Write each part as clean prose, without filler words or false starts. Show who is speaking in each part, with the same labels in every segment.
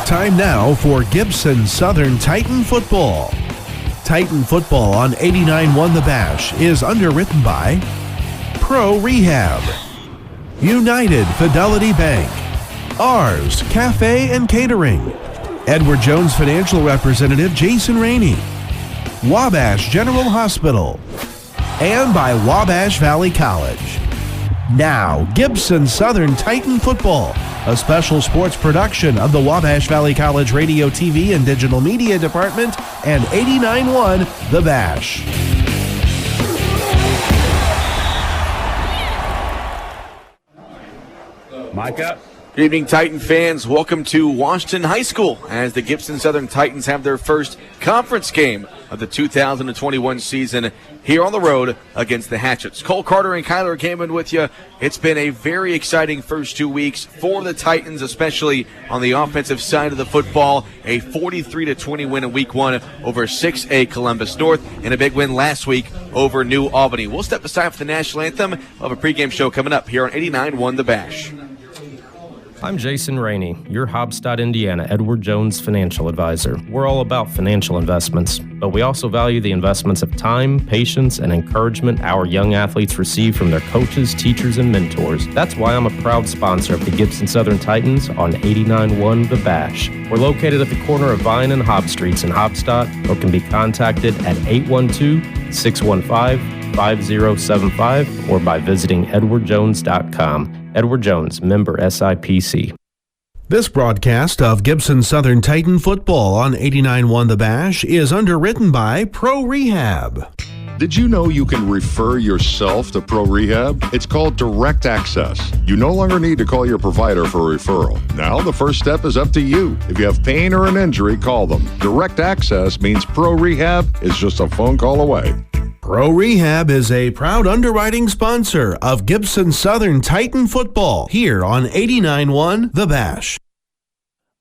Speaker 1: Time now for Gibson Southern Titan Football. Titan Football on 89.1 The Bash is underwritten by Pro Rehab, United Fidelity Bank, Ours Cafe and Catering, Edward Jones Financial Representative Jason Rainey, Wabash General Hospital, and by Wabash Valley College. Now, Gibson Southern Titan Football, a special sports production of the Wabash Valley College Radio, TV, and Digital Media Department and 89.1 The Bash.
Speaker 2: Micah.
Speaker 3: Good evening, Titan fans. Welcome to Washington High School as the Gibson Southern Titans have their first conference game of the 2021 season here on the road against the Hatchets. Cole Carter and Kyler Gaiman with you. It's been a very exciting first 2 weeks for the Titans, especially on the offensive side of the football. A 43-20 win in week 1 over 6A Columbus North, and a big win last week over New Albany. We'll step aside for the national anthem. We'll have a pregame show coming up here on 89.1 The Bash.
Speaker 4: I'm Jason Rainey, your Hobstadt, Indiana, Edward Jones Financial Advisor. We're all about financial investments, but we also value the investments of time, patience, and encouragement our young athletes receive from their coaches, teachers, and mentors. That's why I'm a proud sponsor of the Gibson Southern Titans on 89.1 The Bash. We're located at the corner of Vine and Hobb Streets in Hobstadt, or can be contacted at 812-615-5075 or by visiting edwardjones.com. Edward Jones, member SIPC.
Speaker 1: This broadcast of Gibson Southern Titan Football on 89.1 The Bash is underwritten by Pro Rehab.
Speaker 5: Did you know you can refer yourself to Pro Rehab? It's called Direct Access. You no longer need to call your provider for a referral. Now the first step is up to you. If you have pain or an injury, call them. Direct Access means Pro Rehab is just a phone call away.
Speaker 1: Pro Rehab is a proud underwriting sponsor of Gibson Southern Titan Football here on 89.1 The Bash.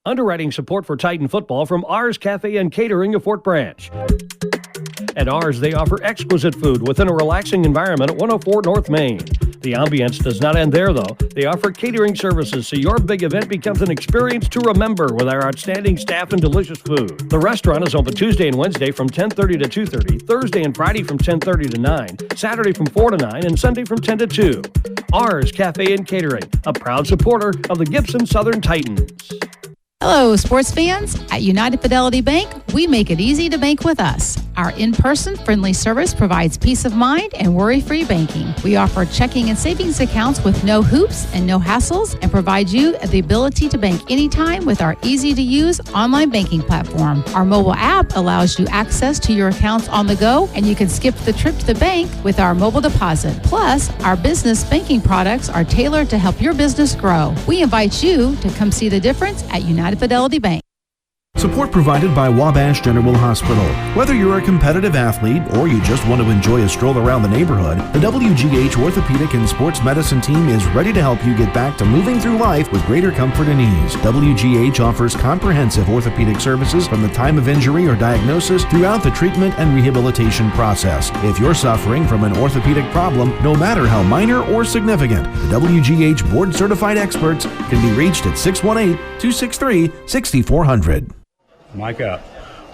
Speaker 6: Underwriting support for Titan Football from Ours Cafe and Catering of Fort Branch. At Ours, they offer exquisite food within a relaxing environment at 104 North Main. The ambience does not end there, though. They offer catering services so your big event becomes an experience to remember with our outstanding staff and delicious food. The restaurant is open Tuesday and Wednesday from 10:30 to 2:30, Thursday and Friday from 10:30 to 9, Saturday from 4 to 9, and Sunday from 10 to 2. Ours Cafe and Catering, a proud supporter of the Gibson Southern Titans.
Speaker 7: Hello, sports fans. At United Fidelity Bank, we make it easy to bank with us. Our in-person friendly service provides peace of mind and worry-free banking. We offer checking and savings accounts with no hoops and no hassles, and provide you the ability to bank anytime with our easy-to-use online banking platform. Our mobile app allows you access to your accounts on the go, and you can skip the trip to the bank with our mobile deposit. Plus, our business banking products are tailored to help your business grow. We invite you to come see the difference at United Fidelity Bank.
Speaker 1: Support provided by Wabash General Hospital. Whether you're a competitive athlete or you just want to enjoy a stroll around the neighborhood, the WGH Orthopedic and Sports Medicine team is ready to help you get back to moving through life with greater comfort and ease. WGH offers comprehensive orthopedic services from the time of injury or diagnosis throughout the treatment and rehabilitation process. If you're suffering from an orthopedic problem, no matter how minor or significant, the WGH board-certified experts can be reached at 618-263-6400.
Speaker 2: Micah.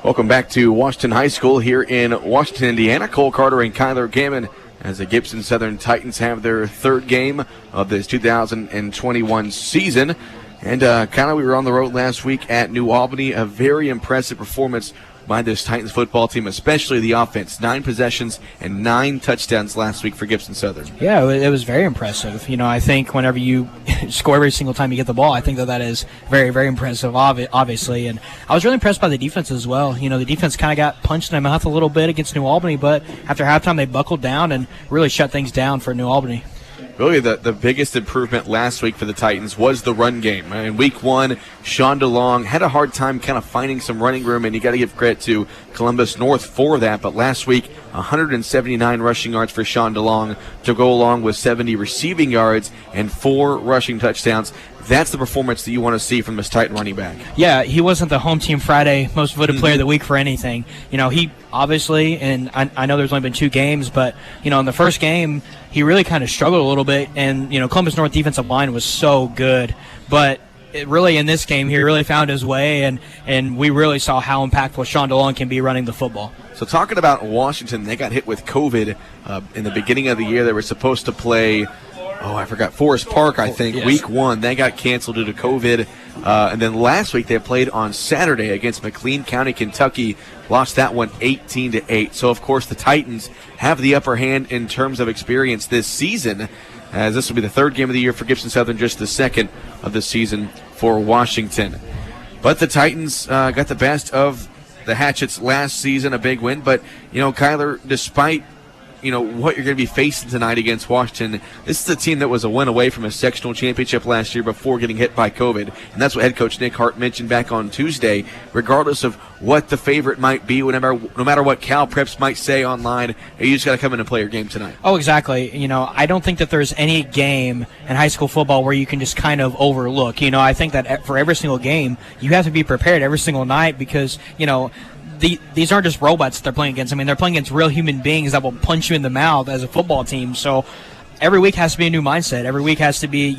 Speaker 3: Welcome back to Washington High School here in Washington, Indiana. Cole Carter and Kyler Gaiman as the Gibson Southern Titans have their third game of this 2021 season. And Kyler, we were on the road last week at New Albany. A very impressive performance by this Titans football team, especially the offense. 9 possessions and 9 touchdowns last week for Gibson Southern.
Speaker 8: Yeah, it was very impressive. You know, I think whenever you score every single time you get the ball, I think that is very, very impressive, obviously. And I was really impressed by the defense as well. You know, the defense kind of got punched in the mouth a little bit against New Albany, but after halftime they buckled down and really shut things down for New Albany.
Speaker 3: Really, the biggest improvement last week for the Titans was the run game. In week 1, Sean DeLong had a hard time kind of finding some running room, and you got to give credit to Columbus North for that. But last week, 179 rushing yards for Sean DeLong to go along with 70 receiving yards and 4 rushing touchdowns. That's the performance that you want to see from this Titan running back.
Speaker 8: Yeah, he wasn't the Home Team Friday most voted player of the week for anything. You know, he obviously, and I know there's only been 2 games, but, you know, in the first game, he really kind of struggled a little bit. And, you know, Columbus North defensive line was so good. But really in this game, he really found his way, and we really saw how impactful Sean DeLong can be running the football.
Speaker 3: So talking about Washington, they got hit with COVID in the beginning of the year. They were supposed to play, Forest Park, I think,
Speaker 8: yes.
Speaker 3: week 1. They got canceled due to COVID. And then last week they played on Saturday against McLean County, Kentucky. Lost that one 18-8. So, of course, the Titans have the upper hand in terms of experience this season, as this will be the third game of the year for Gibson Southern, just the second of the season for Washington. But the Titans got the best of the Hatchets last season, a big win. But, Kyler, despite what you're going to be facing tonight against Washington, this is a team that was a win away from a sectional championship last year before getting hit by COVID. And that's what head coach Nick Hart mentioned back on Tuesday. Regardless of what the favorite might be, no matter what Cal Preps might say online, you just got to come in and play your game tonight.
Speaker 8: Oh, exactly. I don't think that there's any game in high school football where you can just kind of overlook. I think that for every single game, you have to be prepared every single night because, these aren't just robots they're playing against. I mean, they're playing against real human beings that will punch you in the mouth as a football team. So every week has to be a new mindset. Every week has to be,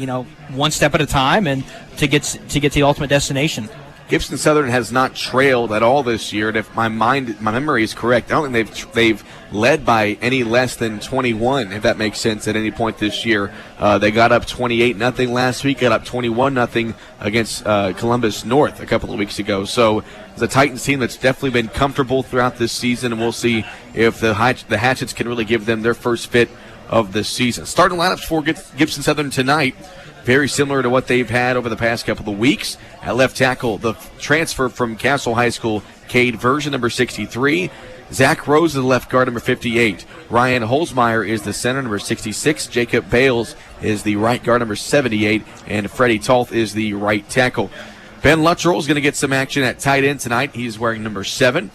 Speaker 8: one step at a time and to get to the ultimate destination.
Speaker 3: Gibson Southern has not trailed at all this year, and if my memory is correct, I don't think they've led by any less than 21, if that makes sense, at any point this year. They got up 28-0 last week, got up 21-0 against Columbus North a couple of weeks ago. So it's a Titans team that's definitely been comfortable throughout this season, and we'll see if the Hatchets can really give them their first fit of the season. Starting lineups for Gibson Southern tonight, very similar to what they've had over the past couple of weeks. At left tackle, the transfer from Castle High School, Cade Version, number 63. Zach Rose is the left guard, number 58. Ryan Holzmeyer is the center, number 66. Jacob Bales is the right guard, number 78. And Freddie Toth is the right tackle. Ben Luttrell is going to get some action at tight end tonight. He's wearing number 7.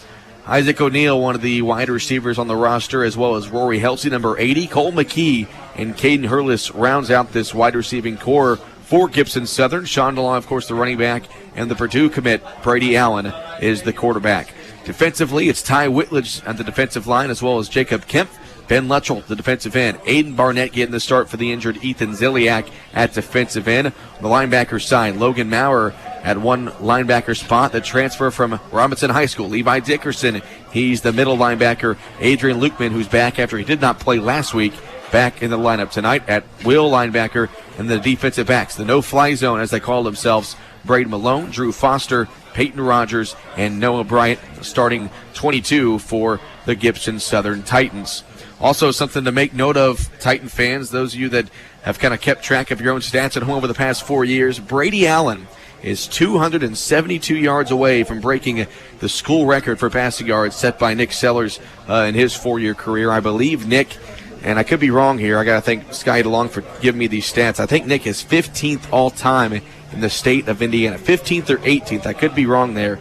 Speaker 3: Isaac O'Neal, one of the wide receivers on the roster, as well as Rory Helsey, number 80. Cole McKee and Caden Hurlis rounds out this wide receiving core for Gibson Southern. Sean DeLong, of course, the running back, and the Purdue commit, Brady Allen, is the quarterback. Defensively, it's Ty Whitledge at the defensive line, as well as Jacob Kemp. Ben Luttrell, the defensive end. Aiden Barnett getting the start for the injured Ethan Ziliak at defensive end. On the linebacker side, Logan Maurer at one linebacker spot. The transfer from Robinson High School, Levi Dickerson. He's the middle linebacker. Adrian Lukeman, who's back after he did not play last week, back in the lineup tonight at will linebacker. And the defensive backs, the no-fly zone, as they call themselves, Braden Malone, Drew Foster, Peyton Rogers, and Noah Bryant, starting 22 for the Gibson Southern Titans. Also, something to make note of, Titan fans, those of you that have kind of kept track of your own stats at home over the past 4 years, Brady Allen is 272 yards away from breaking the school record for passing yards set by Nick Sellers in his 4-year career. I believe Nick, and I could be wrong here, I got to thank Sky DeLong for giving me these stats. I think Nick is 15th all-time in the state of Indiana, 15th or 18th. I could be wrong there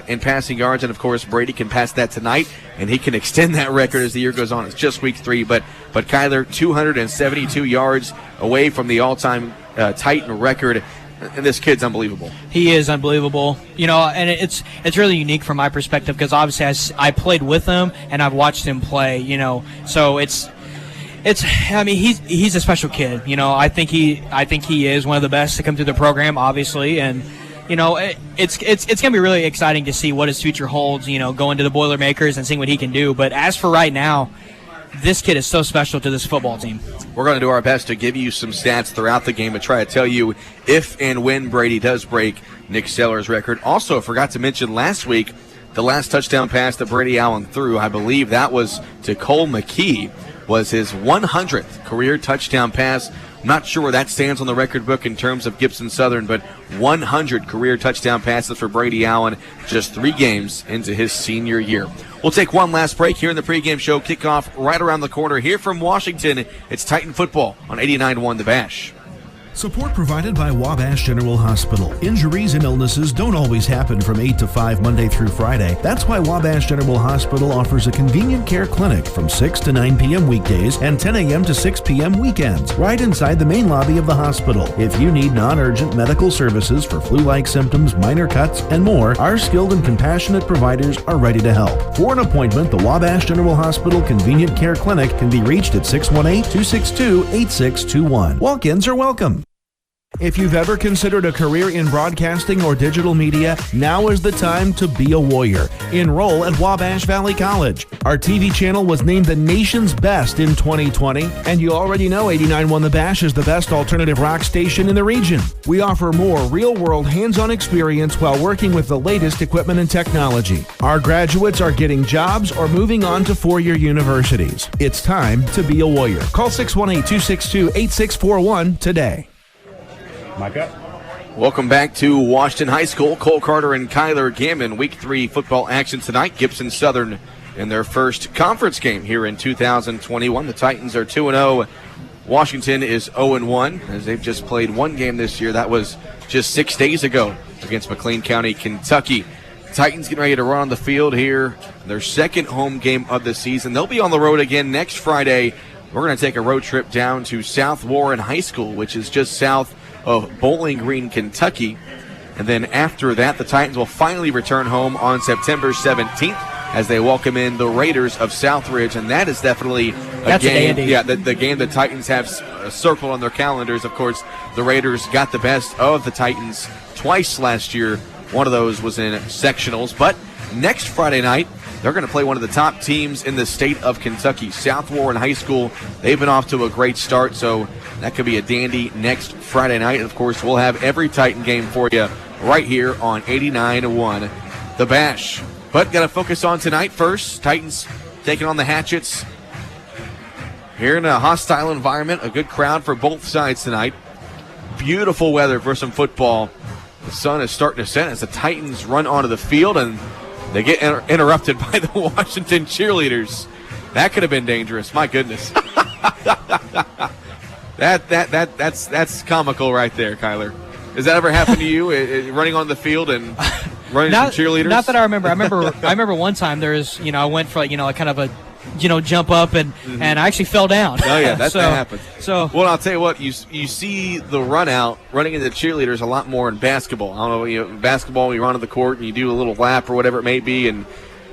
Speaker 3: in passing yards, and of course Brady can pass that tonight, and he can extend that record as the year goes on. It's just week 3, but Kyler, 272 yards away from the all-time Titan record. And this kid's unbelievable.
Speaker 8: He is unbelievable. And it's really unique from my perspective because obviously I played with him and I've watched him play, So he's a special kid. I think he is one of the best to come through the program, obviously, and it's going to be really exciting to see what his future holds, going to the Boilermakers and seeing what he can do. But as for right now, this kid is so special to this football team.
Speaker 3: We're going to do our best to give you some stats throughout the game and try to tell you if and when Brady does break Nick Sellers' record. Also, forgot to mention last week, the last touchdown pass that Brady Allen threw, I believe that was to Cole McKee, was his 100th career touchdown pass. I'm not sure where that stands on the record book in terms of Gibson Southern, but 100 career touchdown passes for Brady Allen just 3 games into his senior year. We'll take one last break here in the pregame show. Kickoff right around the corner here from Washington. It's Titan football on 89.1 The Bash.
Speaker 1: Support provided by Wabash General Hospital. Injuries and illnesses don't always happen from 8 to 5 Monday through Friday. That's why Wabash General Hospital offers a convenient care clinic from 6 to 9 p.m. weekdays and 10 a.m. to 6 p.m. weekends, right inside the main lobby of the hospital. If you need non-urgent medical services for flu-like symptoms, minor cuts, and more, our skilled and compassionate providers are ready to help. For an appointment, the Wabash General Hospital Convenient Care Clinic can be reached at 618-262-8621. Walk-ins are welcome. If you've ever considered a career in broadcasting or digital media, now is the time to be a warrior. Enroll at Wabash Valley College. Our TV channel was named the nation's best in 2020, and you already know 89.1 The Bash is the best alternative rock station in the region. We offer more real-world hands-on experience while working with the latest equipment and technology. Our graduates are getting jobs or moving on to four-year universities. It's time to be a warrior. Call 618-262-8641 today.
Speaker 2: Mic up.
Speaker 3: Welcome back to Washington High School. Cole Carter and Kyler Gammon. Week 3 football action tonight. Gibson Southern in their first conference game here in 2021. The Titans are 2-0. Washington is 0-1 as they've just played one game this year. That was just 6 days ago against McLean County, Kentucky. Titans getting ready to run on the field here. Their second home game of the season. They'll be on the road again next Friday. We're going to take a road trip down to South Warren High School, which is just south of Bowling Green, Kentucky. And then after that, the Titans will finally return home on September 17th as they welcome in the Raiders of Southridge. And that is definitely a game. The game the Titans have circled on their calendars. Of course, the Raiders got the best of the Titans twice last year. One of those was in sectionals. But next Friday night, they're going to play one of the top teams in the state of Kentucky, South Warren High School. They've been off to a great start, so that could be a dandy next Friday night. And, of course, we'll have every Titan game for you right here on 89.1 The Bash. But got to focus on tonight first. Titans taking on the Hatchets here in a hostile environment. A good crowd for both sides tonight. Beautiful weather for some football. The sun is starting to set as the Titans run onto the field, and they get interrupted by the Washington cheerleaders. That could have been dangerous. My goodness. That's comical right there, Kyler. Has that ever happened to you, running on the field and running some cheerleaders?
Speaker 8: Not that I remember. I remember one time there was, I went for kind of a jump up and I actually fell down.
Speaker 3: Oh yeah, that happens.
Speaker 8: So
Speaker 3: well, I'll tell you what, you see the running into cheerleaders a lot more in basketball. I don't know, basketball, you run on the court and you do a little lap or whatever it may be, and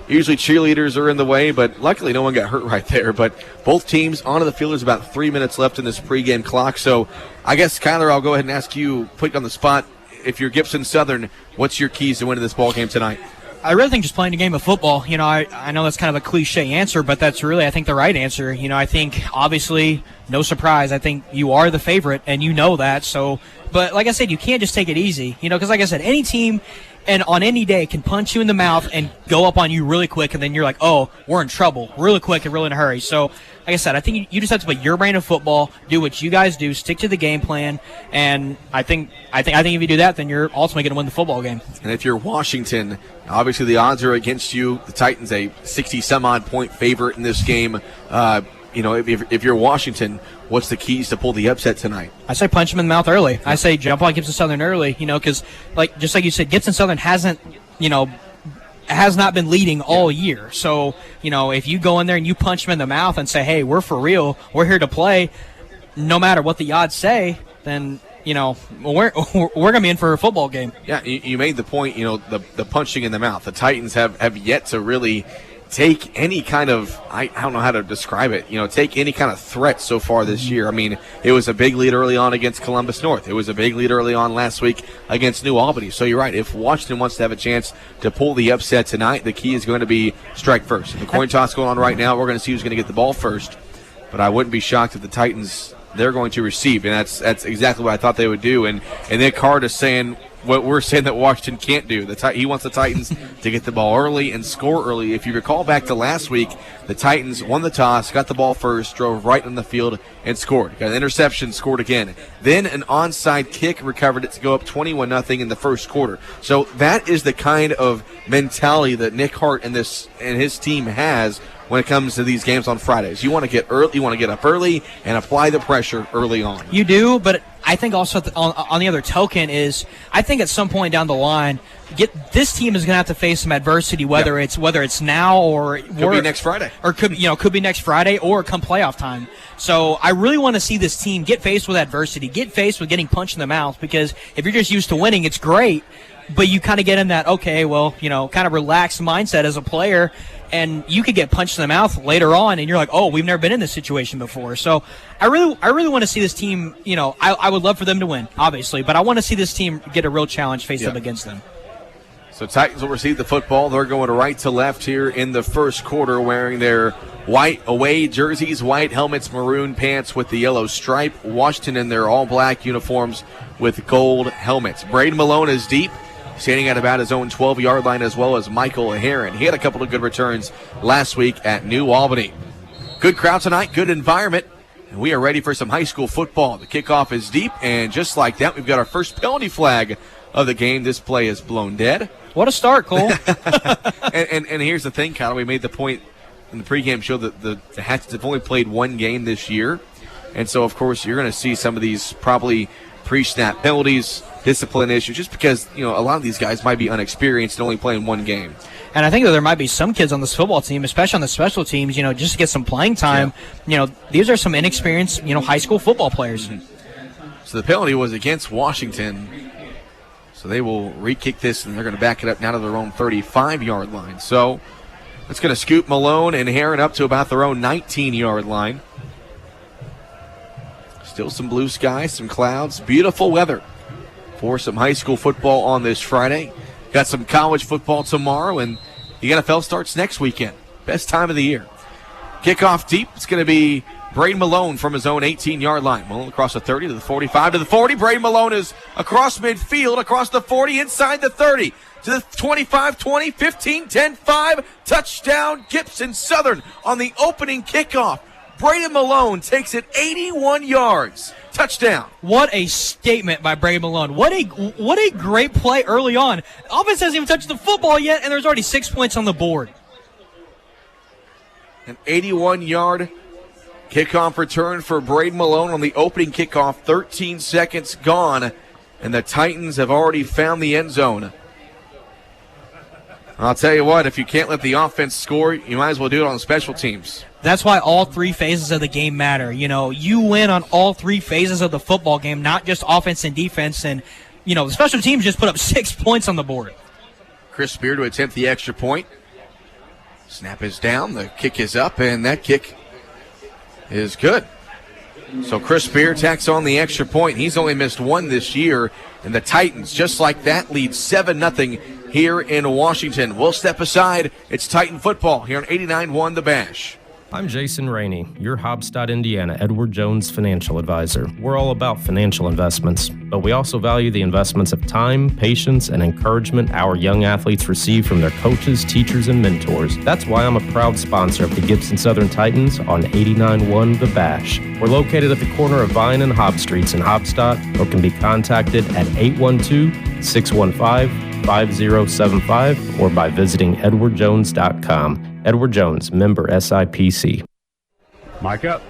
Speaker 3: usually cheerleaders are in the way, but luckily no one got hurt right there. But both teams onto the field. There's about 3 minutes left in this pregame clock. So I guess, Kyler, I'll go ahead and ask you, put you on the spot. If you're Gibson Southern, what's your keys to winning this ball game tonight?
Speaker 8: I really think just playing a game of football. I know that's kind of a cliche answer, but that's really, I think, the right answer. I think, obviously, no surprise. I think you are the favorite, and you know that. So, but like I said, you can't just take it easy. Because like I said, any team and on any day can punch you in the mouth and go up on you really quick, and then you're like, oh, we're in trouble really quick and really in a hurry. So, like I said, I think you just have to play your brand of football, do what you guys do, stick to the game plan, and I think if you do that, then you're ultimately going to win the football game.
Speaker 3: And if you're Washington, obviously the odds are against you. The Titans a 60-some-odd point favorite in this game. If you're Washington, what's the keys to pull the upset tonight?
Speaker 8: I say punch them in the mouth early. I say jump on Gibson Southern early, because just like you said, Gibson Southern has not been leading all year. So, if you go in there and you punch them in the mouth and say, hey, we're for real, we're here to play, no matter what the odds say, then, we're going to be in for a football game.
Speaker 3: Yeah, you made the point, the punching in the mouth. The Titans have yet to really take any kind of, I don't know how to describe it, take any kind of threat so far this year. I mean, it was a big lead early on against Columbus North. It was a big lead early on last week against New Albany. So you're right. If Washington wants to have a chance to pull the upset tonight, the key is going to be strike first. The coin toss going on right now. We're going to see who's going to get the ball first. But I wouldn't be shocked if the Titans, they're going to receive. And that's exactly what I thought they would do. And Nick Hart is saying what we're saying that Washington can't do. He wants the Titans to get the ball early and score early. If you recall back to last week, the Titans won the toss, got the ball first, drove right on the field, and scored. Got an interception, scored again. Then an onside kick, recovered it to go up 21-0 in the first quarter. So that is the kind of mentality that Nick Hart and his team has when it comes to these games on Fridays. You want to get early, you want to get up early and apply the pressure early on.
Speaker 8: You do, but I think also on the other token is I think at some point down the line, this team is going to have to face some adversity, whether it's now or
Speaker 3: could be next Friday,
Speaker 8: or could be next Friday or come playoff time. So I really want to see this team get faced with adversity, get faced with getting punched in the mouth, because if you're just used to winning, it's great. but you kind of get in that, okay, well, kind of relaxed mindset as a player, and you could get punched in the mouth later on, and you're like, oh, we've never been in this situation before. So I really want to see this team, I would love for them to win, obviously, but I want to see this team get a real challenge faced up against them.
Speaker 3: So Titans will receive the football. They're going right to left here in the first quarter, wearing their white away jerseys, white helmets, maroon pants with the yellow stripe. Washington in their all-black uniforms with gold helmets. Braden Malone is deep, standing at about his own 12-yard line, as well as Michael Heron. He had a couple of good returns last week at New Albany. Good crowd tonight, good environment, and we are ready for some high school football. The kickoff is deep, and just like that, we've got our first penalty flag of the game. This play is blown dead.
Speaker 8: What a start, Cole.
Speaker 3: and here's the thing, Kyle. We made the point in the pregame show that the Hatchets have only played one game this year. And so, of course, you're going to see some of these probably pre-snap penalties, discipline issues, just because, a lot of these guys might be unexperienced and only playing one game.
Speaker 8: And I think that there might be some kids on this football team, especially on the special teams, just to get some playing time. Yeah. These are some inexperienced, high school football players.
Speaker 3: Mm-hmm. So the penalty was against Washington. So they will re-kick this, and they're going to back it up now to their own 35-yard line. So it's going to scoop Malone and Heron up to about their own 19-yard line. Still some blue skies, some clouds, beautiful weather for some high school football on this Friday. Got some college football tomorrow, and the NFL starts next weekend. Best time of the year. Kickoff deep. It's going to be Braden Malone from his own 18-yard line. Malone across the 30 to the 45 to the 40. Braden Malone is across midfield, across the 40, inside the 30 to the 25, 20, 15, 10, 5. Touchdown, Gibson Southern on the opening kickoff. Braden Malone takes it 81 yards. Touchdown.
Speaker 8: What a statement by Braden Malone. What a great play early on. Offense hasn't even touched the football yet, and there's already 6 points on the board.
Speaker 3: An 81-yard kickoff return for Braden Malone on the opening kickoff. 13 seconds gone, and the Titans have already found the end zone. I'll tell you what, if you can't let the offense score, you might as well do it on special teams.
Speaker 8: That's why all three phases of the game matter. You win on all three phases of the football game, not just offense and defense. And, the special teams just put up 6 points on the board.
Speaker 3: Chris Spear to attempt the extra point. Snap is down, the kick is up, and that kick is good. So Chris Spear tacks on the extra point. He's only missed one this year, and the Titans, just like that, lead 7-0 here in Washington. We'll step aside. It's Titan football here on 89.1 The Bash.
Speaker 4: I'm Jason Rainey, your Hobstadt, Indiana, Edward Jones financial advisor. We're all about financial investments, but we also value the investments of time, patience, and encouragement our young athletes receive from their coaches, teachers, and mentors. That's why I'm a proud sponsor of the Gibson Southern Titans on 89.1 The Bash. We're located at the corner of Vine and Hobb Streets in Hobstadt, or can be contacted at 812-615-5075 or by visiting edwardjones.com. Edward Jones, member SIPC.
Speaker 2: Mic up.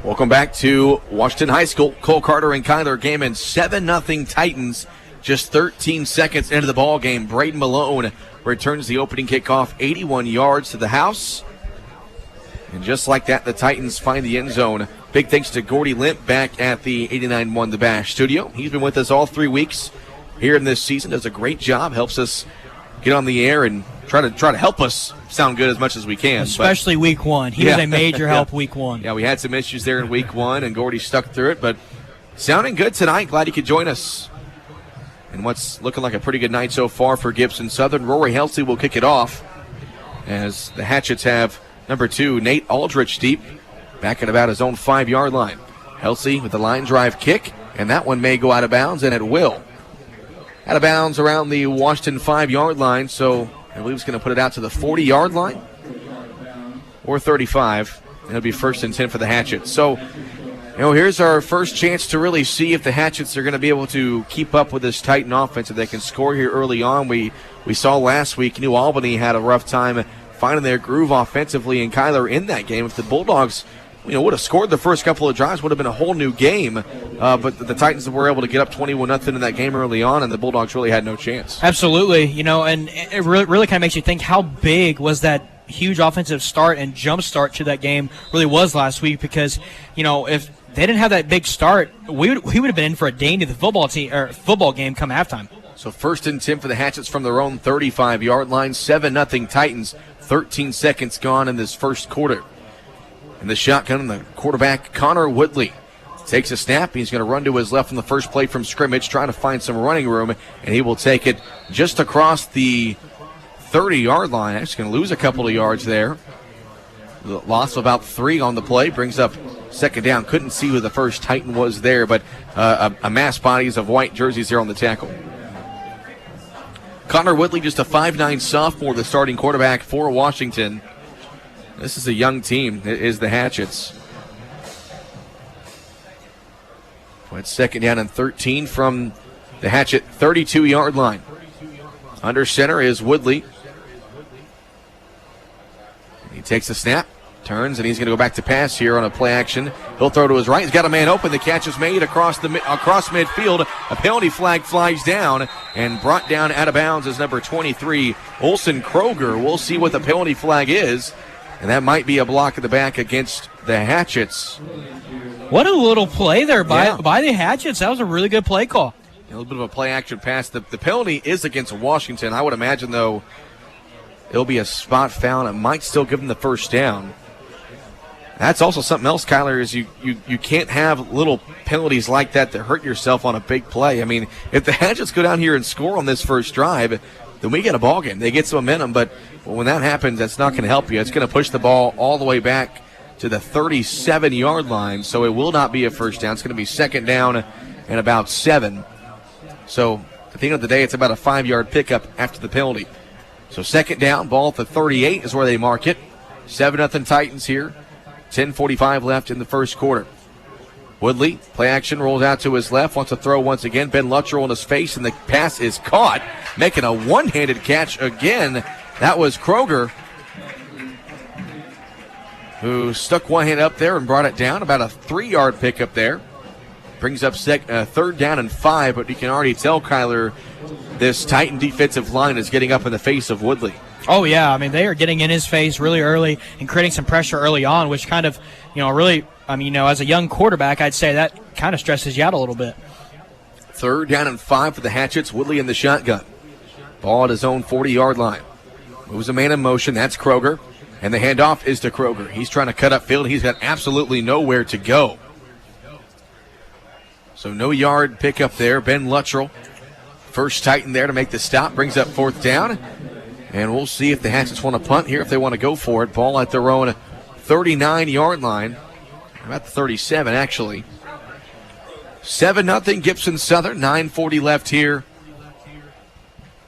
Speaker 3: Welcome back to Washington High School. Cole Carter and Kyler Gaiman, 7-0 Titans. Just 13 seconds into the ball game. Braden Malone returns the opening kickoff, 81 yards to the house. And just like that, the Titans find the end zone. Big thanks to Gordy Limp back at the 89.1 The Bash studio. He's been with us all 3 weeks here in this season. Does a great job. Helps us get on the air and try to help us sound good as much as we can.
Speaker 8: Especially week one. He was a major help week one.
Speaker 3: Yeah, we had some issues there in week one, and Gordy stuck through it, but sounding good tonight. Glad he could join us. And what's looking like a pretty good night so far for Gibson Southern. Rory Helsey will kick it off as the Hatchets have number 2, Nate Aldrich deep, back at about his own 5-yard line. Helsey with the line drive kick, and that one may go out of bounds, and it will. Out of bounds around the Washington 5-yard line, so I believe it's going to put it out to the 40-yard line or 35. And it'll be 1st and 10 for the Hatchets. So, here's our first chance to really see if the Hatchets are going to be able to keep up with this Titan offense, if they can score here early on. We saw last week New Albany had a rough time finding their groove offensively, and Kyler in that game. If the Bulldogs would have scored the first couple of drives, would have been a whole new game. But the Titans were able to get up 21-0 in that game early on, and the Bulldogs really had no chance.
Speaker 8: Absolutely. And it really kind of makes you think how big was that huge offensive start and jump start to that game really was last week, because, if they didn't have that big start, we would have been in for a day into the football game come halftime.
Speaker 3: So 1st and 10 for the Hatchets from their own 35-yard line. 7-0 Titans. 13 seconds gone in this first quarter. And the shotgun, the quarterback, Connor Woodley, takes a snap. He's going to run to his left on the first play from scrimmage, trying to find some running room, and he will take it just across the 30-yard line. Actually going to lose a couple of yards there. The loss of about 3 on the play brings up second down. Couldn't see who the first Titan was there, but a mass bodies of white jerseys there on the tackle. Connor Woodley, just a 5'9 sophomore, the starting quarterback for Washington. This is a young team. It is the Hatchets. It's second down and 13 from the Hatchet 32-yard line. Under center is Woodley. He takes a snap, turns, and he's going to go back to pass here on a play action. He'll throw to his right. He's got a man open. The catch is made across midfield. A penalty flag flies down and brought down out of bounds is number 23, Olson Kroger. We'll see what the penalty flag is, and that might be a block at the back against the Hatchets.
Speaker 8: What a little play there by the Hatchets. That was a really good play call.
Speaker 3: A little bit of a play action pass. The penalty is against Washington. I would imagine, though, it'll be a spot foul. It might still give them the first down. That's also something else, Kyler, is you can't have little penalties like that hurt yourself on a big play. I mean, if the Hatchets go down here and score on this first drive, then we get a ball game. They get some momentum, but when that happens, that's not going to help you. It's going to push the ball all the way back to the 37-yard line, so it will not be a first down. It's going to be second down and about 7. So at the end of the day, it's about a 5-yard pickup after the penalty. So second down, ball at the 38 is where they mark it. 7-0 Titans here. 10:45 left in the first quarter. Woodley, play action, rolls out to his left, wants to throw once again. Ben Luttrell in his face, and the pass is caught. Making a one-handed catch again. That was Kroger, who stuck one hand up there and brought it down. About a 3-yard pickup there. Brings up third down and 5, but you can already tell, Kyler, this Titan defensive line is getting up in the face of Woodley.
Speaker 8: Oh, yeah. I mean, they are getting in his face really early and creating some pressure early on, which kind of, really, as a young quarterback, I'd say that kind of stresses you out a little bit.
Speaker 3: Third down and 5 for the Hatchets. Woodley in the shotgun. Ball at his own 40-yard line. Moves a man in motion. That's Kroger. And the handoff is to Kroger. He's trying to cut upfield. He's got absolutely nowhere to go. So no yard pickup there. Ben Luttrell, first Titan there to make the stop. Brings up fourth down. And we'll see if the Hatchets want to punt here, if they want to go for it. Ball at their own 39-yard line. About the 37, actually. 7-0 Gibson Southern. 9:40 left here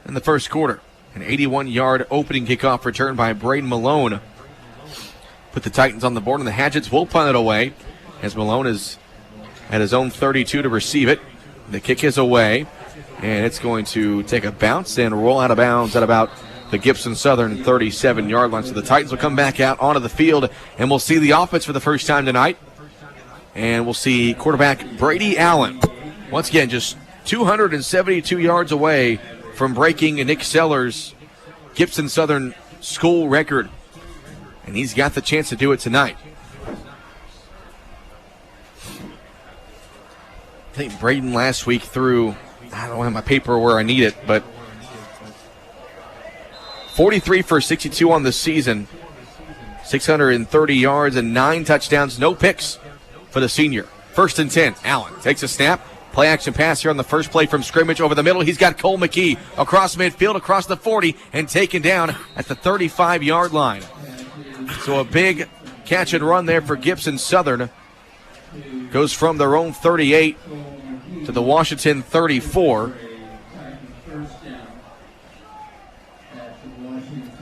Speaker 3: in the first quarter. An 81-yard opening kickoff return by Braden Malone. Put the Titans on the board, and the Hatchets will punt it away as Malone is at his own 32 to receive it. The kick is away, and it's going to take a bounce and roll out of bounds at about the Gibson Southern 37-yard line. So the Titans will come back out onto the field, and we'll see the offense for the first time tonight. And we'll see quarterback Brady Allen. Once again, just 272 yards away from breaking Nick Sellers' Gibson Southern school record. And he's got the chance to do it tonight. I think Braden last week threw, I don't have my paper where I need it, but 43 for 62 on the season, 630 yards and 9 touchdowns, no picks for the senior. First and 10, Allen takes a snap. Play action pass here on the first play from scrimmage over the middle. He's got Cole McKee across midfield, across the 40, and taken down at the 35-yard line. So a big catch and run there for Gibson Southern. Goes from their own 38 to the Washington 34.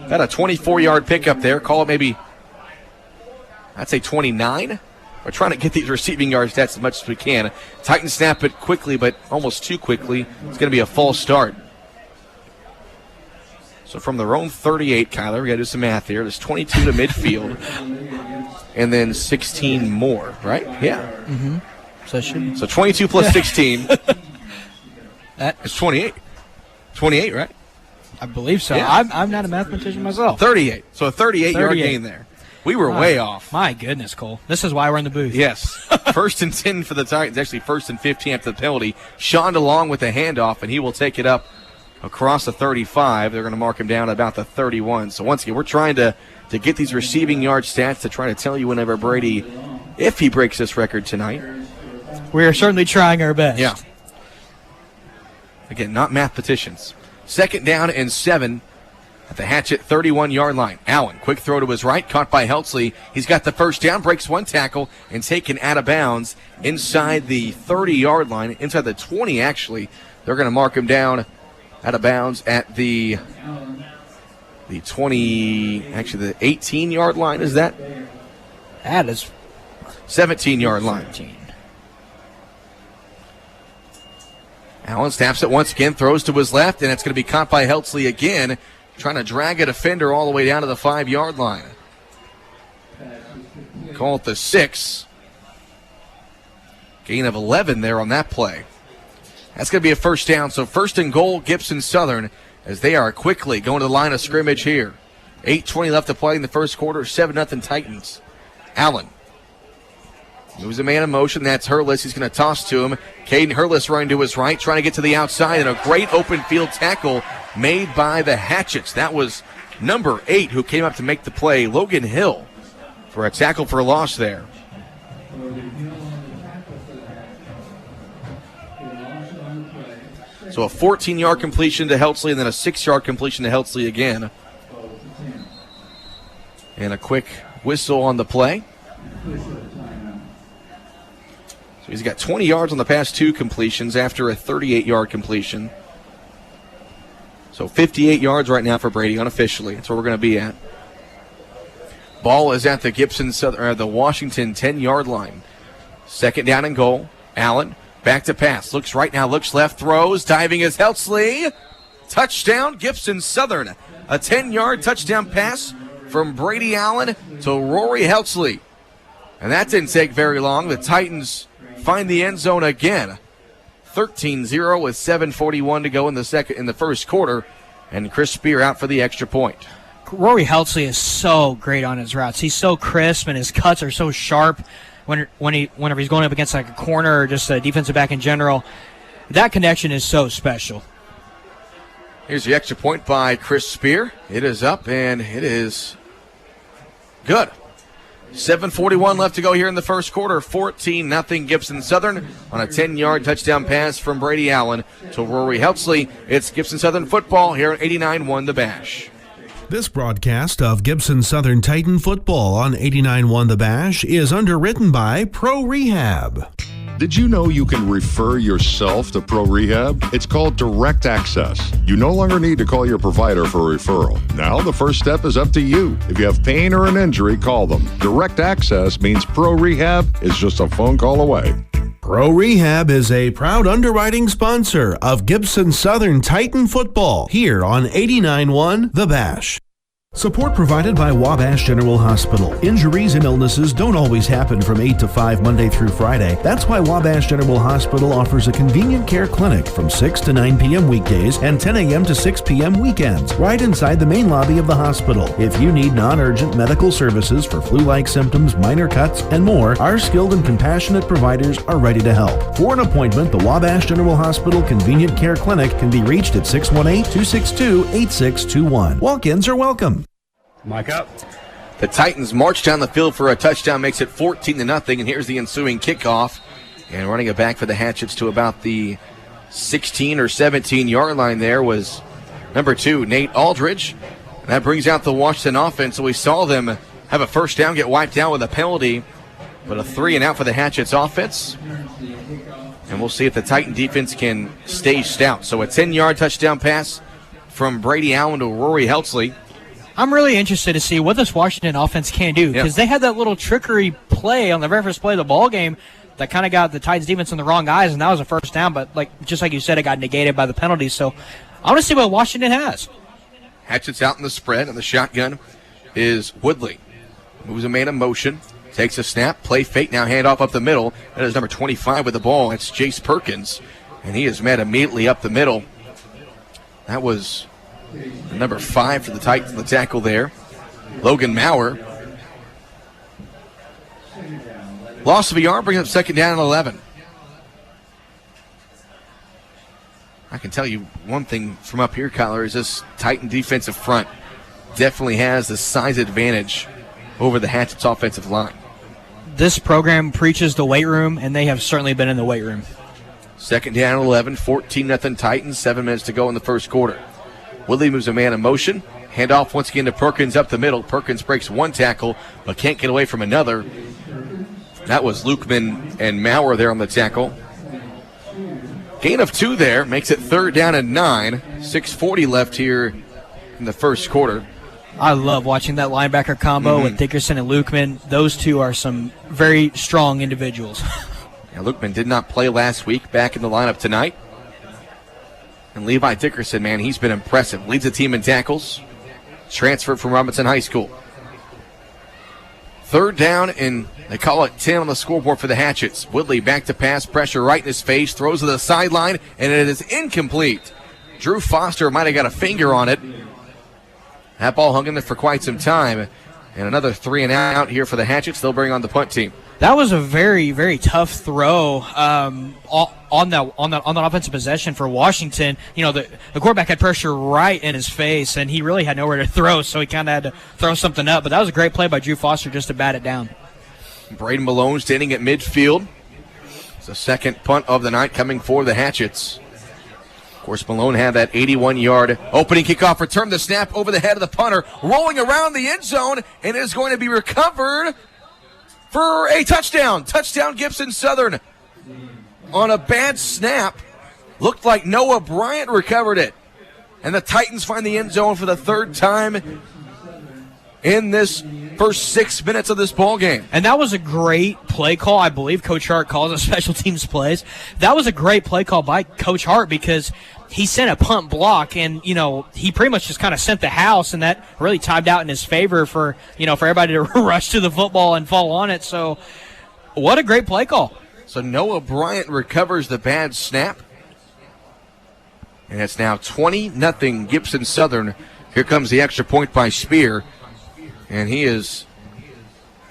Speaker 3: Got a 24-yard pickup there. Call it maybe, I'd say 29. We're trying to get these receiving yard stats as much as we can. Titans snap it quickly, but almost too quickly. It's going to be a false start. So from their own 38, Kyler, we got to do some math here. There's 22 to midfield, and then 16 more, right? Yeah.
Speaker 8: Mm-hmm.
Speaker 3: So 22 plus 16. It's 28. 28, right?
Speaker 8: I believe so.
Speaker 3: Yeah.
Speaker 8: I'm not a mathematician myself.
Speaker 3: 38. So a 38-yard gain there. We were way off.
Speaker 8: My goodness, Cole. This is why we're in the booth.
Speaker 3: Yes. First and 10 for the Titans. Actually, first and 15 after the penalty. Sean along with the handoff, and he will take it up across the 35. They're going to mark him down about the 31. So once again, we're trying to get these receiving yard stats to try to tell you whenever Brady, if he breaks this record tonight.
Speaker 8: We are certainly trying our best.
Speaker 3: Yeah. Again, not mathematicians. 2nd down and 7 at the Hatchet 31-yard line. Allen, quick throw to his right, caught by Heltzley. He's got the first down, breaks one tackle, and taken out of bounds inside the 30-yard line, inside the 20 actually. They're going to mark him down out of bounds at the 20, actually the 18-yard line, is that?
Speaker 8: That is
Speaker 3: 17-yard line. Allen snaps it once again, throws to his left, and it's going to be caught by Heltzley again, trying to drag a defender all the way down to the 5-yard line. Call it the 6. Gain of 11 there on that play. That's going to be a first down, so 1st and goal, Gibson Southern, as they are quickly going to the line of scrimmage here. 8:20 left to play in the first quarter, 7-0 Titans. Allen moves a man in motion. That's Hurlis. He's going to toss to him. Caden Hurlis running to his right, trying to get to the outside, and a great open field tackle made by the Hatchets. That was number 8 who came up to make the play, Logan Hill, for a tackle for a loss there. So a 14-yard completion to Heltzley, and then a 6-yard completion to Heltzley again. And a quick whistle on the play. So he's got 20 yards on the past 2 completions after a 38-yard completion. So 58 yards right now for Brady unofficially. That's where we're going to be at. Ball is at the the Washington 10-yard line. 2nd down and goal. Allen back to pass. Looks right now, looks left, throws. Diving is Heltzley. Touchdown, Gibson Southern. A 10-yard touchdown pass from Brady Allen to Rory Heltzley. And that didn't take very long. The Titans find the end zone again. 13-0 with 7:41 to go in the first quarter. And Chris Spear out for the extra point.
Speaker 8: Rory Heltzley is so great on his routes. He's so crisp, and his cuts are so sharp whenever he's going up against like a corner or just a defensive back in general. That connection is so special.
Speaker 3: Here's the extra point by Chris Spear. It is up, and it is good. 7:41 left to go here in the first quarter. 14-0 Gibson Southern on a 10-yard touchdown pass from Brady Allen to Rory Heltzley. It's Gibson Southern football here at 89-1 The Bash.
Speaker 1: This broadcast of Gibson Southern Titan football on 89.1 The Bash is underwritten by Pro Rehab.
Speaker 5: Did you know you can refer yourself to Pro Rehab? It's called Direct Access. You no longer need to call your provider for a referral. Now the first step is up to you. If you have pain or an injury, call them. Direct Access means Pro Rehab is just a phone call away.
Speaker 1: Pro Rehab is a proud underwriting sponsor of Gibson Southern Titan football here on 89.1 The Bash. Support provided by Wabash General Hospital. Injuries and illnesses don't always happen from 8 to 5 Monday through Friday. That's why Wabash General Hospital offers a convenient care clinic from 6 to 9 p.m. weekdays and 10 a.m. to 6 p.m. weekends, right inside the main lobby of the hospital. If you need non-urgent medical services for flu-like symptoms, minor cuts, and more, our skilled and compassionate providers are ready to help. For an appointment, the Wabash General Hospital Convenient Care Clinic can be reached at 618-262-8621. Walk-ins are welcome.
Speaker 2: Mike up.
Speaker 3: The Titans march down the field for a touchdown, makes it 14-0, and here's the ensuing kickoff. And running it back for the Hatchets to about the 16 or 17-yard line there was number 2, Nate Aldridge. And that brings out the Washington offense. So we saw them have a first down, get wiped out with a penalty, but a 3-and-out for the Hatchets offense. And we'll see if the Titan defense can stay stout. So a 10-yard touchdown pass from Brady Allen to Rory Heltzley.
Speaker 8: I'm really interested to see what this Washington offense can do, because they had that little trickery play on the very first play of the ball game that kind of got the Titans defense in the wrong eyes, and that was a first down. But just like you said, it got negated by the penalty. So I want to see what Washington has.
Speaker 3: Hatchets out in the spread, and the shotgun is Woodley. Moves a man in motion, takes a snap, play fake, now hand off up the middle. That is number 25 with the ball. It's Jace Perkins, and he is met immediately up the middle. That was number 5 for the Titans, the tackle there. Logan Maurer. Loss of a yard brings up 2nd down and 11. I can tell you one thing from up here, Kyler, is this Titan defensive front definitely has the size advantage over the Hatchets offensive line.
Speaker 8: This program preaches the weight room, and they have certainly been in the weight room.
Speaker 3: Second down and 11, 14-0 Titans, 7 minutes to go in the first quarter. Woodley moves a man in motion. Handoff once again to Perkins up the middle. Perkins breaks one tackle, but can't get away from another. That was Lukeman and Maurer there on the tackle. Gain of 2 there, makes it 3rd down and 9. 6:40 left here in the first quarter.
Speaker 8: I love watching that linebacker combo with Dickerson and Lukeman. Those two are some very strong individuals.
Speaker 3: Yeah, Lukeman did not play last week, back in the lineup tonight. And Levi Dickerson, man, he's been impressive. Leads the team in tackles. Transferred from Robinson High School. 3rd down, and they call it 10 on the scoreboard for the Hatchets. Woodley back to pass, pressure right in his face, throws to the sideline, and it is incomplete. Drew Foster might have got a finger on it. That ball hung in there for quite some time. And another 3 and out here for the Hatchets. They'll bring on the punt team.
Speaker 8: That was a very, very tough throw on that offensive possession for Washington. You know, the quarterback had pressure right in his face, and he really had nowhere to throw, so he kind of had to throw something up. But that was a great play by Drew Foster just to bat it down.
Speaker 3: Braden Malone standing at midfield. It's the second punt of the night coming for the Hatchets. Of course, Malone had that 81-yard opening kickoff return. The snap over the head of the punter, rolling around the end zone, and is going to be recovered for a touchdown. Touchdown, Gibson Southern. On a bad snap, looked like Noah Bryant recovered it. And the Titans find the end zone for the 3rd time in this first 6 minutes of this ball game.
Speaker 8: And that was a great play call. I believe Coach Hart calls it special teams plays. That was a great play call by Coach Hart because he sent a punt block, and, you know, he pretty much just kind of sent the house, and that really timed out in his favor for everybody to rush to the football and fall on it. So what a great play call.
Speaker 3: So Noah Bryant recovers the bad snap. And it's now 20-0 Gibson Southern. Here comes the extra point by Spear. And he is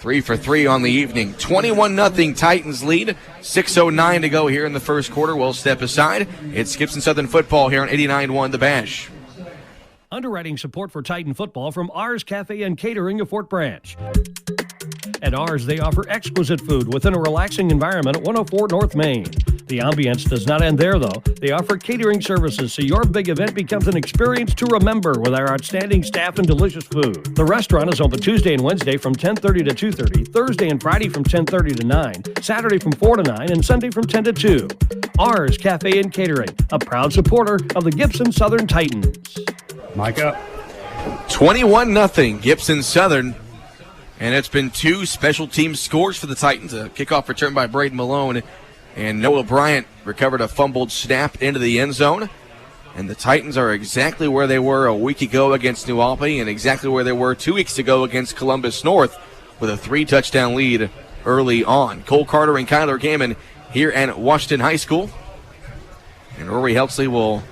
Speaker 3: 3 for 3 on the evening. 21-0 Titans lead. 6:09 to go here in the first quarter. We'll step aside. It's Gibson Southern football here on 89.1 The Bash.
Speaker 6: Underwriting support for Titan football from Ours Cafe and Catering of Fort Branch. At Ours, they offer exquisite food within a relaxing environment at 104 North Main. The ambience does not end there, though. They offer catering services so your big event becomes an experience to remember with our outstanding staff and delicious food. The restaurant is open Tuesday and Wednesday from 10:30 to 2:30, Thursday and Friday from 10:30 to 9, Saturday from 4 to 9, and Sunday from 10 to 2. Ours Cafe and Catering, a proud supporter of the Gibson Southern Titans.
Speaker 2: Micah.
Speaker 3: 21-0 Gibson Southern. And it's been 2 special team scores for the Titans. A kickoff return by Braden Malone. And Noah Bryant recovered a fumbled snap into the end zone. And the Titans are exactly where they were a week ago against New Albany and exactly where they were 2 weeks ago against Columbus North with a 3-touchdown lead early on. Cole Carter and Kyler Gaiman here at Washington High School. And Rory Heltsley will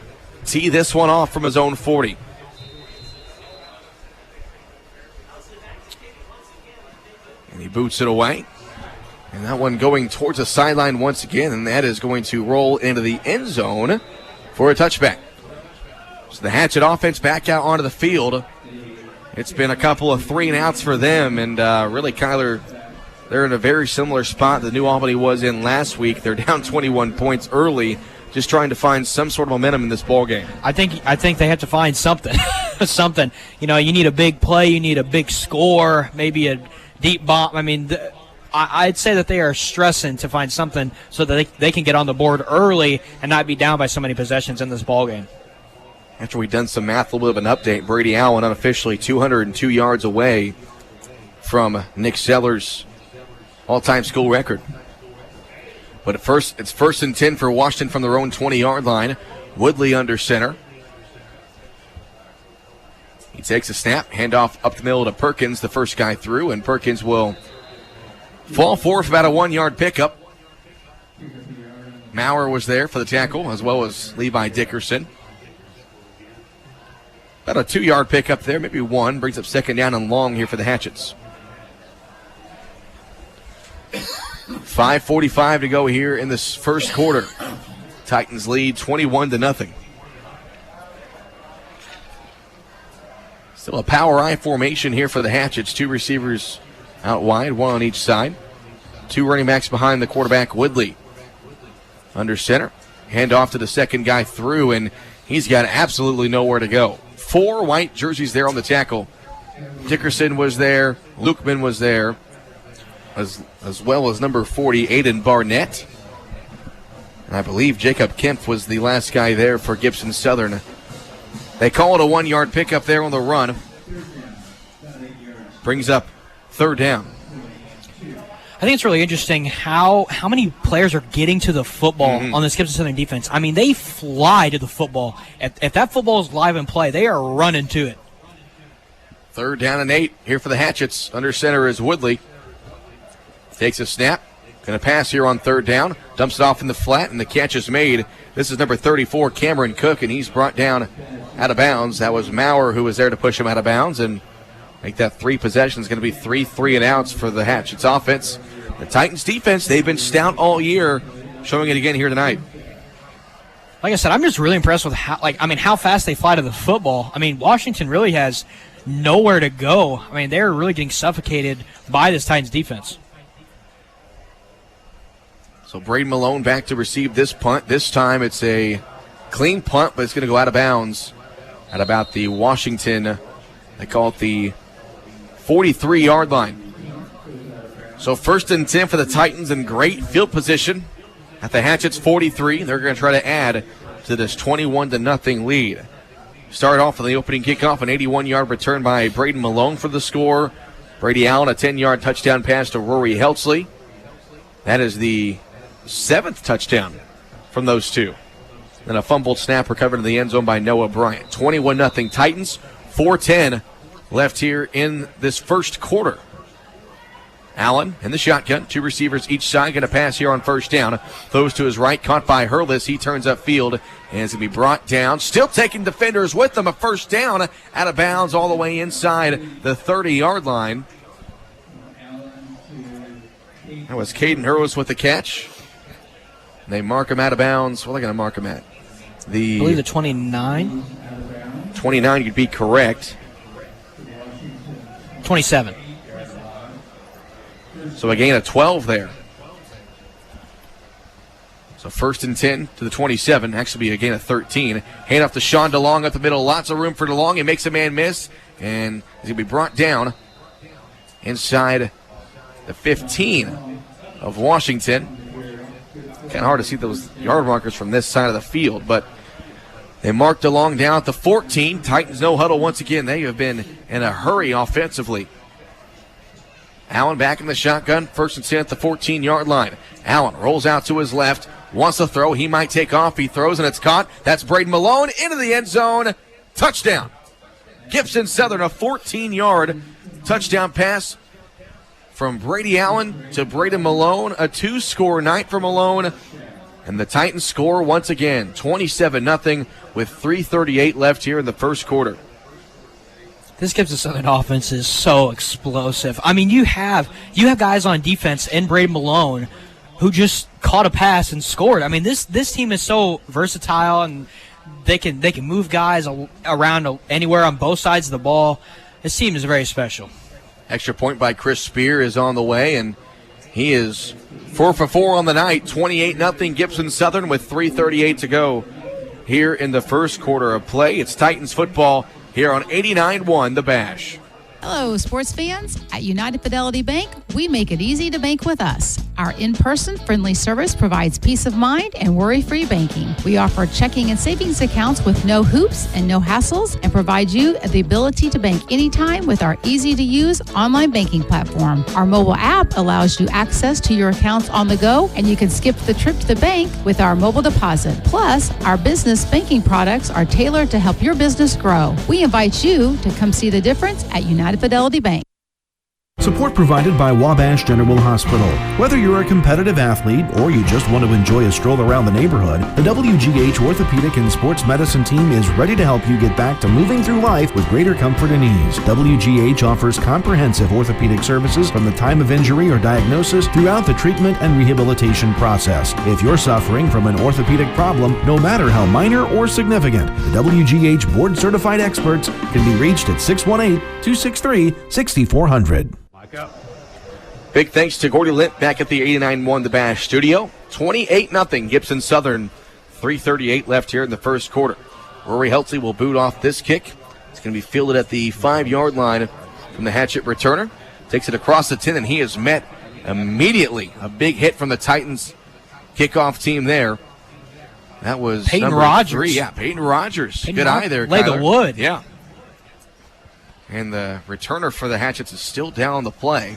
Speaker 3: tee this one off from his own 40. And he boots it away. And that one going towards the sideline once again, and that is going to roll into the end zone for a touchback. So the Hatchet offense back out onto the field. It's been a couple of 3 and outs for them, and really, Kyler, they're in a very similar spot that New Albany was in last week. They're down 21 points early, just trying to find some sort of momentum in this ball game.
Speaker 8: I think they have to find something. Something. You know, you need a big play, you need a big score, maybe a deep bomb. I mean, I'd say that they are stressing to find something so that they can get on the board early and not be down by so many possessions in this ball game.
Speaker 3: After we've done some math, a little bit of an update, Brady Allen unofficially 202 yards away from Nick Sellers' all-time school record. But at first, it's 1st and 10 for Washington from their own 20-yard line. Woodley under center. He takes a snap, handoff up the middle to Perkins, the first guy through, and Perkins will fall forward for about a 1-yard pickup. Maurer was there for the tackle, as well as Levi Dickerson. About a 2-yard pickup there, maybe 1. Brings up 2nd down and long here for the Hatchets. 5:45 to go here in this first quarter. Titans lead 21-0. Still a power I formation here for the Hatchets. 2 receivers out wide, 1 on each side. 2 running backs behind the quarterback, Woodley. Under center. Hand off to the second guy through, and he's got absolutely nowhere to go. 4 white jerseys there on the tackle. Dickerson was there. Lukeman was there. As well as number 40, Aiden Barnett. And I believe Jacob Kemp was the last guy there for Gibson Southern. They call it a 1-yard pickup there on the run. Brings up 3rd down.
Speaker 8: I think it's really interesting how many players are getting to the football on this Gibson Southern defense. I mean, they fly to the football. If that football is live in play, they are running to it.
Speaker 3: 3rd down and 8 here for the Hatchets. Under center is Woodley. Takes a snap. Going to pass here on 3rd down. Dumps it off in the flat, and the catch is made. This is number 34, Cameron Cook, and he's brought down out of bounds. That was Maurer who was there to push him out of bounds, and make that 3 possessions. Going to be 3 3-and-outs for the Hatchets offense. The Titans defense, they've been stout all year, showing it again here tonight.
Speaker 8: Like I said, I'm just really impressed with how fast they fly to the football. I mean, Washington really has nowhere to go. I mean, they're really getting suffocated by this Titans defense.
Speaker 3: So Braden Malone back to receive this punt. This time it's a clean punt, but it's going to go out of bounds at about the Washington, they call it the 43-yard line. So 1st and 10 for the Titans in great field position at the Hatchets 43. They're going to try to add to this 21-0 lead. Start off with the opening kickoff, an 81-yard return by Braden Malone for the score. Brady Allen, a 10-yard touchdown pass to Rory Heltzley. That is the 7th touchdown from those 2. Then a fumbled snap recovered in the end zone by Noah Bryant. 21-0 Titans, 4:10 left here in this first quarter. Allen in the shotgun, 2 receivers each side, going to pass here on 1st down. Throws to his right, caught by Hurlis. He turns upfield and is going to be brought down. Still taking defenders with them. A 1st down, out of bounds all the way inside the 30-yard line. That was Caden Hurlis with the catch. They mark him out of bounds. What are they going to mark him at?
Speaker 8: I believe the 29.
Speaker 3: 29, you'd be correct.
Speaker 8: 27.
Speaker 3: So a gain of 12 there. So 1st and 10 to the 27. Actually be a gain of 13. Hand off to Sean DeLong up the middle. Lots of room for DeLong. He makes a man miss. And he's going to be brought down inside the 15 of Washington. Kind of hard to see those yard markers from this side of the field, but they marked DeLong down at the 14. Titans no huddle once again. They have been in a hurry offensively. Allen back in the shotgun, 1st and 10 at the 14-yard line. Allen rolls out to his left, wants to throw. He might take off. He throws, and it's caught. That's Braden Malone into the end zone. Touchdown. Gibson Southern, a 14-yard touchdown pass from Brady Allen to Braden Malone. A 2-score night for Malone. And the Titans score once again, 27-0 with 3:38 left here in the first quarter.
Speaker 8: This Gibson Southern offense is so explosive. I mean, you have guys on defense and Braden Malone who just caught a pass and scored. I mean, this team is so versatile, and they can move guys around anywhere on both sides of the ball. This team is very special.
Speaker 3: Extra point by Chris Spear is on the way, and he is 4 for 4 on the night. 28-0 Gibson Southern with 3:38 to go here in the first quarter of play. It's Titans football here on 89.1 The Bash.
Speaker 7: Hello, sports fans. At United Fidelity Bank, we make it easy to bank with us. Our in-person friendly service provides peace of mind and worry-free banking. We offer checking and savings accounts with no hoops and no hassles, and provide you the ability to bank anytime with our easy-to-use online banking platform. Our mobile app allows you access to your accounts on the go, and you can skip the trip to the bank with our mobile deposit. Plus, our business banking products are tailored to help your business grow. We invite you to come see the difference at United Fidelity Bank.
Speaker 1: Support provided by Wabash General Hospital. Whether you're a competitive athlete or you just want to enjoy a stroll around the neighborhood, the WGH Orthopedic and Sports Medicine team is ready to help you get back to moving through life with greater comfort and ease. WGH offers comprehensive orthopedic services from the time of injury or diagnosis throughout the treatment and rehabilitation process. If you're suffering from an orthopedic problem, no matter how minor or significant, the WGH board-certified experts can be reached at 618-263-6400.
Speaker 3: Big thanks to Gordy Litt back at the 89-1 The Bash studio. 28-0 Gibson Southern. 3:38 left here in the first quarter. Rory Heltzley will boot off this kick. It's going to be fielded at the 5-yard line from the Hatchet returner. Takes it across the 10, and he is met immediately. A big hit from the Titans kickoff team there. That was
Speaker 8: Peyton
Speaker 3: number
Speaker 8: Rogers.
Speaker 3: 3. Yeah, Peyton Rogers. Good eye there,
Speaker 8: Lay the
Speaker 3: Kyler.
Speaker 8: wood.
Speaker 3: Yeah. And the returner for the Hatchets is still down on the play.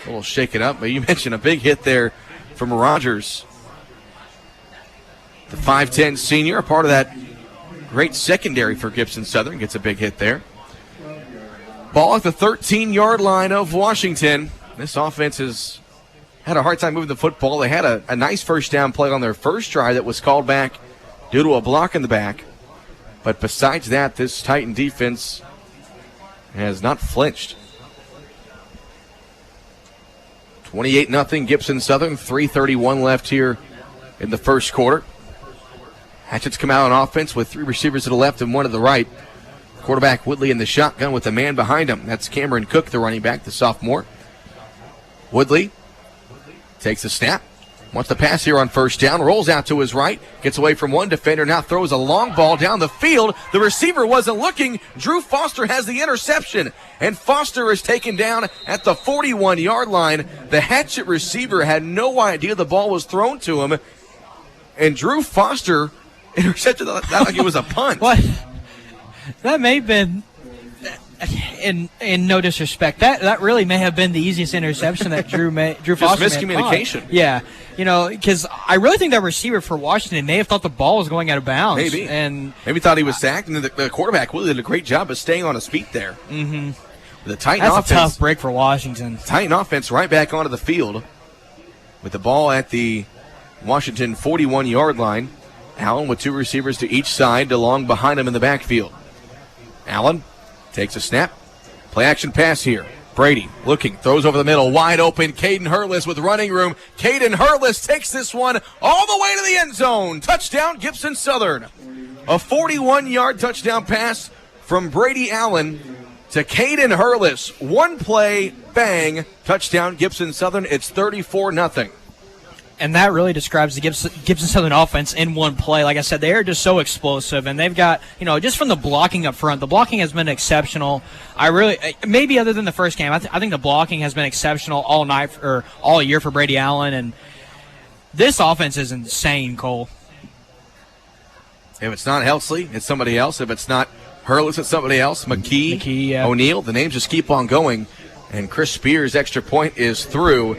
Speaker 3: A little shaken up, but you mentioned a big hit there from Rogers. The 5'10 senior, a part of that great secondary for Gibson Southern, gets a big hit there. Ball at the 13-yard line of Washington. This offense has had a hard time moving the football. They had a nice first down play on their first drive that was called back due to a block in the back. But besides that, this Titan defense has not flinched. 28-0 Gibson Southern, 3:31 left here in the first quarter. Hatchets come out on offense with 3 receivers to the left and 1 to the right. Quarterback Woodley in the shotgun with a man behind him. That's Cameron Cook, the running back, the sophomore. Woodley takes a snap. Wants to pass here on first down. Rolls out to his right. Gets away from one defender. Now throws a long ball down the field. The receiver wasn't looking. Drew Foster has the interception. And Foster is taken down at the 41-yard line. The Hatchet receiver had no idea the ball was thrown to him. And Drew Foster intercepted that like it was a punt.
Speaker 8: What? That may have been, in no disrespect, that really may have been the easiest interception that Drew Foster
Speaker 3: Just miscommunication.
Speaker 8: Yeah, because I really think that receiver for Washington may have thought the ball was going out of bounds.
Speaker 3: Maybe.
Speaker 8: And
Speaker 3: maybe thought he was sacked, and the quarterback really did a great job of staying on his feet there.
Speaker 8: Mm-hmm.
Speaker 3: The Titan
Speaker 8: That's
Speaker 3: offense,
Speaker 8: a tough break for Washington.
Speaker 3: Titan offense right back onto the field with the ball at the Washington 41-yard line. Allen with 2 receivers to each side, DeLong behind him in the backfield. Allen takes a snap. Play action pass here. Brady looking, throws over the middle, wide open. Caden Hurlis with running room. Caden Hurlis takes this one all the way to the end zone. Touchdown, Gibson Southern. A 41-yard touchdown pass from Brady Allen to Caden Hurlis. One play, bang, touchdown, Gibson Southern. It's 34-0.
Speaker 8: And that really describes the Gibson Southern offense in one play. Like I said, they are just so explosive, and they've got, just from the blocking up front, the blocking has been exceptional. Maybe other than the first game, I think the blocking has been exceptional all night or all year for Brady Allen, and this offense is insane, Cole.
Speaker 3: If it's not Heltzley, it's somebody else. If it's not Hurlis, it's somebody else. McKee,
Speaker 8: yeah.
Speaker 3: O'Neal, the names just keep on going. And Chris Spears' extra point is through.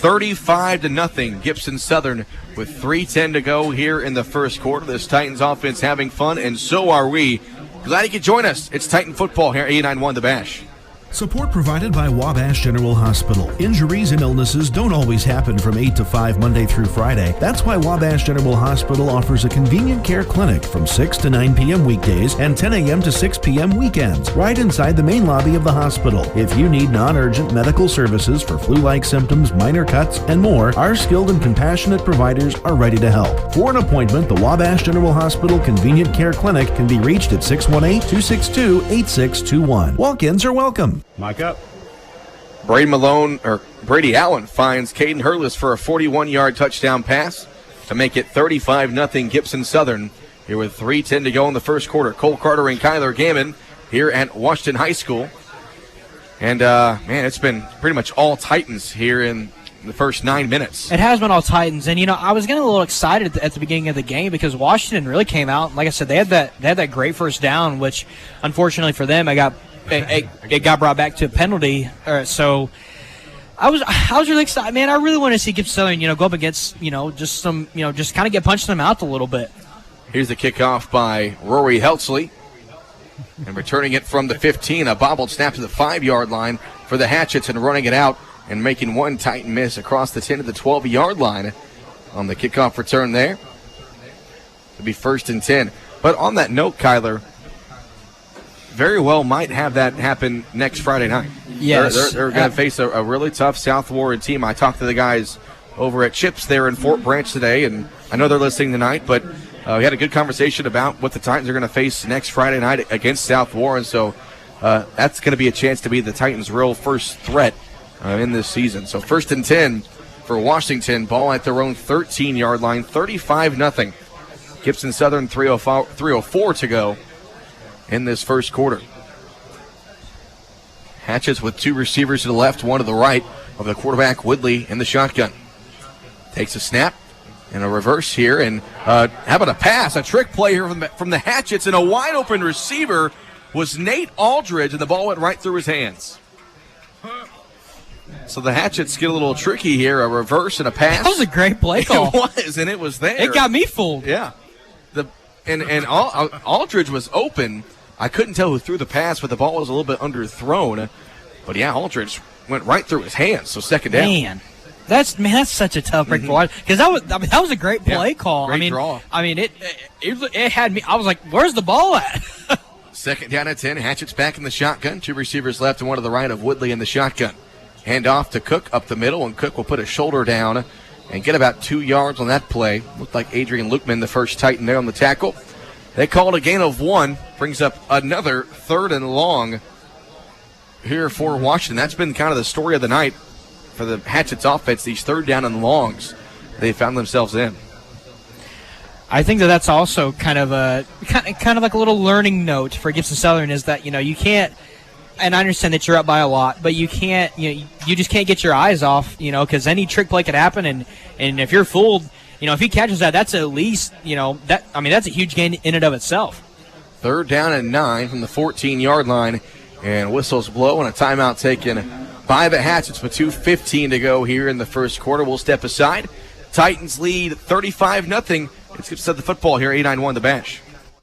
Speaker 3: 35-0 Gibson Southern with 3:10 to go here in the first quarter. This Titans offense having fun, and so are we. Glad you could join us. It's Titan football here, 89-1 The Bash.
Speaker 1: Support provided by Wabash General Hospital. Injuries and illnesses don't always happen from 8 to 5 Monday through Friday. That's why Wabash General Hospital offers a convenient care clinic from 6 to 9 p.m. weekdays and 10 a.m. to 6 p.m. weekends, right inside the main lobby of the hospital. If you need non-urgent medical services for flu-like symptoms, minor cuts, and more, our skilled and compassionate providers are ready to help. For an appointment, the Wabash General Hospital Convenient Care Clinic can be reached at 618-262-8621. Walk-ins are welcome.
Speaker 2: Mic up.
Speaker 3: Brady Allen finds Caden Hurlis for a 41-yard touchdown pass to make it 35-0 Gibson Southern here with 3:10 to go in the first quarter. Cole Carter and Kyler Gammon here at Washington High School. And, it's been pretty much all Titans here in the first 9 minutes.
Speaker 8: It has been all Titans, and I was getting a little excited at the beginning of the game because Washington really came out. Like I said, they had that great first down, which unfortunately for them, it got brought back to a penalty. So I was really excited, man. I really want to see Gibson Southern, go up against, just some, just kind of get punched in the mouth a little bit.
Speaker 3: Here's the kickoff by Rory Heltzley. And returning it from the 15, a bobbled snap to the 5-yard line for the Hatchets, and running it out and making one Titan miss across the 10 to the 12-yard line on the kickoff return there. It'll be 1st and 10. But on that note, Kyler, very well might have that happen next Friday night.
Speaker 8: Yes.
Speaker 3: They're going to face a really tough South Warren team. I talked to the guys over at Chips there in Fort Branch today, and I know they're listening tonight, but we had a good conversation about what the Titans are going to face next Friday night against South Warren. So that's going to be a chance to be the Titans' real first threat in this season. So 1st and 10 for Washington. Ball at their own 13-yard line, 35-0. Gibson Southern 3:04 to go in this first quarter. Hatchets with 2 receivers to the left, 1 to the right of the quarterback, Woodley, in the shotgun. Takes a snap and a reverse here, and how about a pass, a trick play here from the Hatchets, and a wide-open receiver was Nate Aldridge, and the ball went right through his hands. So the Hatchets get a little tricky here, a reverse and a pass.
Speaker 8: That was a great play call.
Speaker 3: It was, and it was there.
Speaker 8: It got me fooled.
Speaker 3: Yeah. Aldridge was open. I couldn't tell who threw the pass, but the ball was a little bit underthrown. But, yeah, Aldridge went right through his hands, so 2nd down.
Speaker 8: Man, that's such a tough break for watch, because that was a great play call.
Speaker 3: Great draw.
Speaker 8: It had me. I was like, "Where's the ball at?"
Speaker 3: 2nd down at 10. Hatchets back in the shotgun. 2 receivers left and 1 to the right of Woodley in the shotgun. Hand off to Cook up the middle, and Cook will put a shoulder down and get about 2 yards on that play. Looked like Adrian Lukeman, the first Titan there on the tackle. They called a gain of 1. Brings up another 3rd and long here for Washington. That's been kind of the story of the night for the Hatchets offense, these 3rd down and longs they found themselves in.
Speaker 8: I think that's also kind of like a little learning note for Gibson Southern, is that you can't. And I understand that you're up by a lot, but you can't. You just can't get your eyes off. Because any trick play could happen, and if you're fooled, if he catches that, that's at least that's a huge gain in and of itself.
Speaker 3: 3rd down and 9 from the 14-yard line, and whistles blow and a timeout taken by the Hatchets with 2:15 to go here in the first quarter. We'll step aside. Titans lead 35-0. It's Gibson the football here, 89-1 the Bash.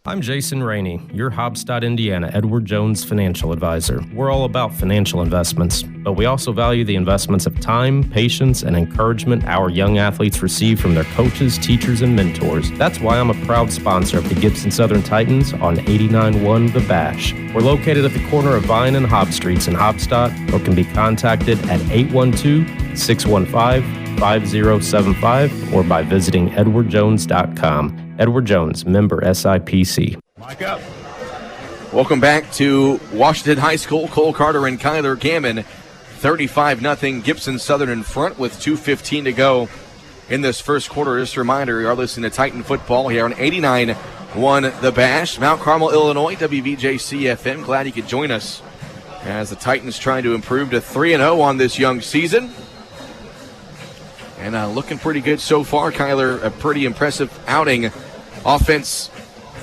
Speaker 4: I'm Jason Rainey, your Hobstadt, Indiana Edward Jones financial advisor. We're all about financial investments, but we also value the investments of time, patience, and encouragement our young athletes receive from their coaches, teachers, and mentors. That's why I'm a proud sponsor of the Gibson Southern Titans on 89-1 The Bash. We're located at the corner of Vine and Hobb Streets in Hobstadt, or can be contacted at 812-615-5075 or by visiting edwardjones.com. Edward Jones, member SIPC.
Speaker 2: Mike up.
Speaker 3: Welcome back to Washington High School. Cole Carter and Kyler Gammon, 35-0. Gibson Southern in front with 2:15 to go in this first quarter. Just a reminder, you are listening to Titan football here on 89-1 The Bash. Mount Carmel, Illinois, WVJC-FM. Glad you could join us as the Titans trying to improve to 3-0 on this young season. And looking pretty good so far, Kyler. A pretty impressive outing. Offense,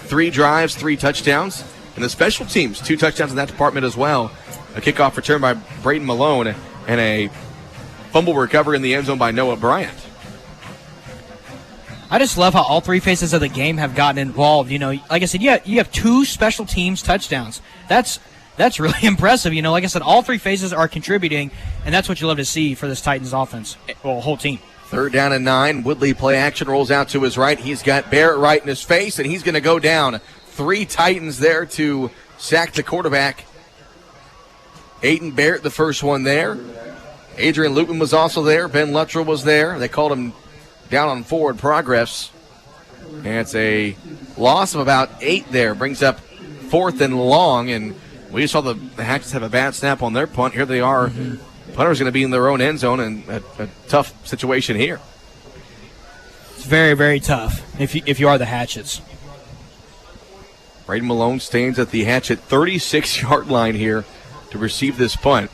Speaker 3: 3 drives, 3 touchdowns. And the special teams, 2 touchdowns in that department as well. A kickoff return by Braden Malone and a fumble recovery in the end zone by Noah Bryant.
Speaker 8: I just love how all 3 phases of the game have gotten involved. Like I said, you have 2 special teams touchdowns. That's really impressive. Like I said, all 3 phases are contributing, and that's what you love to see for this Titans offense, well, whole team.
Speaker 3: 3rd down and 9. Woodley play action, rolls out to his right. He's got Barrett right in his face, and he's going to go down. 3 Titans there to sack the quarterback. Aiden Barrett, the first one there. Adrian Lupin was also there. Ben Luttrell was there. They called him down on forward progress. And it's a loss of about 8 there. Brings up 4th and long, and we just saw the Hatchets have a bad snap on their punt. Here they are. Punter's going to be in their own end zone, and a tough situation here.
Speaker 8: It's very, very tough if you are the Hatchets.
Speaker 3: Braden Malone stands at the Hatchet 36-yard line here to receive this punt.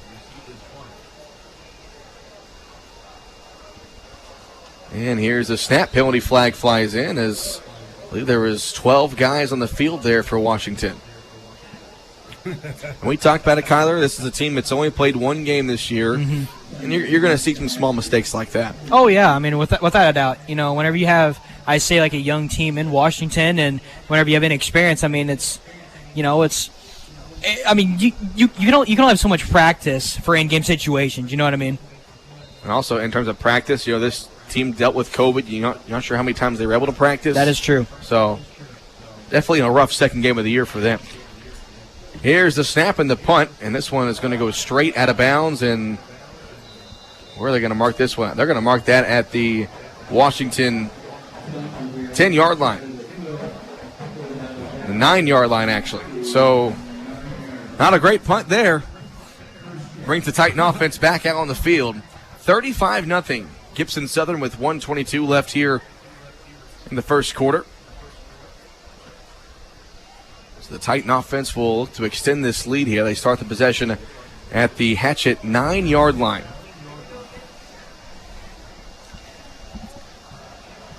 Speaker 3: And here's a snap. Penalty flag flies in, as I believe there was 12 guys on the field there for Washington. We talked about it, Kyler. This is a team that's only played 1 game this year, and you're going to see some small mistakes like that.
Speaker 8: Oh, yeah. I mean, without a doubt. Whenever you have, I say, like a young team in Washington, and whenever you have inexperience, I mean, it's I mean, you can only have so much practice for in-game situations. You know what I mean?
Speaker 3: And also, in terms of practice, this team dealt with COVID. You're not sure how many times they were able to practice.
Speaker 8: That is true.
Speaker 3: So, definitely a rough second game of the year for them. Here's the snap and the punt, and this one is going to go straight out of bounds. And where are they going to mark this one? They're going to mark that at the Washington 10-yard line. The 9-yard line, actually. So, not a great punt there. Brings the Titan offense back out on the field. 35-0. Gibson Southern with 1:22 left here in the first quarter. So the Titan offense will look to extend this lead here. They start the possession at the Hatchet 9-yard line.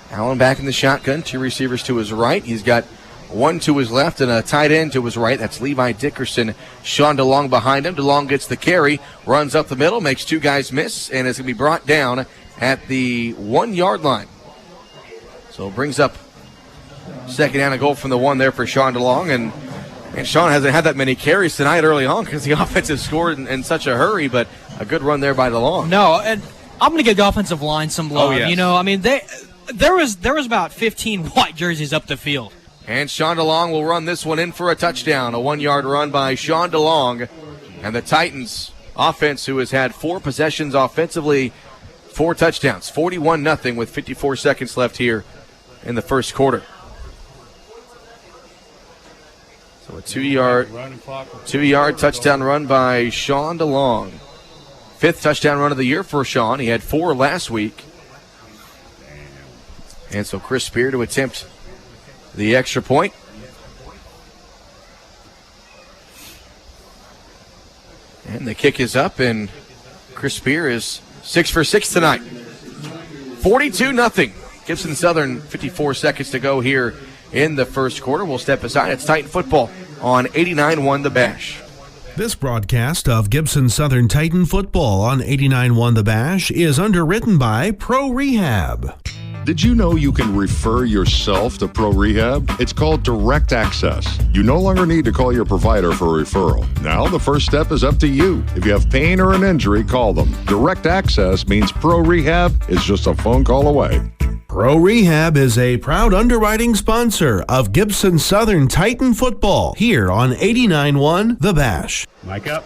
Speaker 3: Allen back in the shotgun. Two receivers to his right. He's got one to his left and a tight end to his right. That's Levi Dickerson. Sean DeLong behind him. DeLong gets the carry, runs up the middle, makes two guys miss, and is going to be brought down at the 1-yard line. So it brings up second down and goal from the 1 there for Sean DeLong. And Sean hasn't had that many carries tonight early on because the offense has scored in such a hurry, but a good run there by DeLong.
Speaker 8: No, and I'm going to give the offensive line some love.
Speaker 3: Oh, yes.
Speaker 8: I mean, there was about 15 white jerseys up the field.
Speaker 3: And Sean DeLong will run this one in for a touchdown. A 1-yard run by Sean DeLong. And the Titans offense, who has had 4 possessions offensively, 4 touchdowns. 41-0 with 54 seconds left here in the first quarter. So a 2-yard touchdown run by Sean DeLong. 5th touchdown run of the year for Sean. He had 4 last week. And so Chris Spear to attempt the extra point. And the kick is up, and Chris Spear is 6 for 6 tonight. 42-0. Gibson Southern, 54 seconds to go here in the first quarter. We'll step aside. It's Titan football on 89-1 The Bash.
Speaker 1: This broadcast of Gibson Southern Titan football on 89-1 The Bash is underwritten by Pro Rehab.
Speaker 5: Did you know you can refer yourself to Pro Rehab? It's called Direct Access. You no longer need to call your provider for a referral. Now the first step is up to you. If you have pain or an injury, call them. Direct Access means Pro Rehab is just a phone call away.
Speaker 1: Pro Rehab is a proud underwriting sponsor of Gibson Southern Titan football here on 89-1 The Bash.
Speaker 2: Mic up.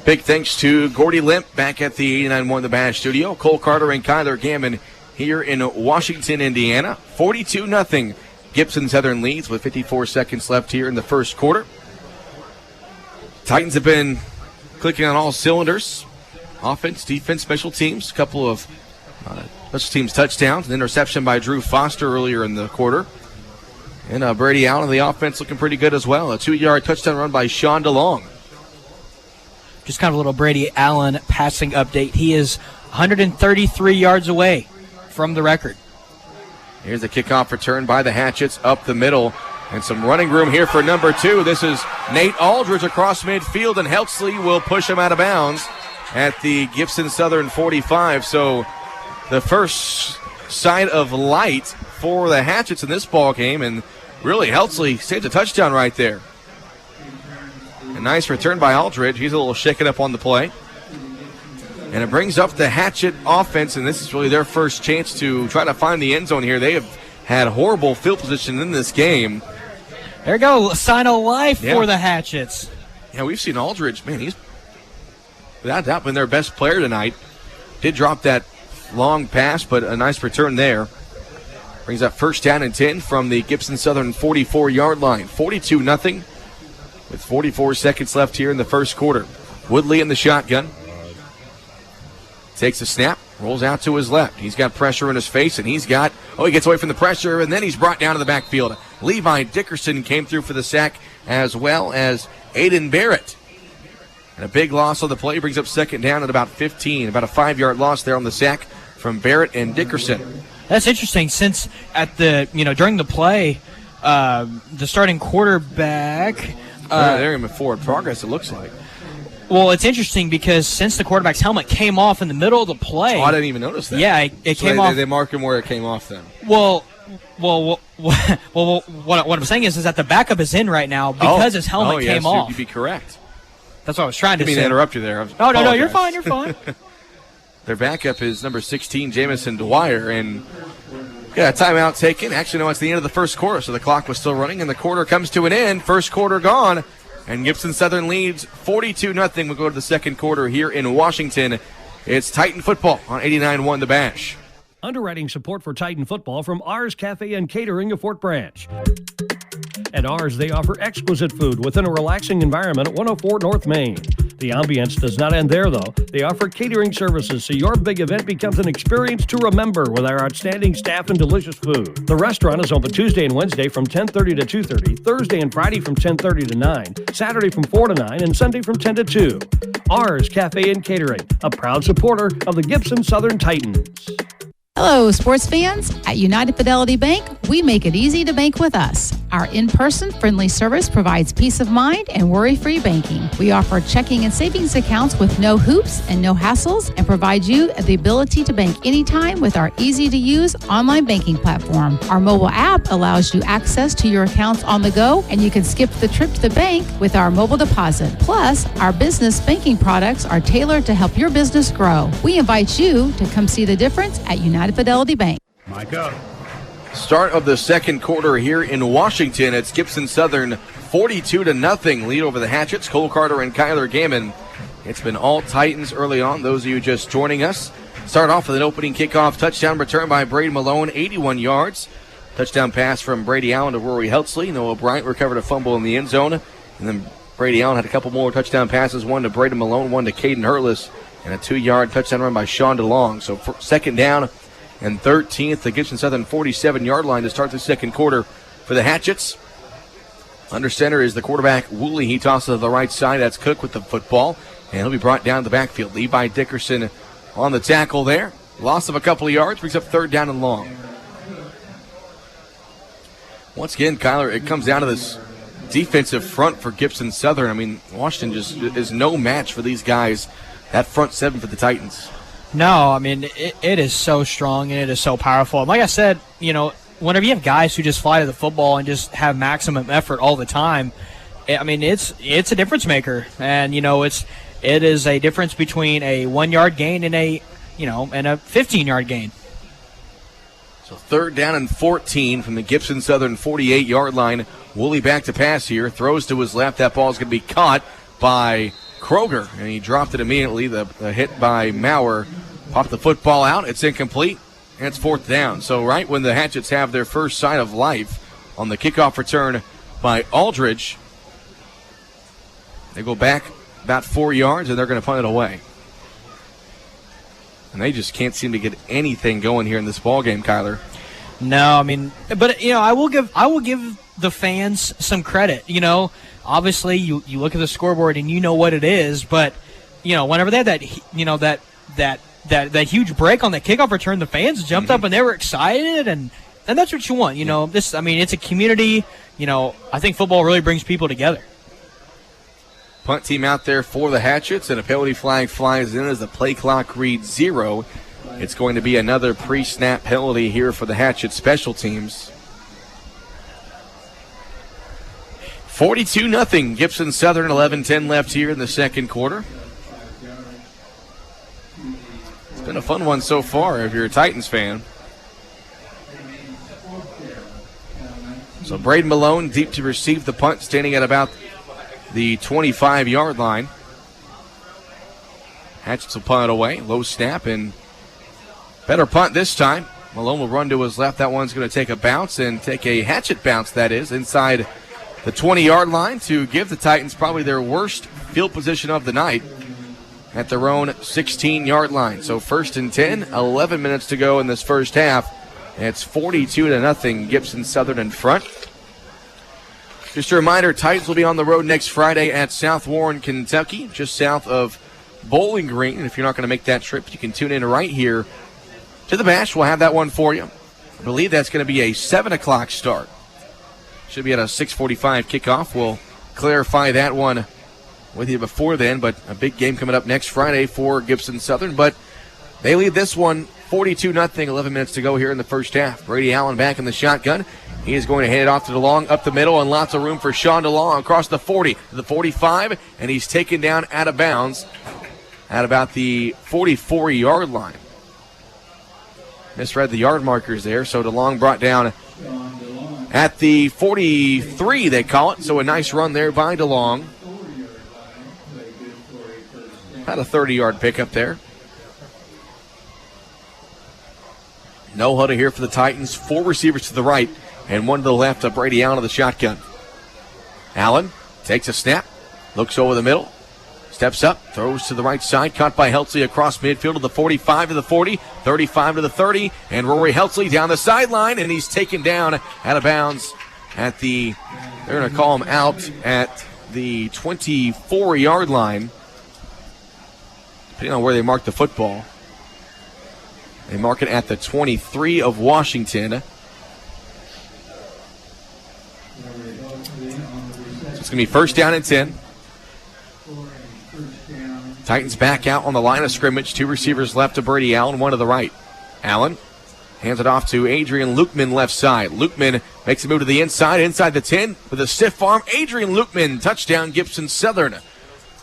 Speaker 3: Big thanks to Gordy Limp back at the 89-1 The Bash studio. Cole Carter and Kyler Gammon here in Washington, Indiana. 42-0. Gibson Southern leads with 54 seconds left here in the first quarter. Titans have been clicking on all cylinders. Offense, defense, special teams. A couple of special teams touchdowns. An interception by Drew Foster earlier in the quarter. And Brady Allen, the offense, looking pretty good as well. A 2-yard touchdown run by Sean DeLong.
Speaker 8: Just kind of a little Brady Allen passing update. He is 133 yards away from the record.
Speaker 3: Here's the kickoff return by the Hatchets up the middle. And some running room here for number 2. This is Nate Aldridge across midfield, and Heltzley will push him out of bounds at the Gibson Southern 45. So the first sight of light for the Hatchets in this ball game, and really Heltzley saved a touchdown right there. A nice return by Aldridge. He's a little shaken up on the play. And it brings up the Hatchet offense, and this is really their first chance to try to find the end zone here. They have had horrible field position in this game.
Speaker 8: There you go, sign of life for the Hatchets.
Speaker 3: Yeah, we've seen Aldridge. Man, he's without doubt been their best player tonight. Did drop that long pass, but a nice return there. Brings up first down and 10 from the Gibson Southern 44-yard line. 42-0 with 44 seconds left here in the first quarter. Woodley in the shotgun. Takes a snap, rolls out to his left. He's got pressure in his face, and he gets away from the pressure, and then he's brought down to the backfield. Levi Dickerson came through for the sack, as well as Aiden Barrett. And a big loss on the play brings up second down at about 15. About a 5-yard loss there on the sack from Barrett and Dickerson.
Speaker 8: That's interesting, since at during the play, the starting quarterback.
Speaker 3: They're in forward progress, it looks like.
Speaker 8: Well, it's interesting because since the quarterback's helmet came off in the middle of the play.
Speaker 3: Oh, I didn't even notice that.
Speaker 8: Yeah, it came off.
Speaker 3: They mark him where it came off then.
Speaker 8: Well, Well, what I'm saying is that the backup is in right now because his helmet came off.
Speaker 3: You'd be correct.
Speaker 8: That's what I was trying to say.
Speaker 3: I didn't mean to interrupt you there.
Speaker 8: No, you're fine. You're fine.
Speaker 3: Their backup is number 16, Jamison Dwyer, and a timeout taken. Actually, no, it's the end of the first quarter, so the clock was still running, and the quarter comes to an end. First quarter gone, and Gibson Southern leads 42-0. We'll go to the second quarter here in Washington. It's Titan football on 89-1 The Bash.
Speaker 6: Underwriting support for Titan football from Ours Cafe and Catering of Fort Branch. At Ours, they offer exquisite food within a relaxing environment at 104 North Main. The ambience does not end there, though. They offer catering services so your big event becomes an experience to remember with our outstanding staff and delicious food. The restaurant is open Tuesday and Wednesday from 10:30 to 2:30, Thursday and Friday from 10:30 to 9, Saturday from 4 to 9, and Sunday from 10 to 2. Ours Cafe and Catering, a proud supporter of the Gibson Southern Titans.
Speaker 7: Hello, sports fans. At United Fidelity Bank, we make it easy to bank with us. Our in-person friendly service provides peace of mind and worry-free banking. We offer checking and savings accounts with no hoops and no hassles and provide you the ability to bank anytime with our easy-to-use online banking platform. Our mobile app allows you access to your accounts on the go, and you can skip the trip to the bank with our mobile deposit. Plus, our business banking products are tailored to help your business grow. We invite you to come see the difference at United Fidelity Bank.
Speaker 2: Mic up.
Speaker 3: Start of the second quarter here in Washington. It's Gibson Southern 42-0 lead over the Hatchets. Cole Carter and Kyler Gaiman. It's been all Titans early on. Those of you just joining us, start off with an opening kickoff touchdown return by Brady Malone, 81 yards. Touchdown pass from Brady Allen to Rory Heltzley. Noah Bryant recovered a fumble in the end zone. And then Brady Allen had a couple more touchdown passes, one to Brady Malone, one to Caden Hurtless, and a 2-yard touchdown run by Sean DeLong. So for second down and 13th, the Gibson Southern 47-yard line to start the second quarter for the Hatchets. Under center is the quarterback, Woolley. He tosses to the right side. That's Cook with the football, and he'll be brought down the backfield. Levi Dickerson on the tackle there. Loss of a couple of yards, brings up third down and long. Once again, Kyler, it comes down to this defensive front for Gibson Southern. I mean, Washington just is no match for these guys. That front seven for the Titans.
Speaker 8: No, I mean, it is so strong and it is so powerful. And like I said, whenever you have guys who just fly to the football and just have maximum effort all the time, I mean, it's a difference maker. And, it is a difference between a 1-yard gain and a 15-yard gain.
Speaker 3: So third down and 14 from the Gibson Southern 48-yard line. Woolley back to pass here. Throws to his left. That ball is going to be caught by Kroger, and he dropped it immediately. The hit by Maurer popped the football out. It's incomplete, and it's fourth down. So right when the Hatchets have their first sign of life on the kickoff return by Aldridge, they go back about 4 yards, and they're going to punt it away. And they just can't seem to get anything going here in this ball game, Kyler.
Speaker 8: No, I mean, but I will give the fans some credit. Obviously, you look at the scoreboard and you know what it is, but whenever they had that huge break on the kickoff return, the fans jumped up and they were excited, and that's what you want. It's a community. I think football really brings people together.
Speaker 3: Punt team out there for the Hatchets, and a penalty flag flies in as the play clock reads 0. It's going to be another pre-snap penalty here for the Hatchet special teams. 42-0, Gibson Southern, 11-10 left here in the second quarter. It's been a fun one so far if you're a Titans fan. So Braden Malone deep to receive the punt, standing at about the 25-yard line. Hatchets will punt it away. Low snap and better punt this time. Malone will run to his left. That one's going to take a bounce and take a Hatchet bounce, that is, inside the 20-yard line to give the Titans probably their worst field position of the night at their own 16-yard line. So first and 10, 11 minutes to go in this first half. And it's 42-0, Gibson Southern in front. Just a reminder, Titans will be on the road next Friday at South Warren, Kentucky, just south of Bowling Green. And if you're not going to make that trip, you can tune in right here to the Bash. We'll have that one for you. I believe that's going to be a 7 o'clock start. Should be at a 6:45 kickoff. We'll clarify that one with you before then, but a big game coming up next Friday for Gibson Southern. But they lead this one 42-0, 11 minutes to go here in the first half. Brady Allen back in the shotgun. He is going to hand it off to DeLong up the middle, and lots of room for Sean DeLong across the 40 to the 45, and he's taken down out of bounds at about the 44-yard line. Misread the yard markers there, so DeLong brought down at the 43, they call it. So a nice run there by DeLong. About a 30-yard pickup there. No huddle here for the Titans. 4 receivers to the right and 1 to the left of Brady Allen of the shotgun. Allen takes a snap, looks over the middle, steps up, throws to the right side, caught by Heltzley across midfield to the 45 to the 40, 35 to the 30, and Rory Heltzley down the sideline, and he's taken down out of bounds at the, they're going to call him out at the 24-yard line, depending on where they mark the football. They mark it at the 23 of Washington. So it's going to be first down and 10. Titans back out on the line of scrimmage. 2 receivers left to Brady Allen, 1 to the right. Allen hands it off to Adrian Lukeman left side. Lukeman makes a move to the inside the 10 with a stiff arm. Adrian Lukeman, touchdown Gibson Southern.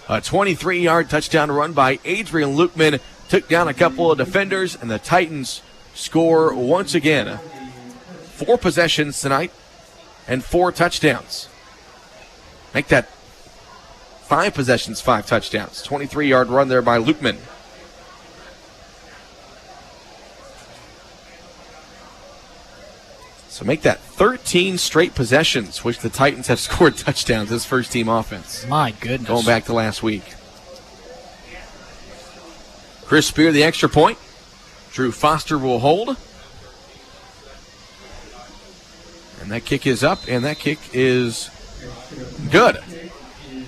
Speaker 3: A 23-yard touchdown run by Adrian Lukeman. Took down a couple of defenders, and the Titans score once again. 4 possessions tonight and 4 touchdowns. Make that 5 possessions, 5 touchdowns. 23-yard run there by Lukeman. So make that 13 straight possessions, which the Titans have scored touchdowns this first-team offense.
Speaker 8: My goodness.
Speaker 3: Going back to last week. Chris Spear, the extra point. Drew Foster will hold. And that kick is up, and that kick is good.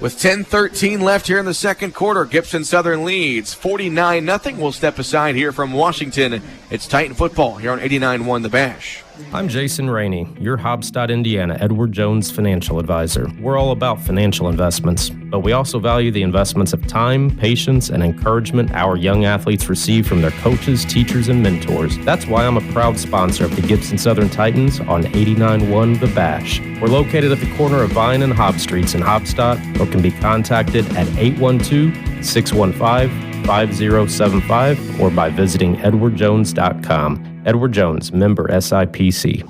Speaker 3: With 10:13 left here in the second quarter, Gibson Southern leads 49-0. We'll step aside here from Washington. It's Titan football here on 89.1 The Bash.
Speaker 4: I'm Jason Rainey, your Hobstadt, Indiana, Edward Jones financial advisor. We're all about financial investments, but we also value the investments of time, patience, and encouragement our young athletes receive from their coaches, teachers, and mentors. That's why I'm a proud sponsor of the Gibson Southern Titans on 89.1 The Bash. We're located at the corner of Vine and Hobb Streets in Hobstadt, or can be contacted at 812-615-5075 or by visiting edwardjones.com. Edward Jones, member SIPC.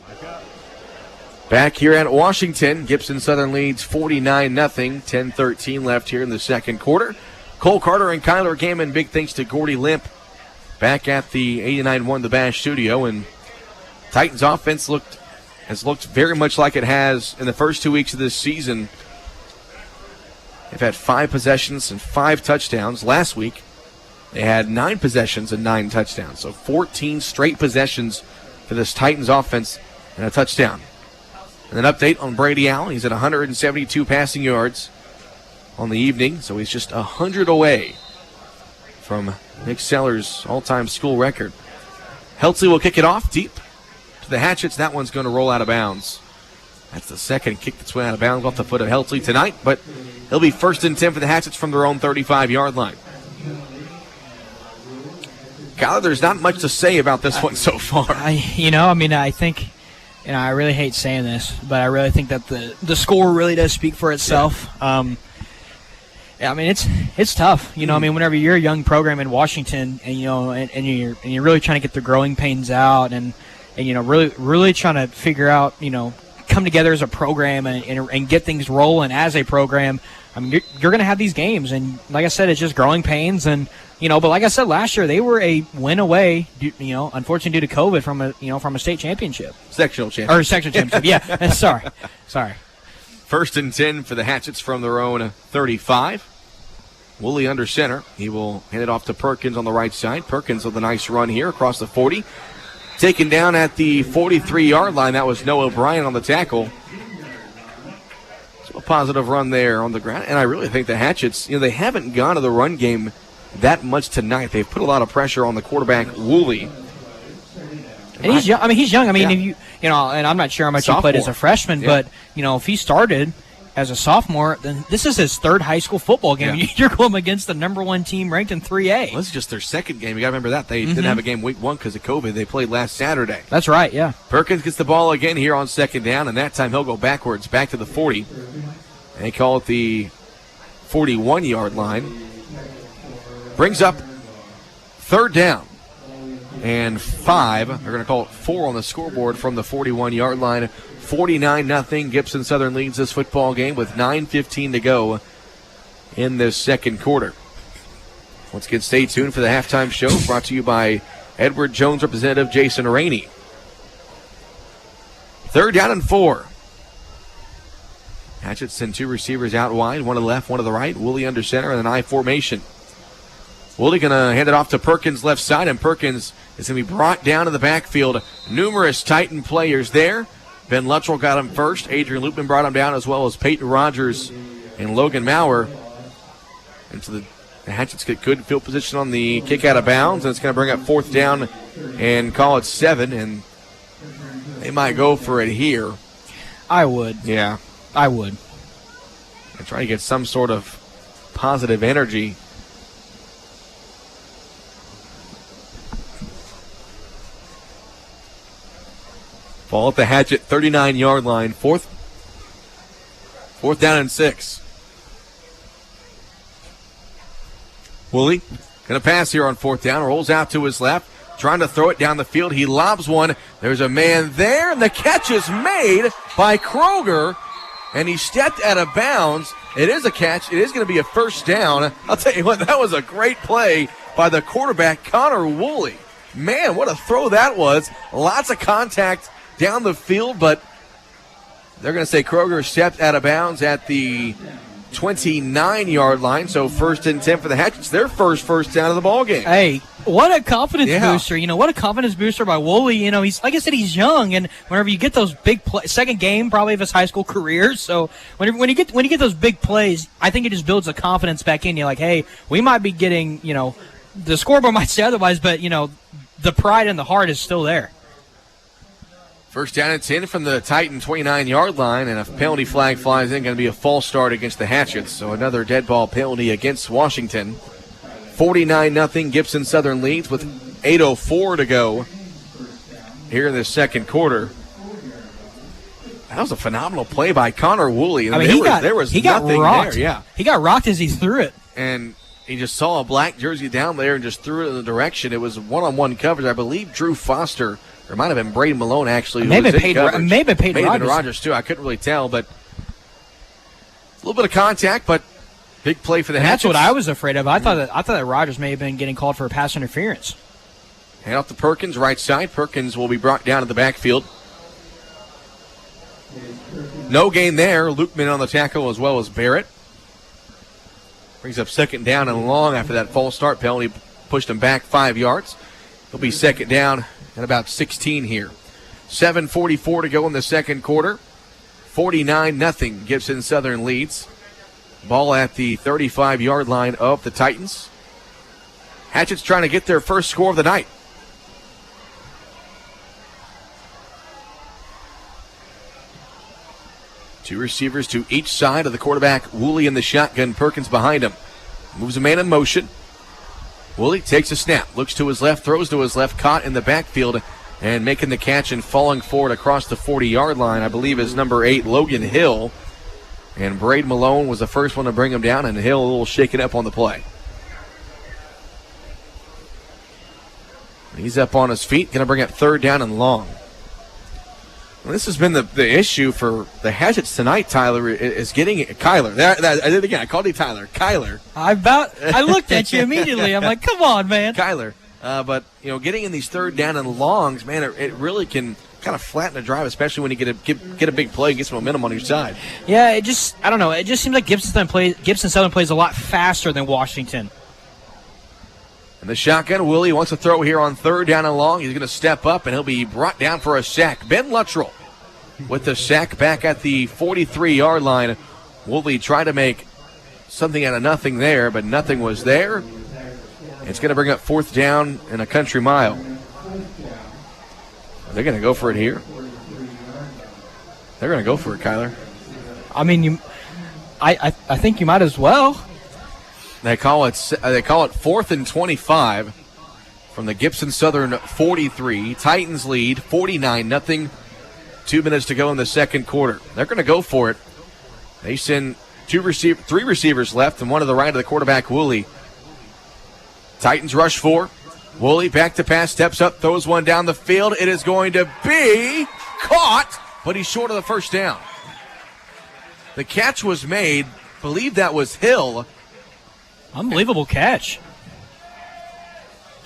Speaker 3: Back here at Washington, Gibson Southern leads 49-0. 10:13 left here in the second quarter. Cole Carter and Kyler Gammon, big thanks to Gordy Limp back at the 89.1 The Bash studio. And Titans offense has looked very much like it has in the first 2 weeks of this season. They've had 5 possessions and 5 touchdowns. Last week, they had 9 possessions and 9 touchdowns. So 14 straight possessions for this Titans offense and a touchdown. And an update on Brady Allen. He's at 172 passing yards on the evening, so he's just 100 away from Nick Seller's all-time school record. Heltzley will kick it off deep to the Hatchets. That one's going to roll out of bounds. That's the second kick that's went out of bounds off the foot of Heltzley tonight, but he'll be first and 10 for the Hatchets from their own 35-yard line. Kyler, there's not much to say about this one so far.
Speaker 8: I think, I really hate saying this, but I really think that the score really does speak for itself. It's tough. Whenever you're a young program in Washington, and you're really trying to get the growing pains out, and really trying to figure out, come together as a program and get things rolling as a program. You're going to have these games, and like I said, it's just growing pains, and but like I said last year, they were a win away, unfortunately due to COVID from a state championship,
Speaker 3: sectional championship.
Speaker 8: Yeah, sorry.
Speaker 3: First and 10 for the Hatchets from their own 35. Woolley under center. He will hand it off to Perkins on the right side. Perkins with a nice run here across the 40. Taken down at the 43-yard line. That was Noah O'Brien on the tackle. So a positive run there on the ground. And I really think the Hatchets, they haven't gone to the run game that much tonight. They've put a lot of pressure on the quarterback, Woolley.
Speaker 8: And he's young. He's young.
Speaker 3: Yeah.
Speaker 8: If and I'm not sure how much
Speaker 3: Sophomore.
Speaker 8: he played as a freshman,
Speaker 3: Yeah.
Speaker 8: but if he started, as a sophomore, then this is his third high school football game.
Speaker 3: Yeah.
Speaker 8: You're going against the number one team ranked in 3A.
Speaker 3: Well, this is just their second game. You got to remember that. They didn't have a game week 1 because of COVID. They played last Saturday.
Speaker 8: That's right, yeah.
Speaker 3: Perkins gets the ball again here on second down, and that time he'll go backwards, back to the 40. And they call it the 41-yard line. Brings up third down and 5. They're going to call it 4 on the scoreboard from the 41-yard line. 49-0. Gibson Southern leads this football game with 9:15 to go in this second quarter. Once again, stay tuned for the halftime show brought to you by Edward Jones representative Jason Rainey. Third down and 4. Hatchets send 2 receivers out wide, one to the left, one to the right. Woolley under center in an I formation. Woolley going to hand it off to Perkins left side, and Perkins is going to be brought down in the backfield. Numerous Titan players there. Ben Luttrell got him first. Adrian Loopman brought him down, as well as Peyton Rogers and Logan Maurer. And so the Hatchets get good field position on the kick out of bounds, and it's going to bring up fourth down and call it 7, and they might go for it here.
Speaker 8: I would.
Speaker 3: Yeah.
Speaker 8: I would.
Speaker 3: And try to get some sort of positive energy. Ball at the Hatchet 39-yard line. Fourth down and 6. Woolley going to pass here on fourth down. Rolls out to his left. Trying to throw it down the field. He lobs one. There's a man there, and the catch is made by Kroger. And he stepped out of bounds. It is a catch. It is going to be a first down. I'll tell you what, that was a great play by the quarterback, Connor Woolley. Man, what a throw that was. Lots of contact down the field, but they're going to say Kroger stepped out of bounds at the 29-yard line. So 1st and 10 for the Hatchets. Their first down of the ball game.
Speaker 8: Hey, what a confidence booster. What a confidence booster by Woolley. He's, like I said, he's young, and whenever you get those big plays, second game probably of his high school career, so when you get those big plays, I think it just builds the confidence back in you. Like, hey, we might be getting, the scoreboard might say otherwise, but, the pride and the heart is still there.
Speaker 3: First down and 10 from the Titan 29-yard line, and a penalty flag flies in. Going to be a false start against the Hatchets, so another dead ball penalty against Washington. 49-0. Gibson Southern leads with 8:04 to go here in the second quarter. That was a phenomenal play by Connor Woolley. There was nothing
Speaker 8: rocked.
Speaker 3: there. Yeah,
Speaker 8: he got rocked as he threw it,
Speaker 3: and he just saw a black jersey down there and just threw it in the direction. It was one-on-one coverage. I believe Drew Foster, or it might have been Braden Malone, actually.
Speaker 8: Maybe Peyton
Speaker 3: Rogers, too. I couldn't really tell, but a little bit of contact, but big play for the Hatchets.
Speaker 8: That's what I was afraid of. I thought that Rogers may have been getting called for a pass interference.
Speaker 3: Hand off to Perkins, right side. Perkins will be brought down to the backfield. No gain there. Lukeman on the tackle as well as Barrett. Brings up second down and long after that false start penalty. Pushed him back 5 yards. It'll be second down and about 16 here. 7:44 to go in the second quarter. 49-0. Gibson Southern leads. Ball at the 35-yard line of the Titans. Hatchets trying to get their first score of the night. Two receivers to each side of the quarterback. Woolley in the shotgun. Perkins behind him. Moves a man in motion. Woolley takes a snap. Looks to his left. Throws to his left. Caught in the backfield. And making the catch and falling forward across the 40-yard line, I believe, is number 8, Logan Hill. And Braden Malone was the first one to bring him down, and Hill a little shaken up on the play. He's up on his feet. Going to bring up third down and long. Well, this has been the issue for the Hatchets tonight, Tyler, is getting Kyler. I did it again. I called you Tyler. Kyler.
Speaker 8: I looked at you immediately. I'm like, come on, man.
Speaker 3: Kyler. But, getting in these third down and longs, man, it really can kind of flatten a drive, especially when you get a big play and get some momentum on your side.
Speaker 8: Yeah, I don't know. It just seems like Gibson Southern plays a lot faster than Washington.
Speaker 3: And the shotgun, Woolley wants to throw here on third down and long. He's going to step up, and he'll be brought down for a sack. Ben Luttrell with the sack back at the 43-yard line. Woolley tried to make something out of nothing there, but nothing was there. It's going to bring up fourth down and a country mile. They're going to go for it here. They're going to go for it, Kyler.
Speaker 8: I mean, I think you might as well.
Speaker 3: They call it 4th and 25 from the Gibson Southern 43. Titans lead 49-0. 2 minutes to go in the second quarter. They're going to go for it. They send three receivers left and one to the right of the quarterback, Woolley. Titans rush 4. Woolley back to pass, steps up, throws one down the field. It is going to be caught, but he's short of the first down. The catch was made. Believe that was Hill.
Speaker 8: Unbelievable catch.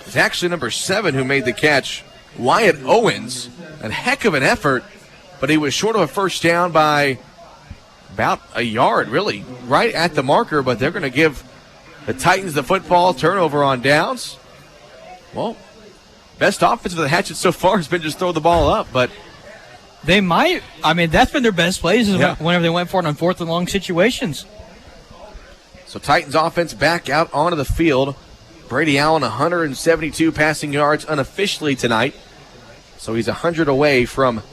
Speaker 3: It's actually number 7 who made the catch, Wyatt Owens. A heck of an effort, but he was short of a first down by about a yard, really, right at the marker, but they're going to give the Titans the football. Turnover on downs. Well, best offense for the Hatchets so far has been just throw the ball up, but
Speaker 8: they might. I mean, that's been their best plays whenever they went for it on 4th and long situations.
Speaker 3: So Titans offense back out onto the field. Brady Allen, 172 passing yards unofficially tonight. So he's 100 away from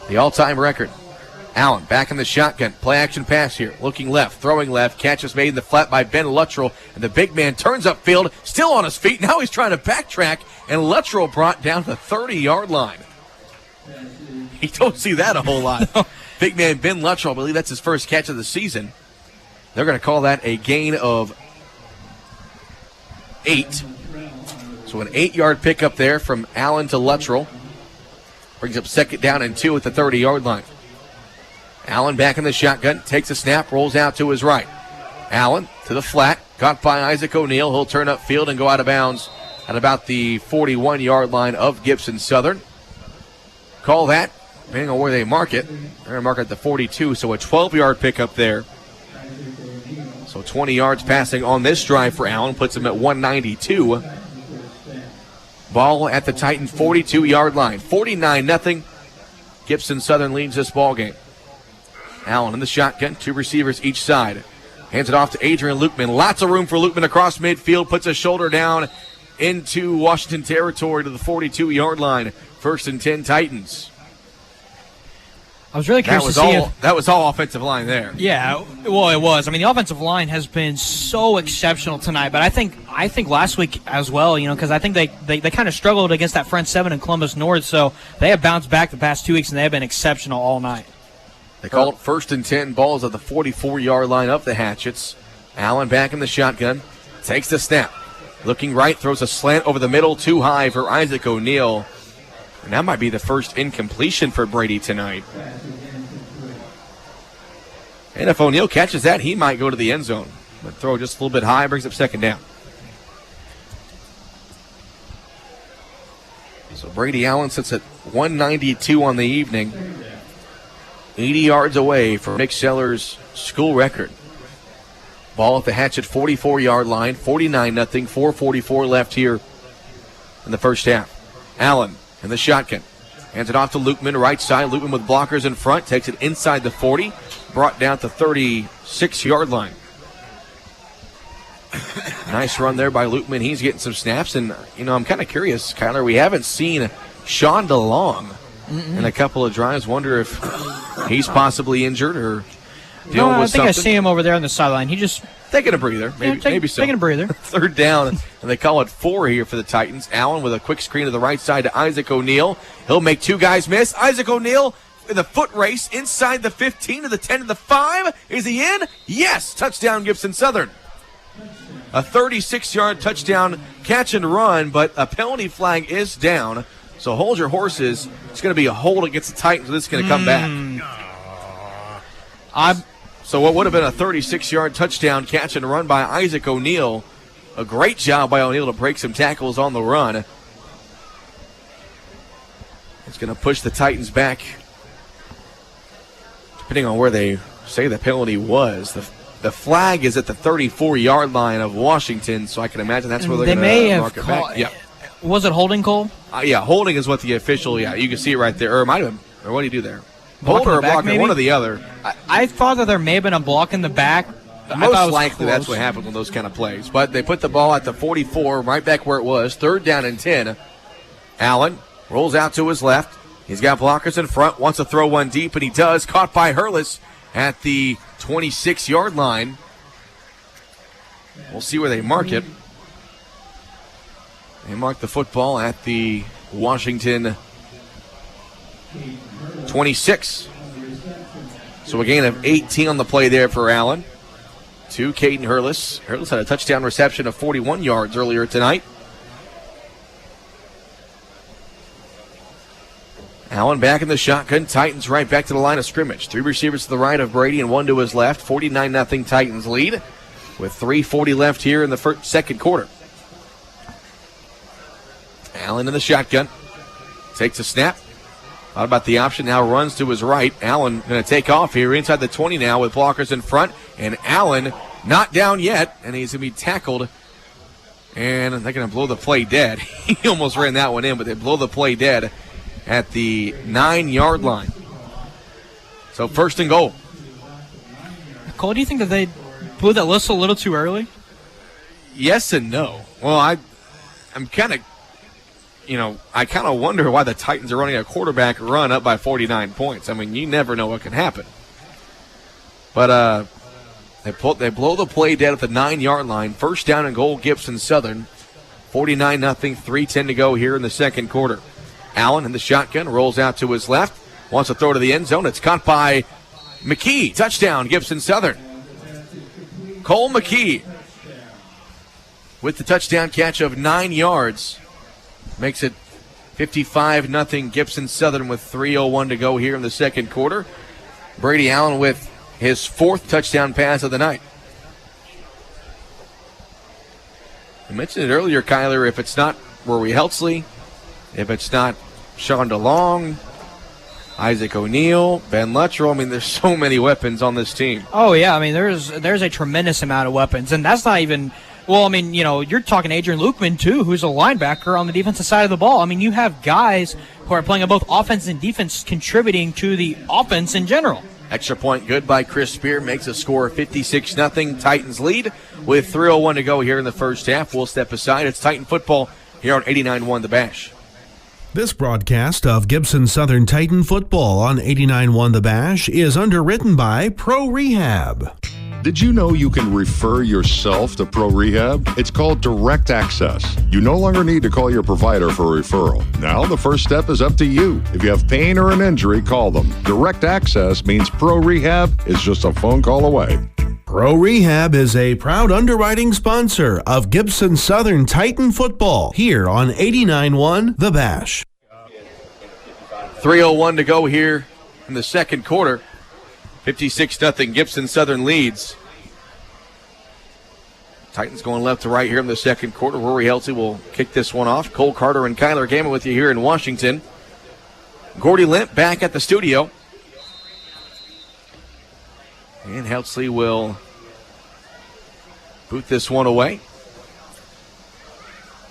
Speaker 3: the all-time record. Allen back in the shotgun. Play action pass here. Looking left, throwing left. Catch is made in the flat by Ben Luttrell. And the big man turns upfield, still on his feet. Now he's trying to backtrack. And Luttrell brought down the 30-yard line. You don't see that a whole lot. Big man Ben Luttrell, I believe that's his first catch of the season. They're going to call that a gain of 8. So an 8-yard pickup there from Allen to Luttrell. Brings up 2nd down and 2 at the 30-yard line. Allen back in the shotgun, takes a snap, rolls out to his right. Allen to the flat, caught by Isaac O'Neal. He'll turn upfield and go out of bounds at about the 41-yard line of Gibson Southern. Call that, depending on where they mark it. They're going to mark it at the 42, so a 12-yard pickup there. So 20 yards passing on this drive for Allen, puts him at 192. Ball at the Titan 42-yard line. 49-0. Gibson Southern leads this ball game. Allen in the shotgun, 2 receivers each side. Hands it off to Adrian Lukeman. Lots of room for Lukeman across midfield. Puts a shoulder down into Washington territory to the 42-yard line. 1st and 10 Titans.
Speaker 8: I was really curious to see
Speaker 3: that was all offensive line there.
Speaker 8: Yeah, well, it was. I mean, the offensive line has been so exceptional tonight, but I think last week as well, because I think they kind of struggled against that front 7 in Columbus North, so they have bounced back the past 2 weeks, and they have been exceptional all night.
Speaker 3: They call it 1st and 10, balls at the 44-yard line of the Hatchets. Allen back in the shotgun, takes the snap. Looking right, throws a slant over the middle, too high for Isaac O'Neal. And that might be the first incompletion for Brady tonight. And if O'Neal catches that, he might go to the end zone. But throw just a little bit high, brings up 2nd down. So Brady Allen sits at 192 on the evening. 80 yards away from Nick Seller's school record. Ball at the Hatchet 44-yard line, 49-0, 4:44 left here in the first half. Allen in the shotgun. Hands it off to Lukeman, right side. Lukeman with blockers in front, takes it inside the 40, brought down to 36-yard line. Nice run there by Lukeman. He's getting some snaps, and, I'm kind of curious, Kyler, we haven't seen Sean DeLong in a couple of drives. Wonder if he's possibly injured or dealing with something.
Speaker 8: I see him over there on the sideline. He just
Speaker 3: taking a breather. Maybe so.
Speaker 8: Taking a breather.
Speaker 3: 3rd down, and they call it 4 here for the Titans. Allen with a quick screen to the right side to Isaac O'Neal. He'll make 2 guys miss. Isaac O'Neal in the foot race inside the 15 to the 10 to the 5. Is he in? Yes. Touchdown, Gibson Southern. A 36-yard touchdown catch and run, but a penalty flag is down. So hold your horses. It's going to be a hold against the Titans. This is going to come back. So what would have been a 36-yard touchdown catch and run by Isaac O'Neal. A great job by O'Neal to break some tackles on the run. It's going to push the Titans back, depending on where they say the penalty was. The flag is at the 34-yard line of Washington, so I can imagine that's where they're going to mark it back. Yeah.
Speaker 8: Was it holding, Cole?
Speaker 3: Yeah, holding is what the official, you can see it right there. Or it might have been, or what do you do there? Hold or block, one or the other.
Speaker 8: I thought that there may have been a block in the back.
Speaker 3: Most likely that's what happens on those kind of plays. But they put the ball at the 44, right back where it was. 3rd down and 10. Allen rolls out to his left. He's got blockers in front, wants to throw one deep, and he does. Caught by Hurlis at the 26-yard line. We'll see where they mark it. They mark the football at the Washington 26. So a gain of 18 on the play there for Allen. To Caden Hurlis. Hurlis had a touchdown reception of 41 yards earlier tonight. Allen back in the shotgun. Titans right back to the line of scrimmage. 3 receivers to the right of Brady and 1 to his left. 49-0 Titans lead with 3:40 left here in the second quarter. Allen in the shotgun. Takes a snap. Thought about the option. Now runs to his right. Allen going to take off here inside the 20 now with blockers in front. And Allen not down yet. And he's going to be tackled. And they're going to blow the play dead. He almost ran that one in, but they blow the play dead at the 9-yard line. So first and goal.
Speaker 8: Cole, do you think that they blew that whistle a little too early?
Speaker 3: Yes and no. Well, I'm kind of, I kind of wonder why the Titans are running a quarterback run up by 49 points. I mean, you never know what can happen. But they blow the play dead at the 9-yard line. First down and goal, Gibson Southern. 49-0, 3:10 to go here in the second quarter. Allen in the shotgun, rolls out to his left, wants to throw to the end zone. It's caught by McKee. Touchdown, Gibson Southern. Cole McKee with the touchdown catch of 9 yards. Makes it 55-0 Gibson Southern with 3:01 to go here in the second quarter. Brady Allen with his 4th touchdown pass of the night. I mentioned it earlier, Kyler, if it's not Rory Heltzley, if it's not Sean DeLong, Isaac O'Neal, Ben Luttrell, I mean, there's so many weapons on this team.
Speaker 8: Oh, yeah, I mean, there's a tremendous amount of weapons, and that's not even – well, I mean, you're talking Adrian Lukeman, too, who's a linebacker on the defensive side of the ball. I mean, you have guys who are playing on both offense and defense contributing to the offense in general.
Speaker 3: Extra point good by Chris Spear makes a score 56-0 Titans lead with 3:01 to go here in the first half. We'll step aside. It's Titan football here on 89.1 The Bash.
Speaker 1: This broadcast of Gibson Southern Titan football on 89.1 The Bash is underwritten by Pro Rehab.
Speaker 5: Did you know you can refer yourself to Pro Rehab? It's called Direct Access. You no longer need to call your provider for a referral. Now the first step is up to you. If you have pain or an injury, call them. Direct Access means Pro Rehab is just a phone call away.
Speaker 1: Pro Rehab is a proud underwriting sponsor of Gibson Southern Titan football here on 89.1 The Bash.
Speaker 3: 3:01 to go here in the second quarter. 56-0 Gibson Southern leads. Titans going left to right here in the second quarter. Rory Heltzley will kick this one off. Cole Carter and Kyler Gaiman with you here in Washington. Gordy Limp back at the studio. And Heltzley will boot this one away.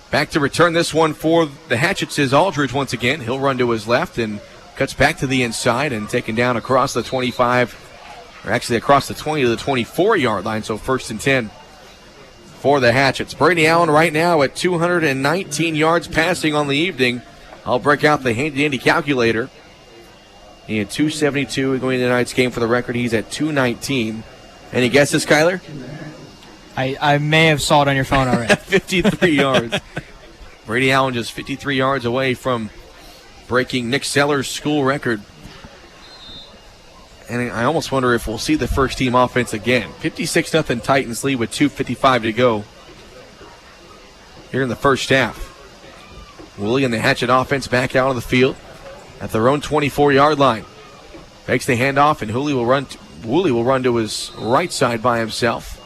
Speaker 3: Back to return this one for the Hatchets is Aldridge once again. He'll run to his left and cuts back to the inside and taken down across the 25, or actually across the 20 to the 24-yard line, so first and 10 for the Hatchets. Brady Allen right now at 219 yards passing on the evening. I'll break out the handy-dandy calculator. He had 272 going into tonight's game for the record. He's at 219. Any guesses, Kyler?
Speaker 8: I may have saw it on your phone already.
Speaker 3: 53 yards. Brady Allen just 53 yards away from breaking Nick Seller's school record. And I almost wonder if we'll see the first team offense again. 56-0 Titans lead with 2:55 to go here in the first half. Woolley and the Hatchet offense back out on the field at their own 24-yard line. Makes the handoff, and Woolley will run to his right side by himself.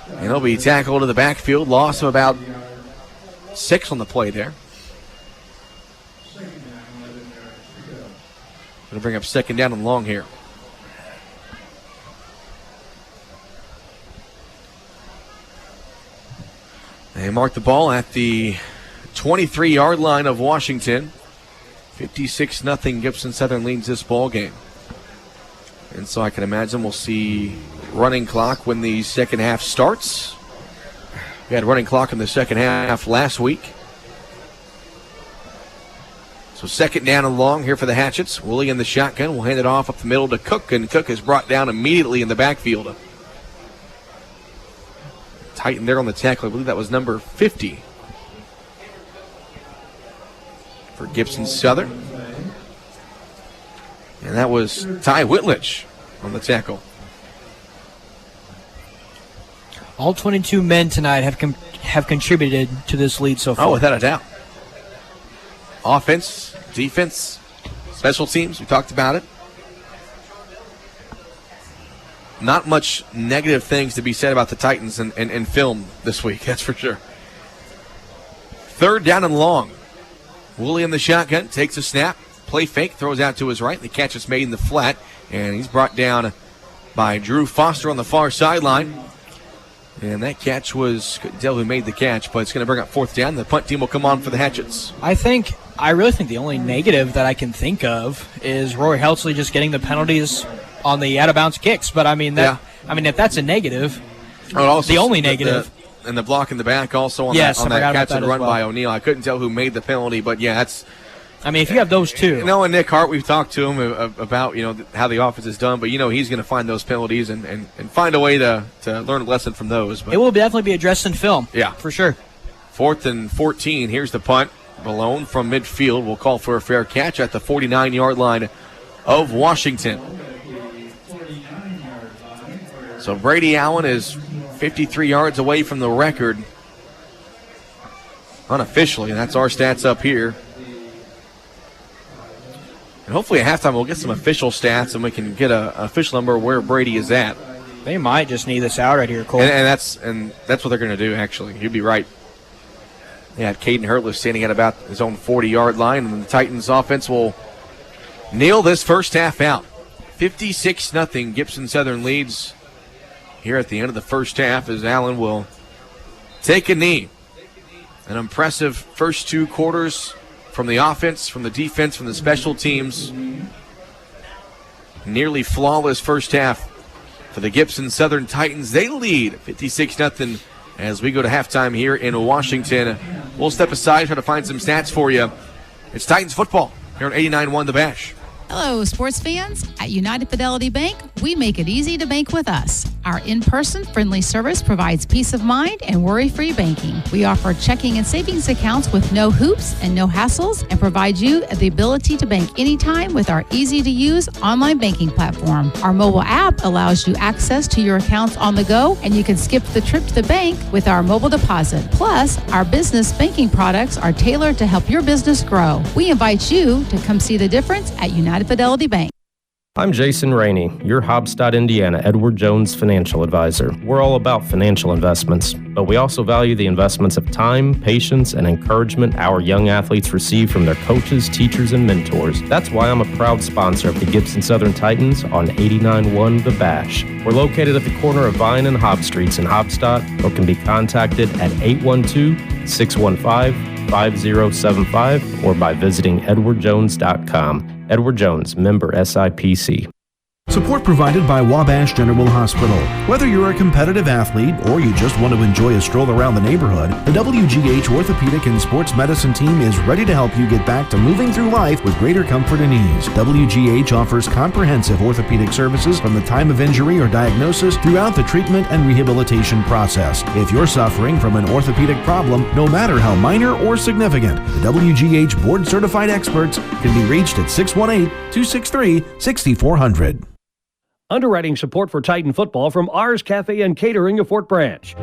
Speaker 3: And he'll be tackled in the backfield. Loss of about 6 on the play there. Going to bring up second down and long here. They mark the ball at the 23-yard line of Washington. 56-0 Gibson Southern leads this ball game. And so I can imagine we'll see running clock when the second half starts. We had running clock in the second half last week. So second down and long here for the Hatchets. Woolley in the shotgun will hand it off up the middle to Cook, and Cook is brought down immediately in the backfield. Titan there on the tackle. I believe that was number 50 for Gibson Southern. And that was Ty Whitledge on the tackle.
Speaker 8: All 22 men tonight have contributed to this lead so far.
Speaker 3: Oh, without a doubt. Offense, defense, special teams, we talked about it. Not much negative things to be said about the Titans in film this week, that's for sure. Third down and long. Woolley in the shotgun, takes a snap, play fake, throws out to his right. The catch is made in the flat, and he's brought down by Drew Foster on the far sideline. And that catch was, couldn't tell who made the catch, but it's going to bring up fourth down. The punt team will come on for the Hatchets.
Speaker 8: I really think the only negative that I can think of is Rory Heltzley just getting the penalties on the out-of-bounds kicks. But, if that's a negative, the only negative.
Speaker 3: And the block in the back also on that catch and run by O'Neal. I couldn't tell who made the penalty, but, yeah, that's –
Speaker 8: if you have those two.
Speaker 3: And Nick Hart, we've talked to him about, how the offense is done, but, he's going to find those penalties and find a way to learn a lesson from those. But
Speaker 8: it will definitely be addressed in film.
Speaker 3: Yeah.
Speaker 8: For sure.
Speaker 3: 4th and 14. Here's the punt. Malone from midfield will call for a fair catch at the 49-yard line of Washington. So Brady Allen is 53 yards away from the record unofficially, and that's our stats up here. And hopefully at halftime we'll get some official stats and we can get an official number where Brady is at.
Speaker 8: They might just need this out right here, Cole.
Speaker 3: And that's what they're going to do, actually. You'd be right. They had Caden Hurtliff standing at about his own 40-yard line, and the Titans offense will nail this first half out. 56-0 Gibson Southern leads here at the end of the first half as Allen will take a knee. An impressive first two quarters from the offense, from the defense, from the special teams. Nearly flawless first half for the Gibson Southern Titans. They lead 56-0 as we go to halftime here in Washington. We'll step aside, try to find some stats for you. It's Titans football here on 89.1 The Bash.
Speaker 7: Hello, sports fans. At United Fidelity Bank, we make it easy to bank with us. Our in-person friendly service provides peace of mind and worry-free banking. We offer checking and savings accounts with no hoops and no hassles and provide you the ability to bank anytime with our easy-to-use online banking platform. Our mobile app allows you access to your accounts on the go, and you can skip the trip to the bank with our mobile deposit. Plus, our business banking products are tailored to help your business grow. We invite you to come see the difference at United Fidelity Bank.
Speaker 4: I'm Jason Rainey, your Hobstadt, Indiana, Edward Jones financial advisor. We're all about financial investments, but we also value the investments of time, patience, and encouragement our young athletes receive from their coaches, teachers, and mentors. That's why I'm a proud sponsor of the Gibson Southern Titans on 89.1 The Bash. We're located at the corner of Vine and Hobb Streets in Hobstadt, or can be contacted at 812-615-5075 or by visiting edwardjones.com. Edward Jones, member SIPC.
Speaker 1: Support provided by Wabash General Hospital. Whether you're a competitive athlete or you just want to enjoy a stroll around the neighborhood, the WGH Orthopedic and Sports Medicine team is ready to help you get back to moving through life with greater comfort and ease. WGH offers comprehensive orthopedic services from the time of injury or diagnosis throughout the treatment and rehabilitation process. If you're suffering from an orthopedic problem, no matter how minor or significant, the WGH board-certified experts can be reached at 618-263-6400.
Speaker 6: Underwriting support for Titan football from Ars Cafe and Catering of Fort Branch.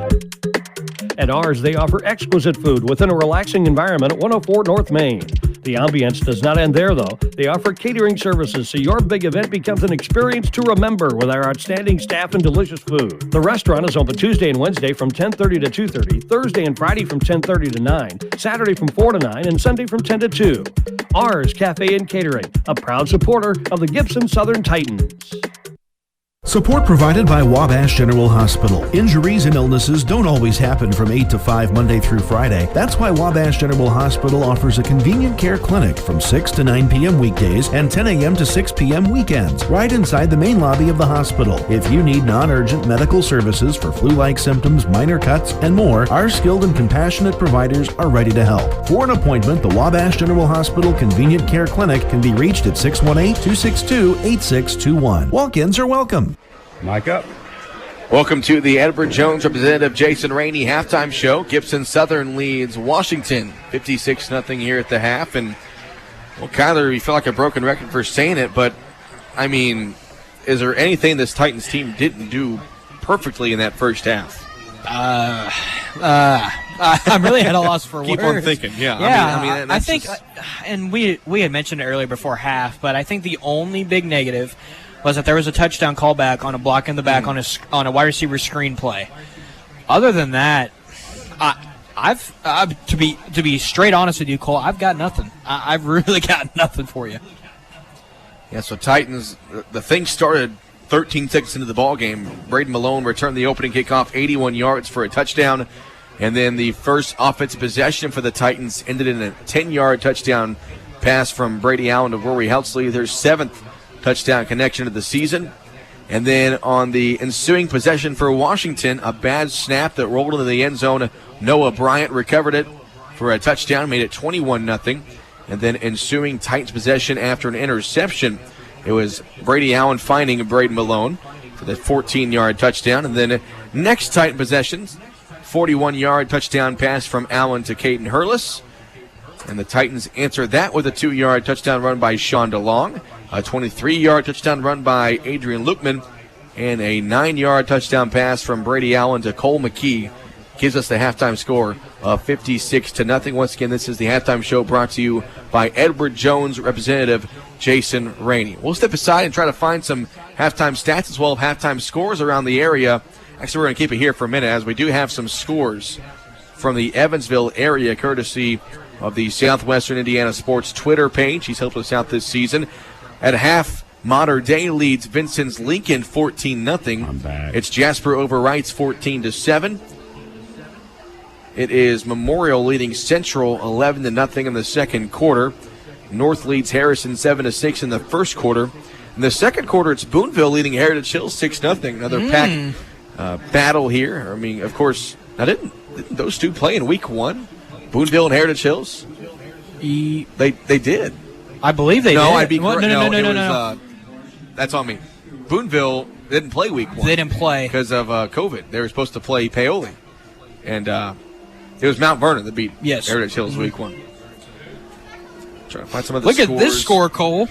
Speaker 6: At Ars, they offer exquisite food within a relaxing environment at 104 North Main. The ambience does not end there, though. They offer catering services so your big event becomes an experience to remember with our outstanding staff and delicious food. The restaurant is open Tuesday and Wednesday from 10:30 to 2:30, Thursday and Friday from 10:30 to 9, Saturday from 4 to 9, and Sunday from 10 to 2. Ars Cafe and Catering, a proud supporter of the Gibson Southern Titans.
Speaker 1: Support provided by Wabash General Hospital. Injuries and illnesses don't always happen from 8 to 5 Monday through Friday. That's why Wabash General Hospital offers a convenient care clinic from 6 to 9 p.m. weekdays and 10 a.m. to 6 p.m. weekends, right inside the main lobby of the hospital. If you need non-urgent medical services for flu-like symptoms, minor cuts, and more, our skilled and compassionate providers are ready to help. For an appointment, the Wabash General Hospital Convenient Care Clinic can be reached at 618-262-8621. Walk-ins are welcome.
Speaker 2: Mic up.
Speaker 3: Welcome to the Edward Jones representative Jason Rainey halftime show. Gibson Southern leads Washington 56-0 here at the half. And, well, Kyler, you feel like a broken record for saying it, but, I mean, is there anything this Titans team didn't do perfectly in that first half?
Speaker 8: I'm really at a loss for words.
Speaker 3: Keep on thinking, yeah.
Speaker 8: Yeah, I think, and we had mentioned it earlier before half, but I think the only big negative was that there was a touchdown callback on a block in the back on a wide receiver screen play. Other than that, I've to be straight honest with you, Cole, I've got nothing. I've really got nothing for you.
Speaker 3: Yeah, so Titans, the thing started 13 seconds into the ball game. Braden Malone returned the opening kickoff 81 yards for a touchdown. And then the first offensive possession for the Titans ended in a 10-yard touchdown pass from Brady Allen to Rory Heltzley, their 7th touchdown connection of the season. And then on the ensuing possession for Washington, a bad snap that rolled into the end zone. Noah Bryant recovered it for a touchdown, made it 21-0. And then ensuing Titans possession after an interception, it was Brady Allen finding Braden Malone for the 14-yard touchdown. And then next Titan possessions, 41-yard touchdown pass from Allen to Caden Hurlis. And the Titans answer that with a 2-yard touchdown run by Sean DeLong, a 23-yard touchdown run by Adrian Lukeman, and a 9-yard touchdown pass from Brady Allen to Cole McKee. Gives us the halftime score of 56-0. Once again, this is the halftime show brought to you by Edward Jones representative Jason Rainey. We'll step aside and try to find some halftime stats as well as halftime scores around the area. Actually, we're going to keep it here for a minute as we do have some scores from the Evansville area courtesy of the Southwestern Indiana Sports Twitter page. He's helped us out this season. At half, Mater Dei leads Vincent's Lincoln 14-0.
Speaker 2: I'm back.
Speaker 3: It's Jasper over Wrights 14-7. It is Memorial leading Central 11-0 in the second quarter. North leads Harrison 7-6 in the first quarter. In the second quarter, it's Boonville leading Heritage Hills 6-0. Another pack battle here. I mean, of course, now didn't those two play in week one? Boonville and Heritage Hills? They did.
Speaker 8: I believe they did.
Speaker 3: No, I'd be correct.
Speaker 8: No.
Speaker 3: That's on me. Boonville didn't play week one.
Speaker 8: They didn't play.
Speaker 3: Because of COVID. They were supposed to play Paoli. And it was Mount Vernon that beat Heritage Hills week one. Trying to find some of the scores.
Speaker 8: Look at this score, Cole.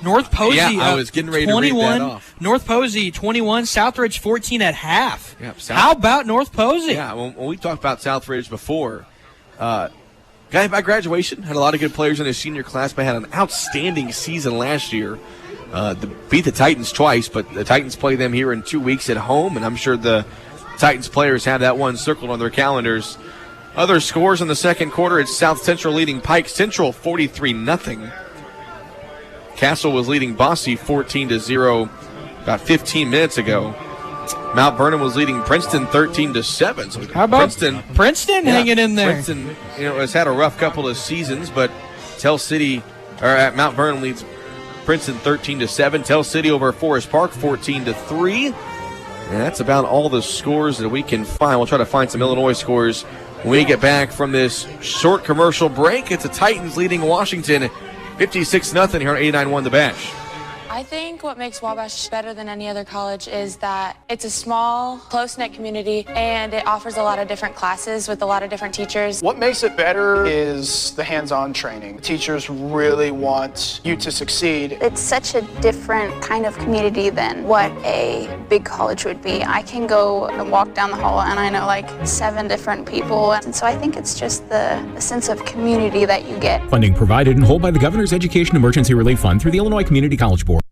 Speaker 8: North Posey,
Speaker 3: I was getting ready to read that off.
Speaker 8: North Posey 21, Southridge 14 at half.
Speaker 3: Yep,
Speaker 8: how about North Posey?
Speaker 3: Yeah, when we talked about Southridge before, guy by graduation had a lot of good players in his senior class, but had an outstanding season last year. Beat the Titans twice, but the Titans play them here in 2 weeks at home, and I'm sure the Titans players have that one circled on their calendars. Other scores in the second quarter, it's South Central leading Pike Central 43-0. Castle was leading Bosse 14-0 about 15 minutes ago. Mount Vernon was leading Princeton 13-7. So
Speaker 8: how about Princeton hanging in there?
Speaker 3: Princeton, has had a rough couple of seasons, but Mount Vernon leads Princeton 13-7. Tell City over Forest Park 14-3. And that's about all the scores that we can find. We'll try to find some Illinois scores when we get back from this short commercial break. It's the Titans leading Washington 56-0 here on 89-1 The Bash.
Speaker 9: I think what makes Wabash better than any other college is that it's a small, close-knit community, and it offers a lot of different classes with a lot of different teachers.
Speaker 10: What makes it better is the hands-on training. Teachers really want you to succeed.
Speaker 11: It's such a different kind of community than what a big college would be. I can go and walk down the hall and I know like 7 different people, and so I think it's just the sense of community that you get.
Speaker 12: Funding provided in whole by the Governor's Education Emergency Relief Fund through the Illinois Community College Board.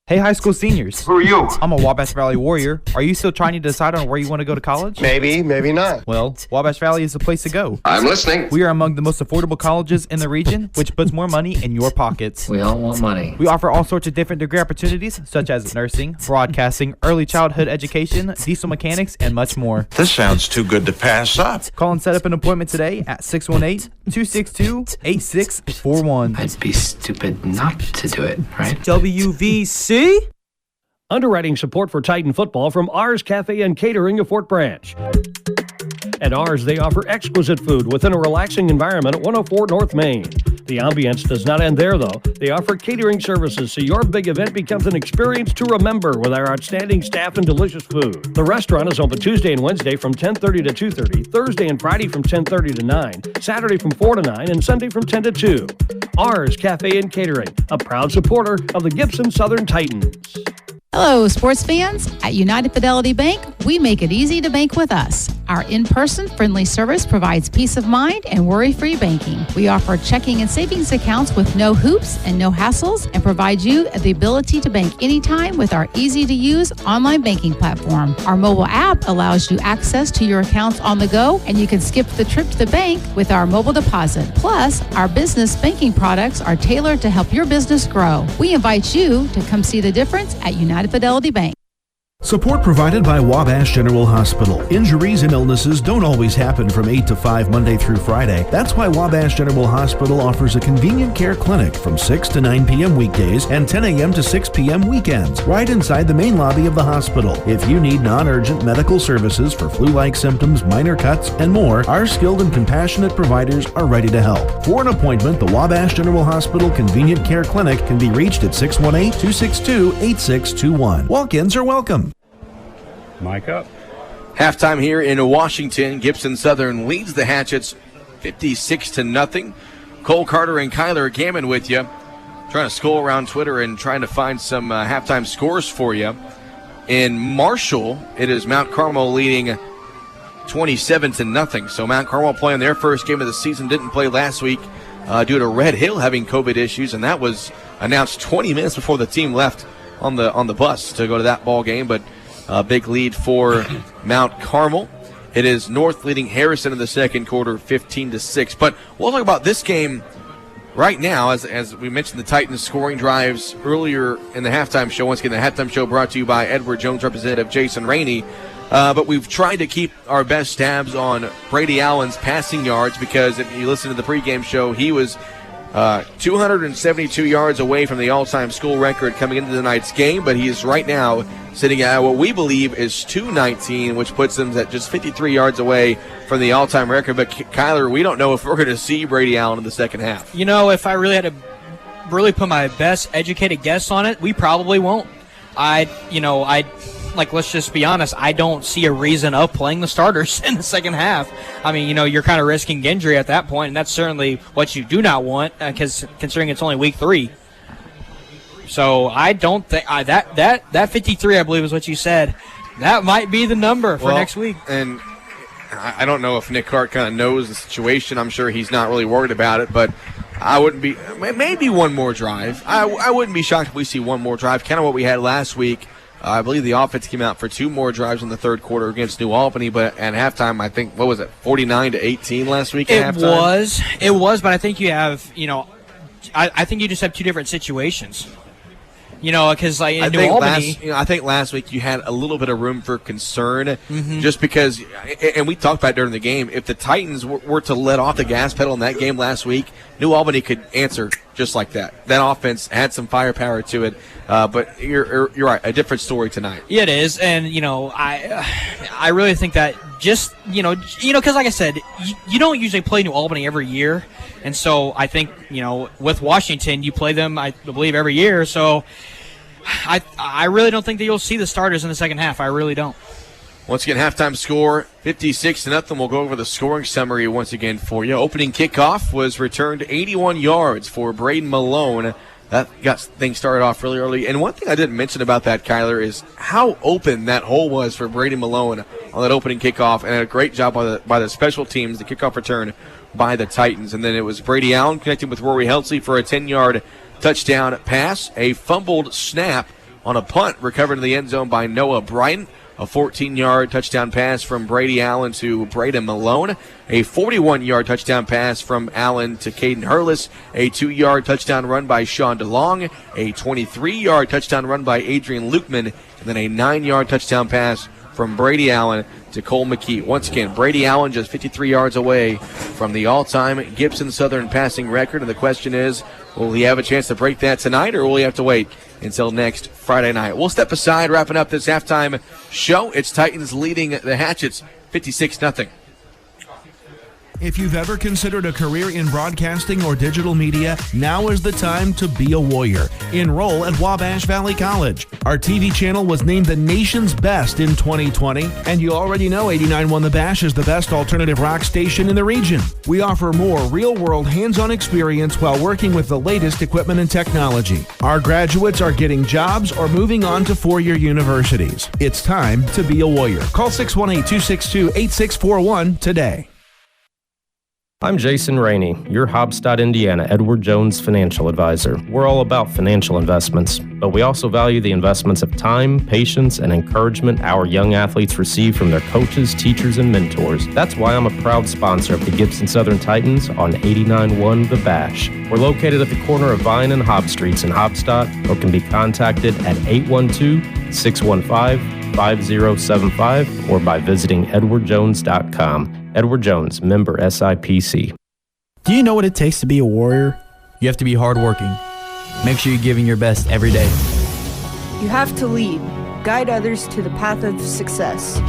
Speaker 12: Hey, high school seniors.
Speaker 13: Who are you?
Speaker 12: I'm a Wabash Valley Warrior. Are you still trying to decide on where you want to go to college?
Speaker 13: Maybe, maybe not.
Speaker 12: Well, Wabash Valley is the place to go.
Speaker 13: I'm listening.
Speaker 12: We are among the most affordable colleges in the region, which puts more money in your pockets.
Speaker 14: We all want money.
Speaker 12: We offer all sorts of different degree opportunities, such as nursing, broadcasting, early childhood education, diesel mechanics, and much more.
Speaker 15: This sounds too good to pass up.
Speaker 12: Call and set up an appointment today at 618-262-8641.
Speaker 14: I'd be stupid not to do it, right?
Speaker 6: WVC? Underwriting support for Titan football from R's Cafe and Catering of Fort Branch. At R's, they offer exquisite food within a relaxing environment at 104 North Main. The ambience does not end there, though. They offer catering services so your big event becomes an experience to remember with our outstanding staff and delicious food. The restaurant is open Tuesday and Wednesday from 10:30 to 2:30, Thursday and Friday from 10:30 to 9, Saturday from 4 to 9, and Sunday from 10 to 2. R's Cafe and Catering, a proud supporter of the Gibson Southern Titans.
Speaker 7: Hello, sports fans. At United Fidelity Bank, we make it easy to bank with us. Our in-person friendly service provides peace of mind and worry-free banking. We offer checking and savings accounts with no hoops and no hassles and provide you the ability to bank anytime with our easy-to-use online banking platform. Our mobile app allows you access to your accounts on the go, and you can skip the trip to the bank with our mobile deposit. Plus, our business banking products are tailored to help your business grow. We invite you to come see the difference at United Fidelity Bank.
Speaker 1: Support provided by Wabash General Hospital. Injuries and illnesses don't always happen from 8 to 5 Monday through Friday. That's why Wabash General Hospital offers a convenient care clinic from 6 to 9 p.m. weekdays and 10 a.m. to 6 p.m. weekends, right inside the main lobby of the hospital. If you need non-urgent medical services for flu-like symptoms, minor cuts, and more, our skilled and compassionate providers are ready to help. For an appointment, the Wabash General Hospital Convenient Care Clinic can be reached at 618-262-8621. Walk-ins are welcome.
Speaker 2: Mic up.
Speaker 3: Halftime here in Washington. Gibson Southern leads the Hatchets 56-0. Cole Carter and Kyler Gammon with you. Trying to scroll around Twitter and trying to find some halftime scores for you. In Marshall, it is Mount Carmel leading 27-0. So Mount Carmel playing their first game of the season, didn't play last week due to Red Hill having COVID issues, and that was announced 20 minutes before the team left on the bus to go to that ball game. But a big lead for Mount Carmel. It is North leading Harrison in the second quarter, 15-6. But we'll talk about this game right now, as we mentioned the Titans scoring drives earlier in the halftime show. Once again, the halftime show brought to you by Edward Jones representative Jason Rainey. But we've tried to keep our best stabs on Brady Allen's passing yards, because if you listen to the pregame show, he was 272 yards away from the all-time school record coming into tonight's game, but he is right now sitting at what we believe is 219, which puts him at just 53 yards away from the all-time record. But Kyler, we don't know if we're going to see Brady Allen in the second half.
Speaker 8: You know, if I really had to put my best educated guess on it, we probably won't. Let's just be honest, I don't see a reason of playing the starters in the second half. I mean, you're kind of risking injury at that point, and that's certainly what you do not want, considering it's only week 3. So I don't think that 53, I believe, is what you said. That might be the number for next week.
Speaker 3: And I don't know if Nick Hart kind of knows the situation. I'm sure he's not really worried about it, but I wouldn't be. Maybe one more drive. I wouldn't be shocked if we see one more drive, kind of what we had last week. I believe the offense came out for 2 more drives in the third quarter against New Albany, but at halftime, I think, 49-18 last week at halftime?
Speaker 8: It was, but I think you have, I think you just have 2 different situations. Because in New Albany,
Speaker 3: I think last week you had a little bit of room for concern, just because, and we talked about it during the game, if the Titans were to let off the gas pedal in that game last week, New Albany could answer just like that. That offense had some firepower to it, but you're right, a different story tonight.
Speaker 8: Yeah, it is, and I really think that just because like I said, you don't usually play New Albany every year, and so I think with Washington you play them, I believe, every year. So I really don't think that you'll see the starters in the second half. I really don't.
Speaker 3: Once again, halftime score 56-0. We'll go over the scoring summary once again for you. Opening kickoff was returned 81 yards for Braden Malone. That got things started off really early. And one thing I didn't mention about that, Kyler, is how open that hole was for Brady Malone on that opening kickoff, and a great job by the special teams, the kickoff return by the Titans. And then it was Brady Allen connecting with Rory Helsley for a 10-yard touchdown pass, a fumbled snap on a punt recovered in the end zone by Noah Bryant. A 14-yard touchdown pass from Brady Allen to Braden Malone. A 41-yard touchdown pass from Allen to Caden Hurlis. A 2-yard touchdown run by Sean DeLong. A 23-yard touchdown run by Adrian Lukeman. And then a 9-yard touchdown pass from Brady Allen to Cole McKee. Once again, Brady Allen just 53 yards away from the all-time Gibson Southern passing record. And the question is, will he have a chance to break that tonight, or will he have to wait until next Friday night? We'll step aside, wrapping up this halftime show. It's Titans leading the Hatchets 56-0.
Speaker 1: If you've ever considered a career in broadcasting or digital media, now is the time to be a warrior. Enroll at Wabash Valley College. Our TV channel was named the nation's best in 2020, and you already know 89.1 The Bash is the best alternative rock station in the region. We offer more real-world hands-on experience while working with the latest equipment and technology. Our graduates are getting jobs or moving on to four-year universities. It's time to be a warrior. Call 618-262-8641 today.
Speaker 4: I'm Jason Rainey, your Hobstadt, Indiana, Edward Jones financial advisor. We're all about financial investments, but we also value the investments of time, patience, and encouragement our young athletes receive from their coaches, teachers, and mentors. That's why I'm a proud sponsor of the Gibson Southern Titans on 89.1 The Bash. We're located at the corner of Vine and Hobb Streets in Hobstadt, or can be contacted at 812-615-5075 or by visiting edwardjones.com. Edward Jones, member SIPC.
Speaker 13: Do you know what it takes to be a warrior? You have to be hardworking. Make sure you're giving your best every day.
Speaker 16: You have to lead, guide others to the path of success.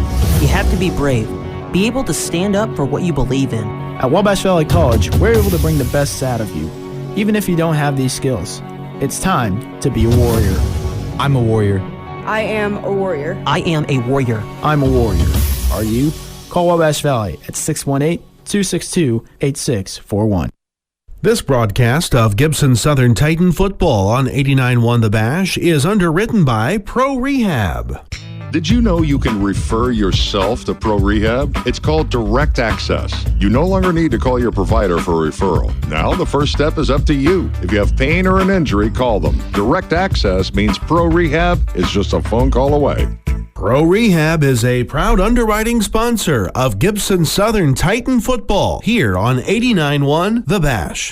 Speaker 17: You have to be brave, be able to stand up for what you believe in.
Speaker 13: At Wabash Valley College, we're able to bring the best out of you, even if you don't have these skills. It's time to be a warrior. I'm a warrior.
Speaker 16: I am a warrior.
Speaker 17: I am a warrior.
Speaker 13: I'm a warrior. Are you? Call Wabash Valley at 618-262-8641.
Speaker 1: This broadcast of Gibson Southern Titan football on 89.1 The Bash is underwritten by Pro Rehab.
Speaker 5: Did you know you can refer yourself to Pro Rehab? It's called Direct Access. You no longer need to call your provider for a referral. Now the first step is up to you. If you have pain or an injury, call them. Direct Access means Pro Rehab is just a phone call away.
Speaker 1: Pro Rehab is a proud underwriting sponsor of Gibson Southern Titan football here on 89.1 The Bash.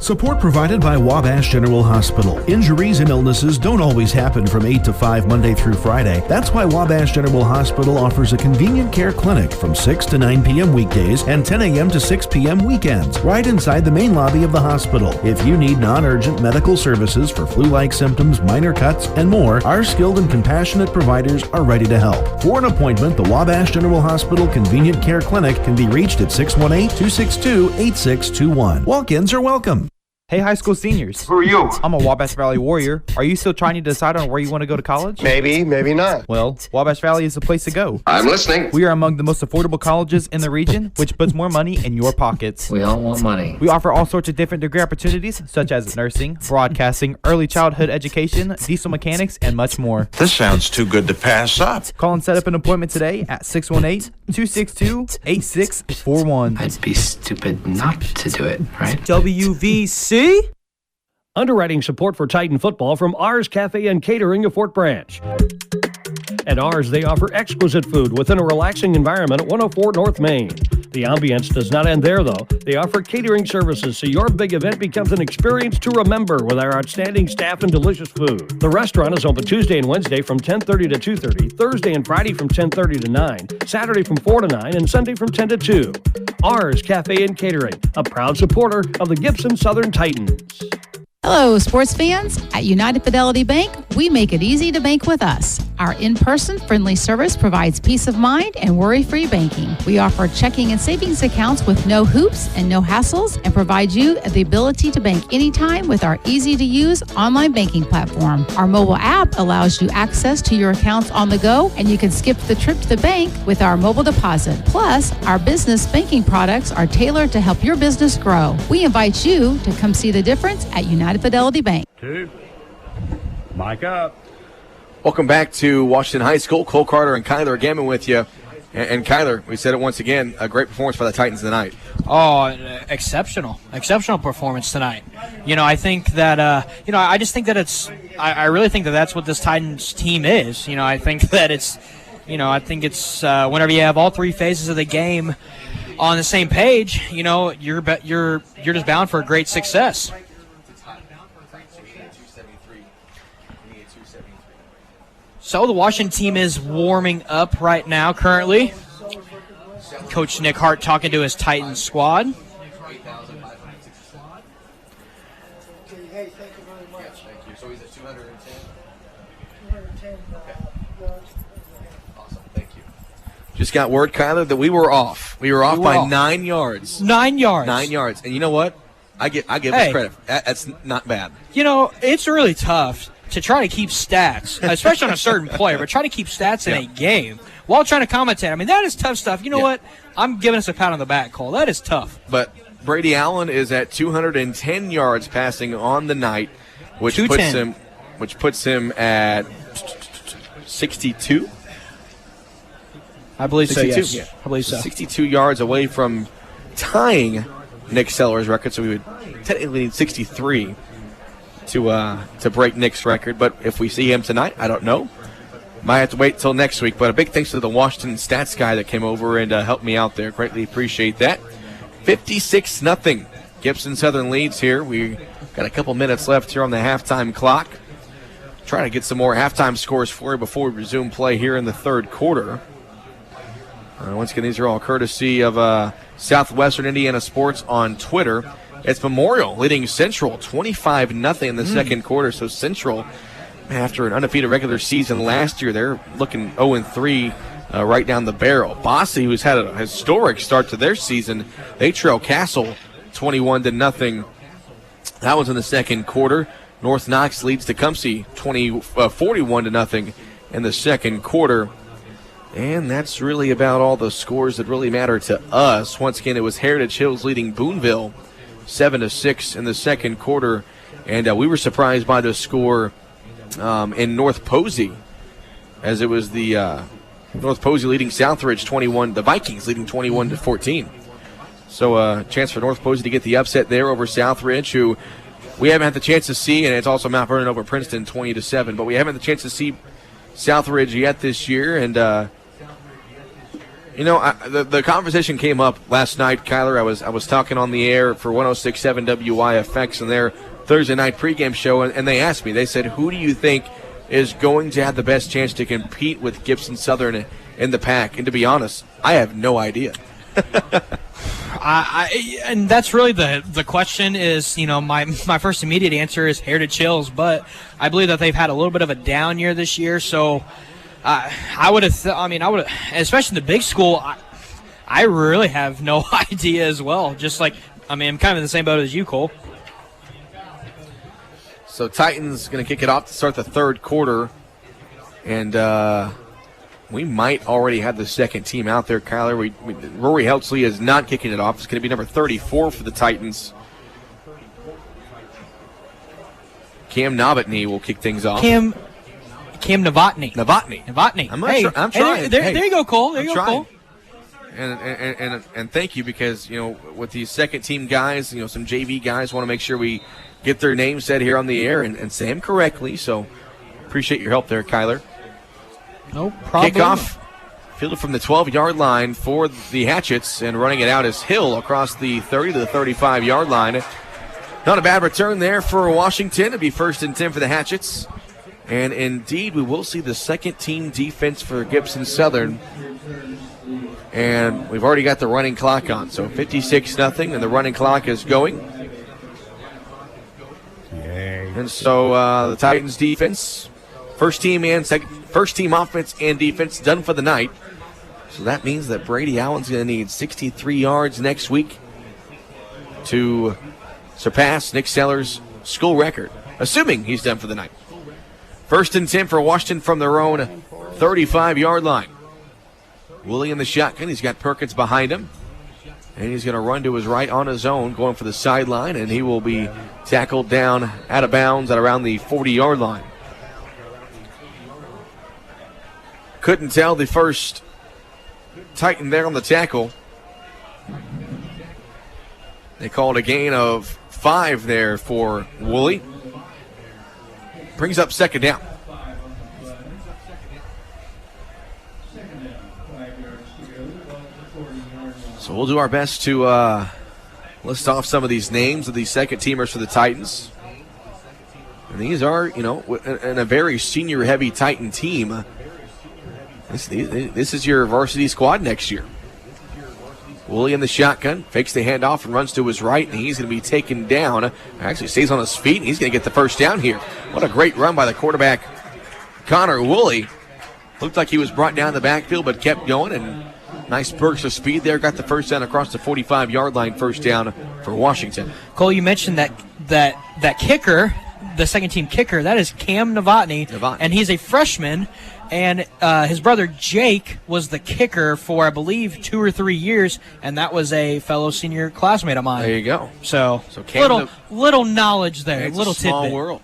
Speaker 1: Support provided by Wabash General Hospital. Injuries and illnesses don't always happen from 8 to 5 Monday through Friday. That's why Wabash General Hospital offers a convenient care clinic from 6 to 9 p.m. weekdays and 10 a.m. to 6 p.m. weekends, right inside the main lobby of the hospital. If you need non-urgent medical services for flu-like symptoms, minor cuts, and more, our skilled and compassionate providers are ready to help. For an appointment, the Wabash General Hospital Convenient Care Clinic can be reached at 618-262-8621. Walk-ins are welcome.
Speaker 12: Hey, high school seniors.
Speaker 18: Who are you?
Speaker 12: I'm a Wabash Valley Warrior. Are you still trying to decide on where you want to go to college?
Speaker 18: Maybe, maybe not.
Speaker 12: Well, Wabash Valley is the place to go.
Speaker 18: I'm listening.
Speaker 12: We are among the most affordable colleges in the region, which puts more money in your pockets.
Speaker 14: We all want money.
Speaker 12: We offer all sorts of different degree opportunities, such as nursing, broadcasting, early childhood education, diesel mechanics, and much more.
Speaker 15: This sounds too good to pass up.
Speaker 12: Call and set up an appointment today at 618-262-8641.
Speaker 14: I'd be stupid not to do it, right?
Speaker 17: WVC?
Speaker 6: Underwriting support for Titan football from Ours Cafe and Catering of Fort Branch. At Ours, they offer exquisite food within a relaxing environment at 104 North Main. The ambience does not end there, though. They offer catering services so your big event becomes an experience to remember with our outstanding staff and delicious food. The restaurant is open Tuesday and Wednesday from 10:30 to 2:30, Thursday and Friday from 10:30 to 9, Saturday from 4 to 9, and Sunday from 10 to 2. Ours Cafe and Catering, a proud supporter of the Gibson Southern Titans.
Speaker 7: Hello, sports fans. At United Fidelity Bank, we make it easy to bank with us. Our in-person friendly service provides peace of mind and worry-free banking. We offer checking and savings accounts with no hoops and no hassles, and provide you the ability to bank anytime with our easy-to-use online banking platform. Our mobile app allows you access to your accounts on the go, and you can skip the trip to the bank with our mobile deposit. Plus, our business banking products are tailored to help your business grow. We invite you to come see the difference at United Fidelity Bank.
Speaker 2: Mic up.
Speaker 3: Welcome back to Washington High School. Cole Carter and Kyler Gammon with you And Kyler, we said it once again, a great performance by the Titans tonight.
Speaker 8: Oh, exceptional performance tonight. I think that, I just think that I really think that that's what this Titans team is. I think that it's, whenever you have all three phases of the game on the same page, you're just bound for great success. So the Washington team is warming up right now currently. Coach Nick Hart talking to his Titans squad.
Speaker 3: Just got word, Kyler, that we were off. We were off by 9 yards.
Speaker 8: 9 yards.
Speaker 3: 9 yards. And you know what? I give us credit. That's not bad.
Speaker 8: It's really tough to try to keep stats, especially on a certain player, but try to keep stats in a game while trying to commentate. I mean, that is tough stuff. You know what? I'm giving us a pat on the back, Cole. That is tough.
Speaker 3: But Brady Allen is at 210 yards passing on the night, which puts him at 62.
Speaker 8: I believe
Speaker 3: 62,
Speaker 8: so, yes.
Speaker 3: Yeah.
Speaker 8: I believe so.
Speaker 3: 62 yards away from tying Nick Sellers' record, so we would technically need 63 to break Nick's record. But if we see him tonight, I don't know. Might have to wait till next week. But a big thanks to the Washington stats guy that came over and helped me out there. Greatly appreciate that. 56-0. Gibson Southern leads here. We got a couple minutes left here on the halftime clock. Trying to get some more halftime scores for you before we resume play here in the third quarter. Once again, these are all courtesy of Southwestern Indiana Sports on Twitter. It's Memorial leading Central 25-0 in the second quarter. So Central, after an undefeated regular season last year, they're looking 0-3 right down the barrel. Bosse, who's had a historic start to their season, they trail Castle 21-0. That was in the second quarter. North Knox leads Tecumseh 41-0 in the second quarter. And that's really about all the scores that really matter to us. Once again, it was Heritage Hills leading Boonville 7-6 in the second quarter. And we were surprised by the score in North Posey, as it was the North Posey leading Southridge the Vikings leading 21-14. So a chance for North Posey to get the upset there over Southridge, who we haven't had the chance to see, and it's also Mount Vernon over Princeton 20-7. But we haven't had the chance to see Southridge yet this year, and the conversation came up last night, Kyler. I was talking on the air for 106.7 WYFX in their Thursday night pregame show, and they asked me. They said, "Who do you think is going to have the best chance to compete with Gibson Southern in the pack?" And to be honest, I have no idea.
Speaker 8: And that's really the question is, my first immediate answer is Heritage Hills, but I believe that they've had a little bit of a down year this year, so I would have, especially in the big school, I really have no idea as well. Just like, I'm kind of in the same boat as you, Cole.
Speaker 3: So Titans going to kick it off to start the third quarter, and we might already have the second team out there, Kyler. Rory Heltzley is not kicking it off. It's going to be number 34 for the Titans. Cam Novotny will kick things off.
Speaker 8: Cam Novotny.
Speaker 3: I'm trying.
Speaker 8: There you go, Cole. There you go, Cole.
Speaker 3: And thank you, because with these second team guys, some JV guys want to make sure we get their names said here on the air and say them correctly. So appreciate your help there, Kyler.
Speaker 8: No problem.
Speaker 3: Kickoff fielded from the 12-yard line for the Hatchets, and running it out is Hill across the 30 to the 35-yard line. Not a bad return there for Washington. It'd be 1st and 10 for the Hatchets. And indeed, we will see the second team defense for Gibson Southern. And we've already got the running clock on. So 56-0, and the running clock is going.
Speaker 2: Yay.
Speaker 3: And so the Titans defense, first team offense and defense done for the night. So that means that Brady Allen's going to need 63 yards next week to surpass Nick Sellers' school record, assuming he's done for the night. 1st and 10 for Washington from their own 35-yard line. Woolley in the shotgun. He's got Perkins behind him. And he's going to run to his right on his own, going for the sideline, and he will be tackled down out of bounds at around the 40-yard line. Couldn't tell the first Titan there on the tackle. They called a gain of 5 there for Woolley. Brings up second down. So we'll do our best to list off some of these names of these second teamers for the Titans. And these are, in a very senior-heavy Titan team. This is your varsity squad next year. Woolley in the shotgun, fakes the handoff and runs to his right, and he's going to be taken down. Actually stays on his feet, and he's going to get the first down here. What a great run by the quarterback, Connor Woolley. Looked like he was brought down the backfield, but kept going, and nice burst of speed there. Got the first down across the 45-yard line, first down for Washington.
Speaker 8: Cole, you mentioned that kicker, the second-team kicker, that is Cam Novotny, and he's a freshman. And his brother Jake was the kicker for, I believe, 2 or 3 years, and that was a fellow senior classmate of mine.
Speaker 3: There you go.
Speaker 8: So
Speaker 3: Cam
Speaker 8: little knowledge there,
Speaker 3: it's
Speaker 8: little
Speaker 3: a small
Speaker 8: tidbit.
Speaker 3: world.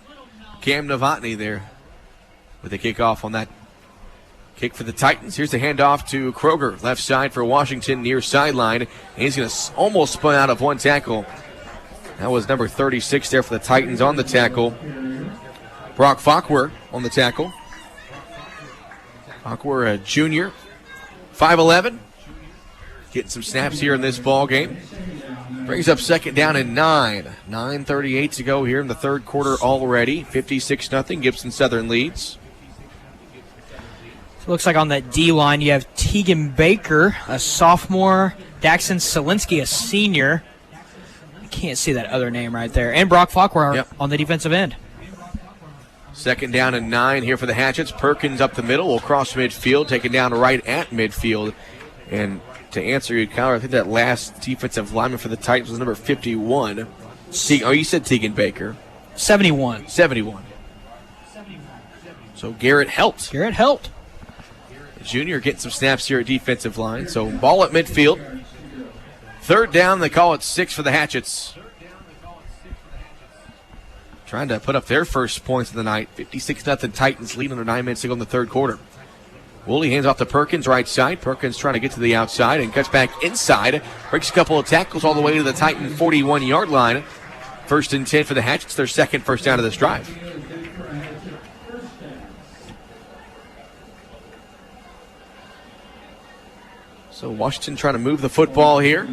Speaker 3: Cam Novotny there with the kickoff on that kick for the Titans. Here's the handoff to Kroger, left side for Washington, near sideline. And he's going to almost spun out of one tackle. That was number 36 there for the Titans on the tackle. Brock Fakwer on the tackle. Fakwer, a junior, 5'11", getting some snaps here in this ball game. Brings up second down and 9. 9:38 to go here in the third quarter already. 56-0. Gibson Southern leads.
Speaker 8: Looks like on that D-line you have Tegan Baker, a sophomore, Daxon Selinsky, a senior. I can't see that other name right there. And Brock Fakwer on the defensive end.
Speaker 3: Second down and 9 here for the Hatchets. Perkins up the middle, will cross midfield, taken down right at midfield. And to answer you, Kyler, I think that last defensive lineman for the Titans was number 51. You said Tegan Baker.
Speaker 8: 71.
Speaker 3: So Garrett Helt. The junior getting some snaps here at defensive line. So ball at midfield. Third down, they call it 6 for the Hatchets. Trying to put up their first points of the night. 56-0 Titans lead under 9 minutes to go in the third quarter. Woolley hands off to Perkins, right side. Perkins trying to get to the outside and cuts back inside. Breaks a couple of tackles all the way to the Titan 41-yard line. First and 10 for the Hatchets, their second first down of this drive. So Washington trying to move the football here.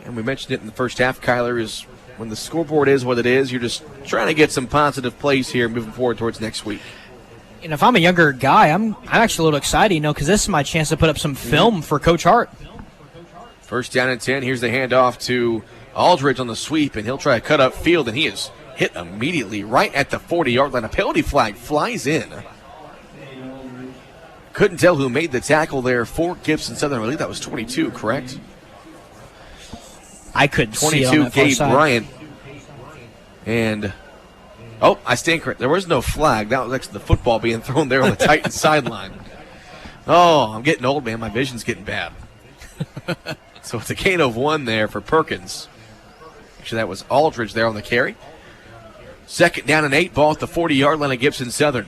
Speaker 3: And we mentioned it in the first half, Kyler, is when the scoreboard is what it is, you're just trying to get some positive plays here moving forward towards next week.
Speaker 8: And if I'm a younger guy, I'm actually a little excited, because this is my chance to put up some film for Coach Hart.
Speaker 3: First down and 10. Here's the handoff to Aldridge on the sweep, and he'll try to cut up field, and he is hit immediately right at the 40-yard line. A penalty flag flies in. Couldn't tell who made the tackle there for Gibson Southern. I believe that was 22, correct?
Speaker 8: I couldn't see it on
Speaker 3: 22,
Speaker 8: that far
Speaker 3: Gabe
Speaker 8: side.
Speaker 3: Bryant. And, I stand correct. There was no flag. That was actually the football being thrown there on the Titans sideline. Oh, I'm getting old, man. My vision's getting bad. So it's a gain of 1 there for Perkins. Actually, that was Aldridge there on the carry. Second down and 8, ball at the 40-yard line of Gibson Southern.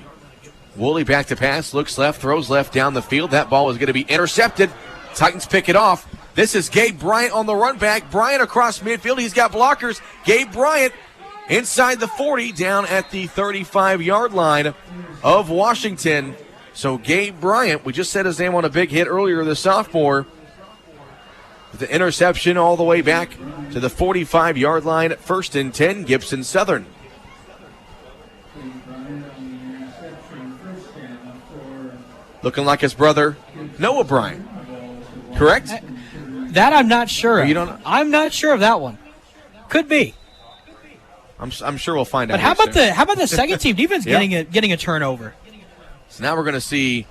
Speaker 3: Woolley back to pass, looks left, throws left down the field. That ball is going to be intercepted. Titans pick it off. This is Gabe Bryant on the run back. Bryant across midfield. He's got blockers. Gabe Bryant inside the 40, down at the 35-yard line of Washington. So Gabe Bryant, we just said his name on a big hit earlier, the sophomore, with the interception all the way back to the 45-yard line. First and 10, Gibson Southern. Looking like his brother, Noah Bryant. Correct?
Speaker 8: That I'm not sure of.
Speaker 3: You don't know?
Speaker 8: I'm not sure of that one. Could be.
Speaker 3: I'm sure we'll find out.
Speaker 8: But how about the second team defense getting a turnover?
Speaker 3: So now we're going to see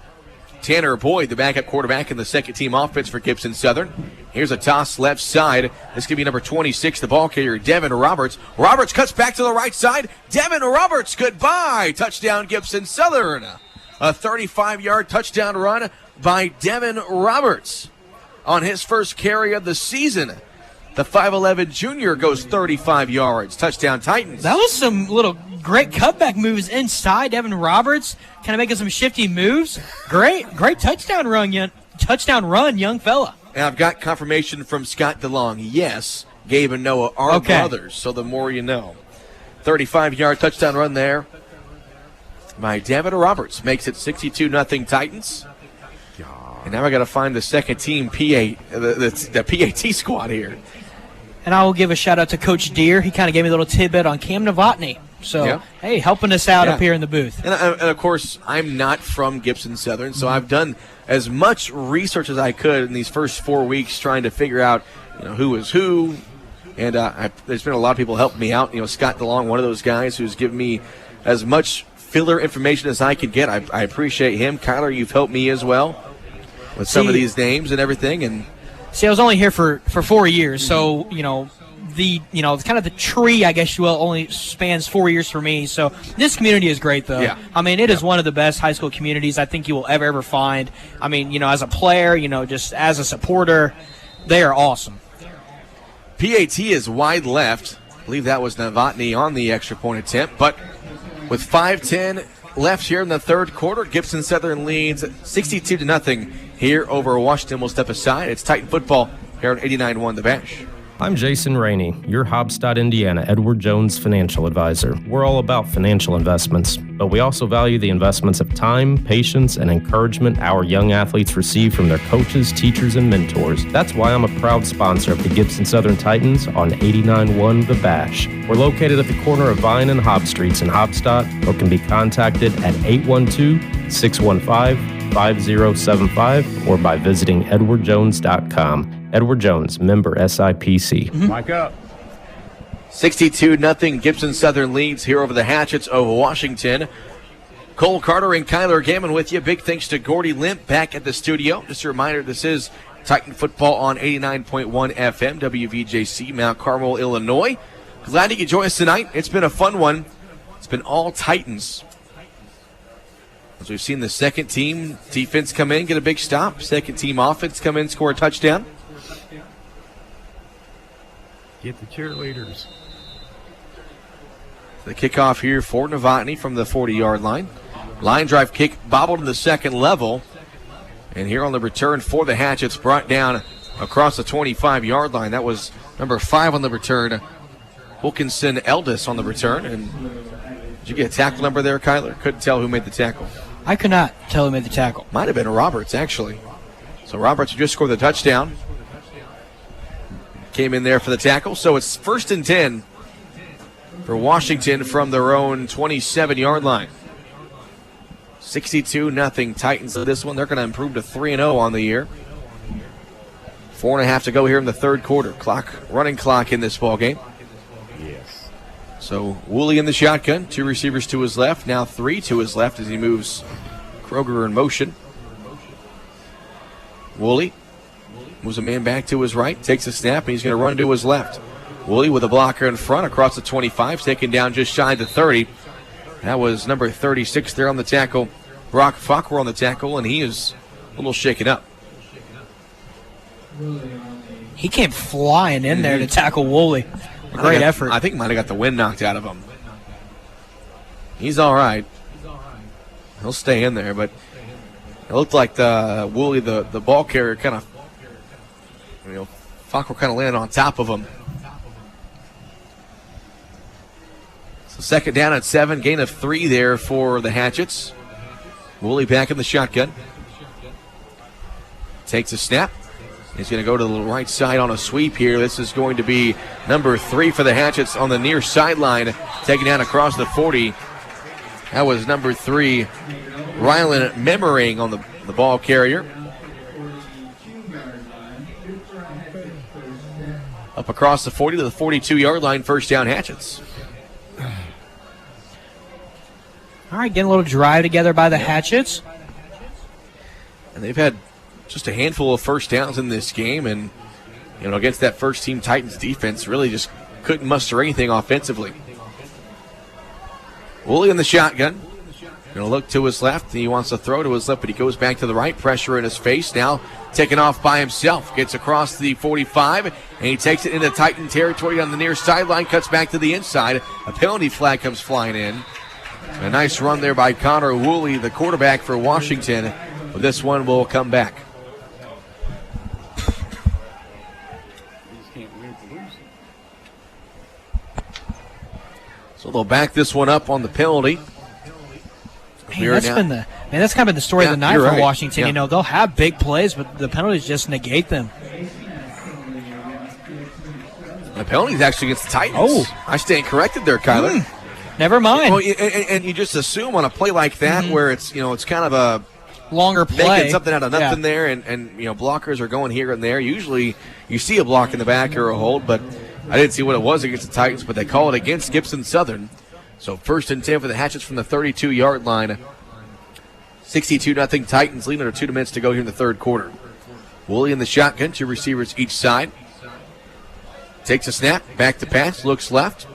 Speaker 3: Tanner Boyd, the backup quarterback in the second team offense for Gibson Southern. Here's a toss left side. This could be number 26, the ball carrier, Devin Roberts. Roberts cuts back to the right side. Devin Roberts, goodbye. Touchdown, Gibson Southern. A 35-yard touchdown run by Devin Roberts on his first carry of the season. The 5'11 junior goes 35 yards. Touchdown Titans.
Speaker 8: That was some little great cutback moves inside. Evan Roberts kind of making some shifty moves. Great touchdown run, young fella.
Speaker 3: And I've got confirmation from Scott DeLong. Yes, Gabe and Noah are brothers, so the more you know. 35-yard touchdown run there by David Roberts makes it 62-0 Titans. And now I got to find the second team the PAT squad here.
Speaker 8: And I will give a shout out to Coach Deere. He kind of gave me a little tidbit on Cam Novotny. So, hey, helping us out up here in the booth.
Speaker 3: And of course, I'm not from Gibson Southern, so I've done as much research as I could in these first 4 weeks trying to figure out, who is who. And there's been a lot of people helping me out. Scott DeLong, one of those guys who's given me as much filler information as I could get. I appreciate him. Kyler, you've helped me as well with some of these names and everything. And
Speaker 8: see, I was only here for 4 years, so the kind of the tree, I guess you will, only spans 4 years for me. So this community is great, though.
Speaker 3: Yeah.
Speaker 8: I mean, it is one of the best high school communities I think you will ever find. I mean, as a player, just as a supporter, they are awesome.
Speaker 3: PAT is wide left. I believe that was Novotny on the extra point attempt. But with 5:10 left here in the third quarter, Gibson Southern leads 62-0 here over Washington. We'll step aside. It's Titan football here on 89.1 The Bash.
Speaker 4: I'm Jason Rainey, your Hobstadt, Indiana Edward Jones financial advisor. We're all about financial investments, but we also value the investments of time, patience, and encouragement our young athletes receive from their coaches, teachers, and mentors. That's why I'm a proud sponsor of the Gibson Southern Titans on 89.1 The Bash. We're located at the corner of Vine and Hobb Streets in Hobstadt, or can be contacted at 812-615-5075 or by visiting edwardjones.com. Edward Jones, member SIPC.
Speaker 2: Mike up.
Speaker 3: 62-0 Gibson Southern leads here over the Hatchets of Washington. Cole Carter and Kyler Gammon with you. Big thanks to Gordy Limp back at the studio. Just a reminder, this is Titan football on 89.1 FM, WVJC, Mount Carmel, Illinois. Glad you could join us tonight. It's been a fun one. It's been all Titans. As we've seen the second team defense come in, get a big stop. Second team offense come in, score a touchdown.
Speaker 2: Get the cheerleaders.
Speaker 3: The kickoff here for Novotny from the 40-yard line. Line drive kick bobbled in the second level. And here on the return for the Hatchets, brought down across the 25-yard line. That was number 5 on the return. Wilkinson Eldis on the return. And did you get a tackle number there, Kyler? Couldn't tell who made the tackle.
Speaker 8: I could not tell who made the tackle.
Speaker 3: Might have been Roberts, actually. So Roberts just scored the touchdown. Came in there for the tackle. So it's 1st and 10 for Washington from their own 27-yard line. 62-0 Titans of this one. They're going to improve to 3-0 on the year. 4.5 to go here in the third quarter. Running clock in this ball game.
Speaker 2: Yes.
Speaker 3: So Woolley in the shotgun. 2 receivers to his left. Now 3 to his left as he moves Kroger in motion. Woolley moves a man back to his right, takes a snap, and he's going to run to his left. Woolley with a blocker in front across the 25, taken down just shy of the 30. That was number 36 there on the tackle. Brock Falker on the tackle, and he is a little shaken up.
Speaker 8: He came flying in there to tackle Woolley. Great effort.
Speaker 3: I think he might have got the wind knocked out of him. He's all right. He'll stay in there, but it looked like the Woolley, the ball carrier, kind of, Falker kind of landed on top of him. So second down at 7, gain of 3 there for the Hatchets. Woolley back in the shotgun. Takes a snap. He's going to go to the right side on a sweep here. This is going to be number 3 for the Hatchets on the near sideline, taking down across the 40. That was number 3, Rylan Memmering on the ball carrier. Up across the 40 to the 42-yard line, first down Hatchets.
Speaker 8: All right, getting a little drive together by the Hatchets.
Speaker 3: And they've had just a handful of first downs in this game, and against that first-team Titans defense, really just couldn't muster anything offensively. Woolley in the shotgun. Going to look to his left. He wants to throw to his left, but he goes back to the right. Pressure in his face. Now taking off by himself. Gets across the 45, and he takes it into Titan territory on the near sideline. Cuts back to the inside. A penalty flag comes flying in. A nice run there by Connor Woolley, the quarterback for Washington. But this one will come back. So they'll back this one up on the penalty.
Speaker 8: That's kind of been the story of the night for
Speaker 3: right.
Speaker 8: Washington.
Speaker 3: Yeah.
Speaker 8: You know, they'll have big plays, but the penalties just negate them.
Speaker 3: The penalty's actually against the Titans.
Speaker 8: Oh.
Speaker 3: I stand corrected there, Kyler.
Speaker 8: Never mind.
Speaker 3: Well, and you just assume on a play like that where it's kind of a
Speaker 8: longer play,
Speaker 3: making something out of nothing there, and blockers are going here and there. Usually you see a block in the back or a hold, but I didn't see what it was against the Titans, but they call it against Gibson Southern. So 1st and 10 for the Hatchets from the 32-yard line. 62-0 Titans, leading under 2 minutes to go here in the third quarter. Woolley in the shotgun, 2 receivers each side. Takes a snap, back to pass, looks left.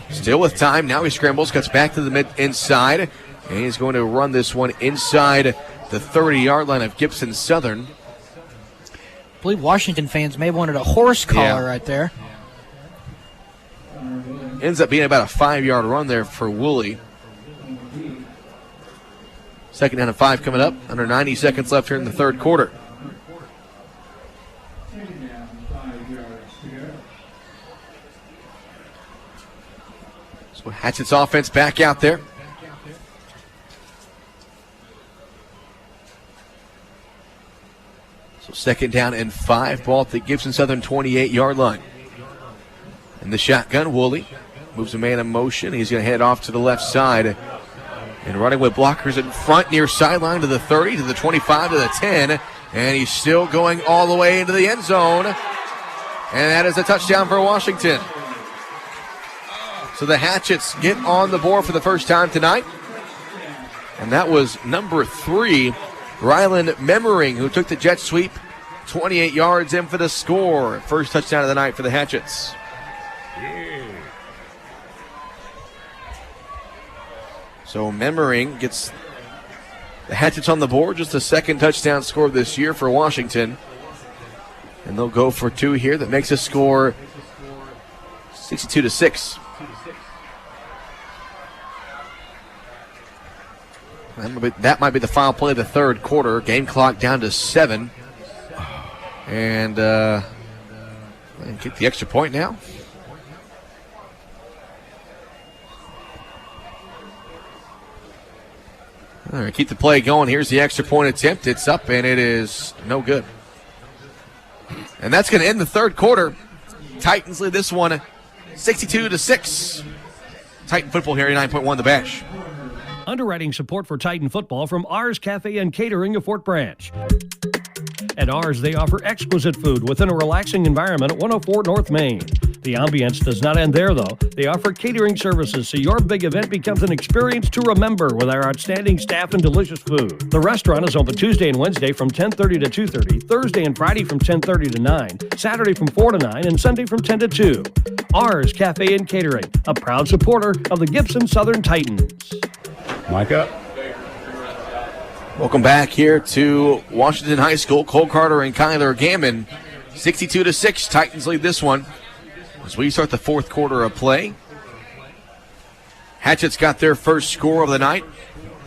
Speaker 3: Still with time, now he scrambles, cuts back to the inside, and he's going to run this one inside the 30-yard line of Gibson Southern.
Speaker 8: I believe Washington fans may have wanted a horse collar right there.
Speaker 3: Ends up being about a 5-yard run there for Woolley. 2nd down and 5 coming up. Under 90 seconds left here in the third quarter. So Hatchet's offense back out there. So 2nd down and 5. Ball at the Gibson Southern 28-yard line. In the shotgun, Woolley moves a man in motion. He's going to head off to the left side. And running with blockers in front, near sideline to the 30, to the 25, to the 10. And he's still going all the way into the end zone. And that is a touchdown for Washington. So the Hatchets get on the board for the first time tonight. And that was number 3, Ryland Memmering, who took the jet sweep 28 yards in for the score. First touchdown of the night for the Hatchets. So Memmering gets the Hatchets on the board, just the 2nd touchdown score this year for Washington. And they'll go for 2 here. That makes a score 62-6. That might be the final play of the third quarter. Game clock down to 7. And get the extra point now. All right, keep the play going. Here's the extra point attempt. It's up, and it is no good. And that's going to end the third quarter. Titans lead this one 62-6. Titan football here, 89.1 The Bash.
Speaker 6: Underwriting support for Titan football from R's Cafe and Catering of Fort Branch. At R's, they offer exquisite food within a relaxing environment at 104 North Main. The ambience does not end there, though. They offer catering services so your big event becomes an experience to remember with our outstanding staff and delicious food. The restaurant is open Tuesday and Wednesday from 10:30 to 2:30, Thursday and Friday from 10:30 to 9, Saturday from 4 to 9, and Sunday from 10 to 2. R's Cafe and Catering, a proud supporter of the Gibson Southern Titans.
Speaker 2: Mike up.
Speaker 3: Welcome back here to Washington High School. Cole Carter and Kyler Gammon, 62-6. Titans lead this one as we start the fourth quarter of play. Hatchets got their first score of the night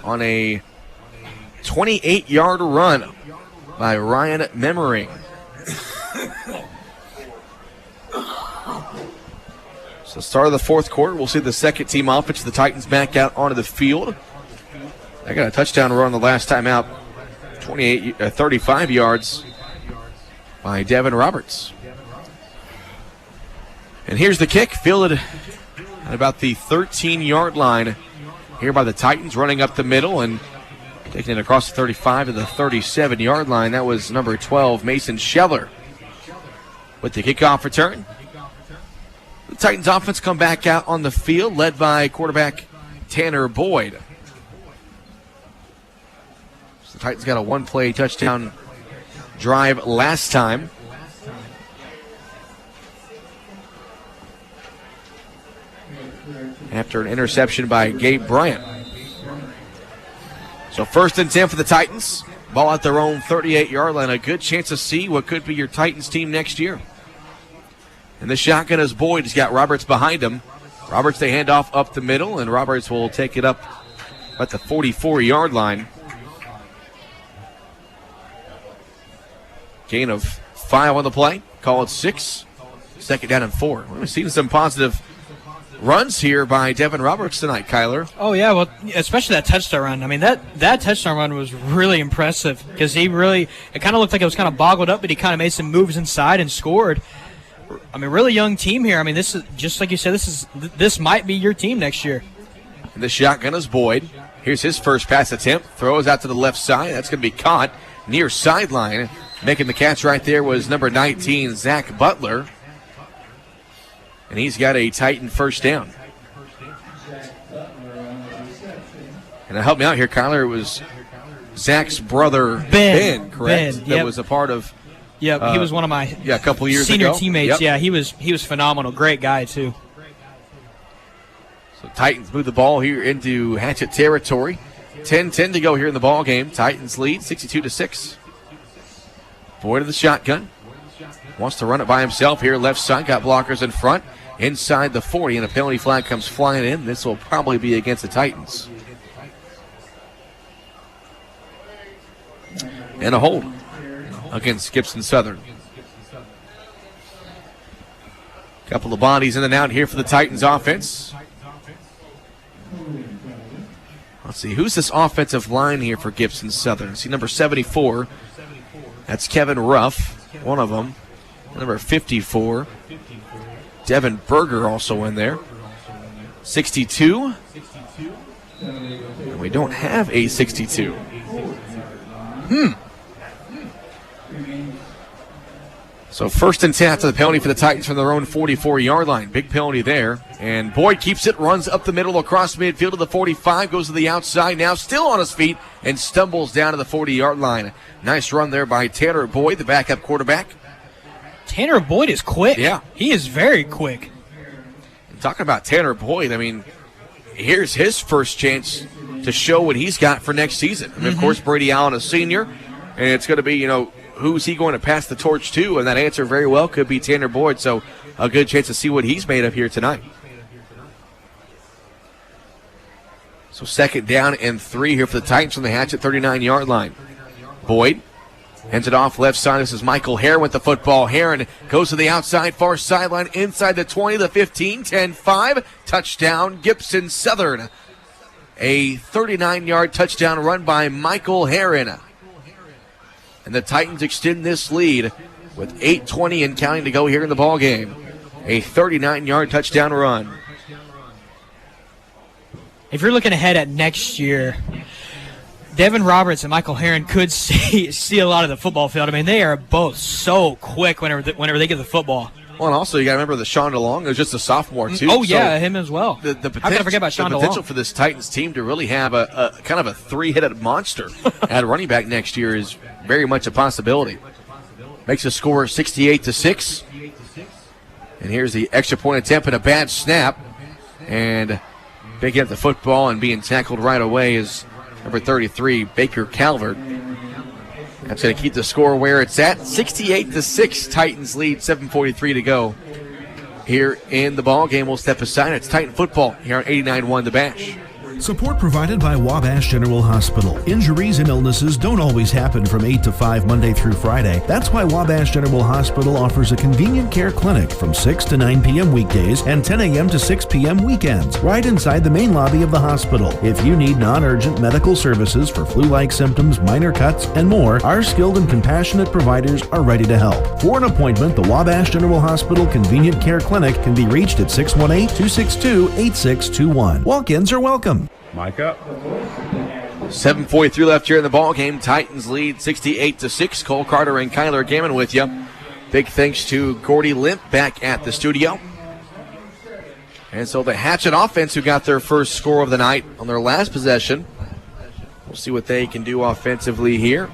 Speaker 3: on a 28-yard run by Ryan Memmering. So start of the fourth quarter, we'll see the second team offense. The Titans back out onto the field. They got a touchdown run the last time out, 35 yards by Devin Roberts. And here's the kick, fielded at about the 13-yard line here by the Titans, running up the middle and taking it across the 35 to the 37-yard line. That was number 12, Mason Scheller, with the kickoff return. The Titans offense come back out on the field, led by quarterback Tanner Boyd. So the Titans got a one-play touchdown drive last time. After an interception by Gabe Bryant. So 1st and 10 for the Titans. Ball at their own 38-yard line. A good chance to see what could be your Titans team next year. And the shotgun is Boyd. He's got Roberts behind him. Roberts, they hand off up the middle, and Roberts will take it up at the 44-yard line. Gain of 5 on the play. Call it 6. 2nd down and 4. We've seen some positive runs here by Devin Roberts tonight, Kyler.
Speaker 8: Oh, yeah, well, especially that touchdown run. I mean, that touchdown run was really impressive because it kind of looked like it was kind of boggled up, but he kind of made some moves inside and scored. I mean, really young team here. I mean, this is, just like you said, this might be your team next year.
Speaker 3: And the shotgun is Boyd. Here's his first pass attempt. Throws out to the left side. That's going to be caught near sideline. Making the catch right there was number 19, Zach Butler. And he's got a Titan first down. And to help me out here, Kyler, it was Zach's brother, Ben, correct?
Speaker 8: Ben,
Speaker 3: that was a part of.
Speaker 8: Yeah, he was one of my
Speaker 3: a couple years
Speaker 8: senior
Speaker 3: ago.
Speaker 8: teammates.
Speaker 3: Yep.
Speaker 8: Yeah, he was phenomenal. Great guy, too.
Speaker 3: So Titans move the ball here into Hatchet territory. 10-10 to go here in the ball game. Titans lead 62-6. Boyd of the shotgun. Wants to run it by himself here. Left side, got blockers in front. Inside the 40, and a penalty flag comes flying in. This will probably be against the Titans. And a hold against Gibson Southern. Couple of bodies in and out here for the Titans offense. Let's see, who's this offensive line here for Gibson Southern? See, number 74. That's Kevin Ruff, one of them. Number 54. Devin Berger also in there. 62. And we don't have a 62. So 1st and 10 after the penalty for the Titans from their own 44-yard line. Big penalty there. And Boyd keeps it, runs up the middle across midfield to the 45, goes to the outside, now still on his feet, and stumbles down to the 40-yard line. Nice run there by Tanner Boyd, the backup quarterback.
Speaker 8: Tanner Boyd is quick.
Speaker 3: Yeah.
Speaker 8: He is very quick.
Speaker 3: And talking about Tanner Boyd, I mean, here's his first chance to show what he's got for next season. I mean, of course, Brady Allen, a senior, and it's going to be, who's he going to pass the torch to? And that answer very well could be Tanner Boyd, so a good chance to see what he's made of here tonight. So 2nd down and 3 here for the Titans from the Hatchet 39-yard line. Boyd hands it off left side. This is Michael Heron with the football. Heron goes to the outside, far sideline, inside the 20, the 15, 10-5. Touchdown, Gibson Southern. A 39-yard touchdown run by Michael Heron. And the Titans extend this lead with 8:20 and counting to go here in the ball game. A 39-yard touchdown run.
Speaker 8: If you're looking ahead at next year, Devin Roberts and Michael Heron could see a lot of the football field. I mean, they are both so quick whenever they get the football.
Speaker 3: Well, and also you got to remember the Sean DeLong is just a sophomore too.
Speaker 8: Oh yeah, him as well.
Speaker 3: The
Speaker 8: How can I forget about Sean DeLong?
Speaker 3: The potential for this Titans team to really have a kind of a 3-headed monster at running back next year is very much a possibility. Makes the score 68-6. And here's the extra point attempt and a bad snap. And picking up the football and being tackled right away is number 33, Baker Calvert. That's going to keep the score where it's at. 68-6, Titans lead, 7:43 to go. Here in the ball game, we'll step aside. It's Titan football here on 89.1 The Bash.
Speaker 1: Support provided by Wabash General Hospital. Injuries and illnesses don't always happen from 8 to 5 Monday through Friday. That's why Wabash General Hospital offers a convenient care clinic from 6 to 9 p.m. weekdays and 10 a.m. to 6 p.m. weekends, right inside the main lobby of the hospital. If you need non-urgent medical services for flu-like symptoms, minor cuts, and more, our skilled and compassionate providers are ready to help. For an appointment, the Wabash General Hospital Convenient Care Clinic can be reached at 618-262-8621. Walk-ins are welcome.
Speaker 2: Mike up.
Speaker 3: 7:43 left here in the ball game. Titans lead 68-6. Cole Carter and Kyler Gammon with you. Big thanks to Gordy Limp back at the studio. And so the Hatchet offense, who got their first score of the night on their last possession. We'll see what they can do offensively here.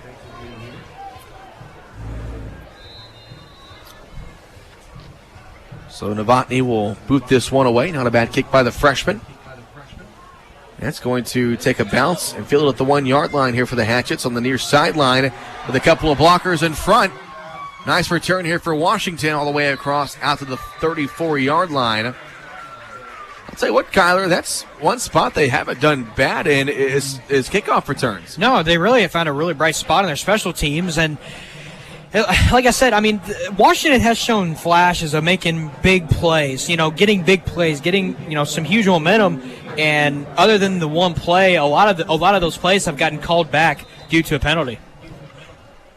Speaker 3: So Novotny will boot this one away. Not a bad kick by the freshman. That's going to take a bounce and field it at the 1 yard line here for the Hatchets on the near sideline with a couple of blockers in front. Nice return here for Washington all the way across out to the 34 yard line. I'll tell you what, Kyler, that's one spot they haven't done bad in is kickoff returns.
Speaker 8: No, they really have found a really bright spot in their special teams. And like I said, I mean, Washington has shown flashes of making big plays, getting big plays, getting, some huge momentum. And other than the one play, a lot of those plays have gotten called back due to a penalty.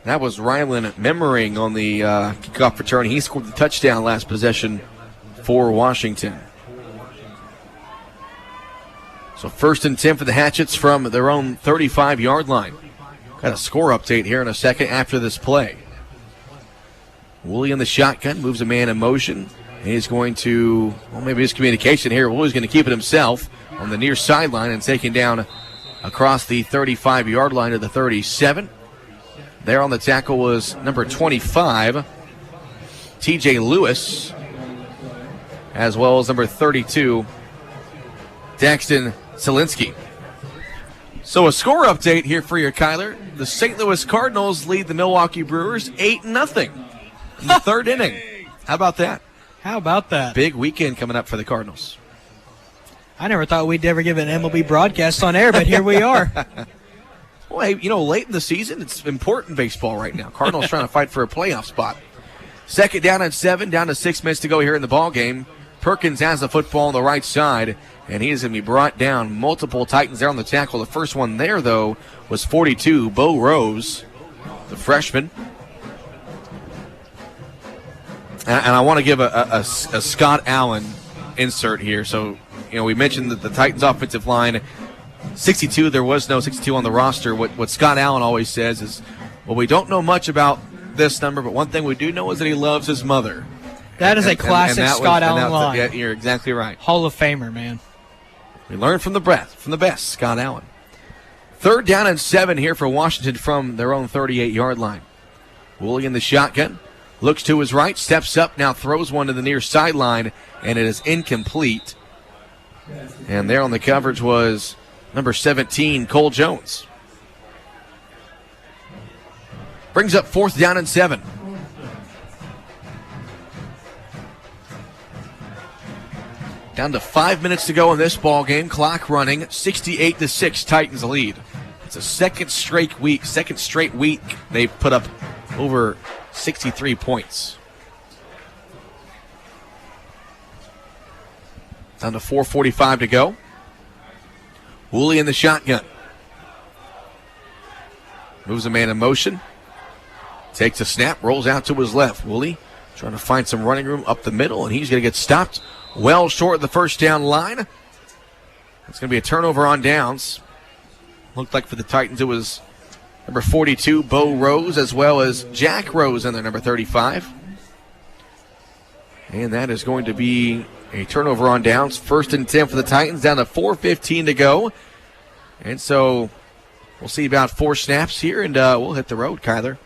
Speaker 3: That was Rylan Memmering on the kickoff return. He scored the touchdown last possession for Washington. So 1st and 10 for the Hatchets from their own 35-yard line. Got a score update here in a second after this play. Woolley in the shotgun, moves a man in motion. And he's going to, maybe his communication here. Woolley's going to keep it himself on the near sideline and taking down across the 35-yard line to the 37. There on the tackle was number 25, TJ Lewis, as well as number 32, Daxton Zielinski. So a score update here for you, Kyler. The St. Louis Cardinals lead the Milwaukee Brewers 8-0 in the third inning. How about that?
Speaker 8: How about that?
Speaker 3: Big weekend coming up for the Cardinals.
Speaker 8: I never thought we'd ever give an MLB broadcast on air, but here we are.
Speaker 3: Well, hey, late in the season, it's important baseball right now. Cardinals trying to fight for a playoff spot. 2nd down and 7, down to 6 minutes to go here in the ball game. Perkins has the football on the right side, and he is going to be brought down. Multiple Titans there on the tackle. The first one there, though, was 42, Bo Rose, the freshman. And I want to give a Scott Allen insert here. So, we mentioned that the Titans offensive line, 62, there was no 62 on the roster. What Scott Allen always says is, well, we don't know much about this number, but one thing we do know is that he loves his mother.
Speaker 8: That is a classic Scott Allen line.
Speaker 3: Yeah, you're exactly right.
Speaker 8: Hall of Famer, man.
Speaker 3: We learned from the best, Scott Allen. 3rd down and 7 here for Washington from their own 38-yard line. Woolley in the shotgun. Looks to his right, steps up, now throws one to the near sideline, and it is incomplete. And there on the coverage was number 17, Cole Jones. Brings up 4th down and 7. Down to 5 minutes to go in this ball game. Clock running, 68-6, Titans lead. It's a second straight week they've put up over 63 points. Down to 4:45 to go. Woolley in the shotgun. Moves a man in motion. Takes a snap, rolls out to his left. Woolley trying to find some running room up the middle, and he's going to get stopped well short of the first down line. It's going to be a turnover on downs. Looked like for the Titans it was number 42, Bo Rose, as well as Jack Rose in there, number 35. And that is going to be a turnover on downs. 1st and 10 for the Titans, down to 4:15 to go. And so we'll see about 4 snaps here, and we'll hit the road, Kyler.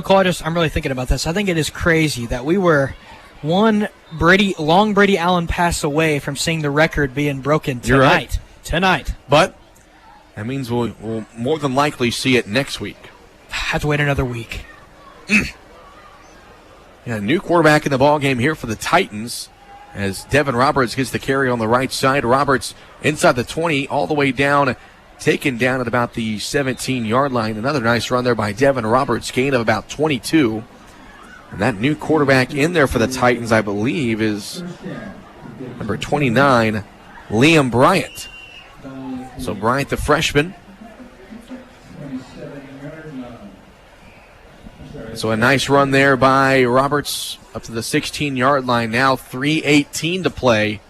Speaker 8: Cole, I'm really thinking about this. I think it is crazy that we were one long Brady Allen pass away from seeing the record being broken tonight.
Speaker 3: You're right.
Speaker 8: Tonight.
Speaker 3: But that means we'll more than likely see it next week.
Speaker 8: Have to wait another week.
Speaker 3: Yeah, new quarterback in the ball game here for the Titans as Devin Roberts gets the carry on the right side. Roberts inside the 20 all the way down, taken down at about the 17-yard line. Another nice run there by Devin Roberts, gain of about 22. And that new quarterback in there for the Titans, I believe, is number 29, Liam Bryant. So Bryant, the freshman. So a nice run there by Roberts up to the 16-yard line. Now 3:18 to play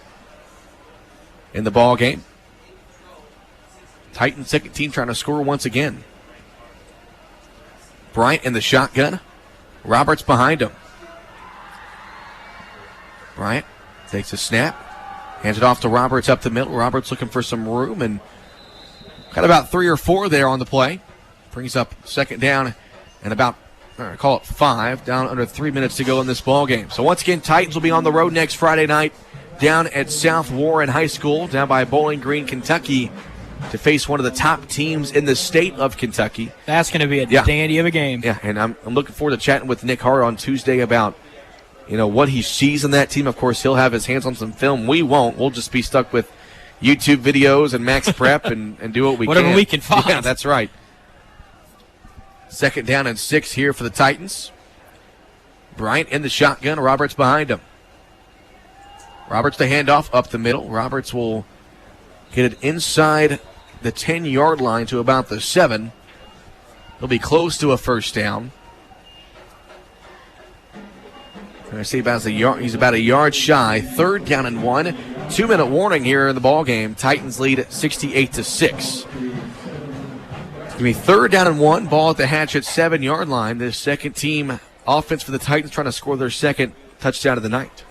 Speaker 3: in the ball game. Titans second team trying to score once again. Bryant in the shotgun. Roberts behind him. Bryant takes a snap. Hands it off to Roberts up the middle. Roberts looking for some room and got about 3 or 4 there on the play. Brings up 2nd down and about, call it 5, down under 3 minutes to go in this ball game. So once again, Titans will be on the road next Friday night down at South Warren High School, down by Bowling Green, Kentucky, to face one of the top teams in the state of Kentucky.
Speaker 8: That's going to be a dandy of a game.
Speaker 3: Yeah, and I'm looking forward to chatting with Nick Hart on Tuesday about, what he sees in that team. Of course, he'll have his hands on some film. We won't. We'll just be stuck with YouTube videos and Max Prep and do what we
Speaker 8: Whatever
Speaker 3: can.
Speaker 8: we can find.
Speaker 3: Yeah, that's right. 2nd down and 6 here for the Titans. Bryant in the shotgun. Roberts behind him. Roberts the handoff up the middle. Roberts will get it inside the 10-yard line to about the 7. He'll be close to a first down. I see about he's about a yard shy. 3rd down and 1. 2-minute warning here in the ball game. Titans lead 68-6. It's going to be 3rd down and 1. Ball at the Hatchets 7-yard line. This second team offense for the Titans trying to score their second touchdown of the night.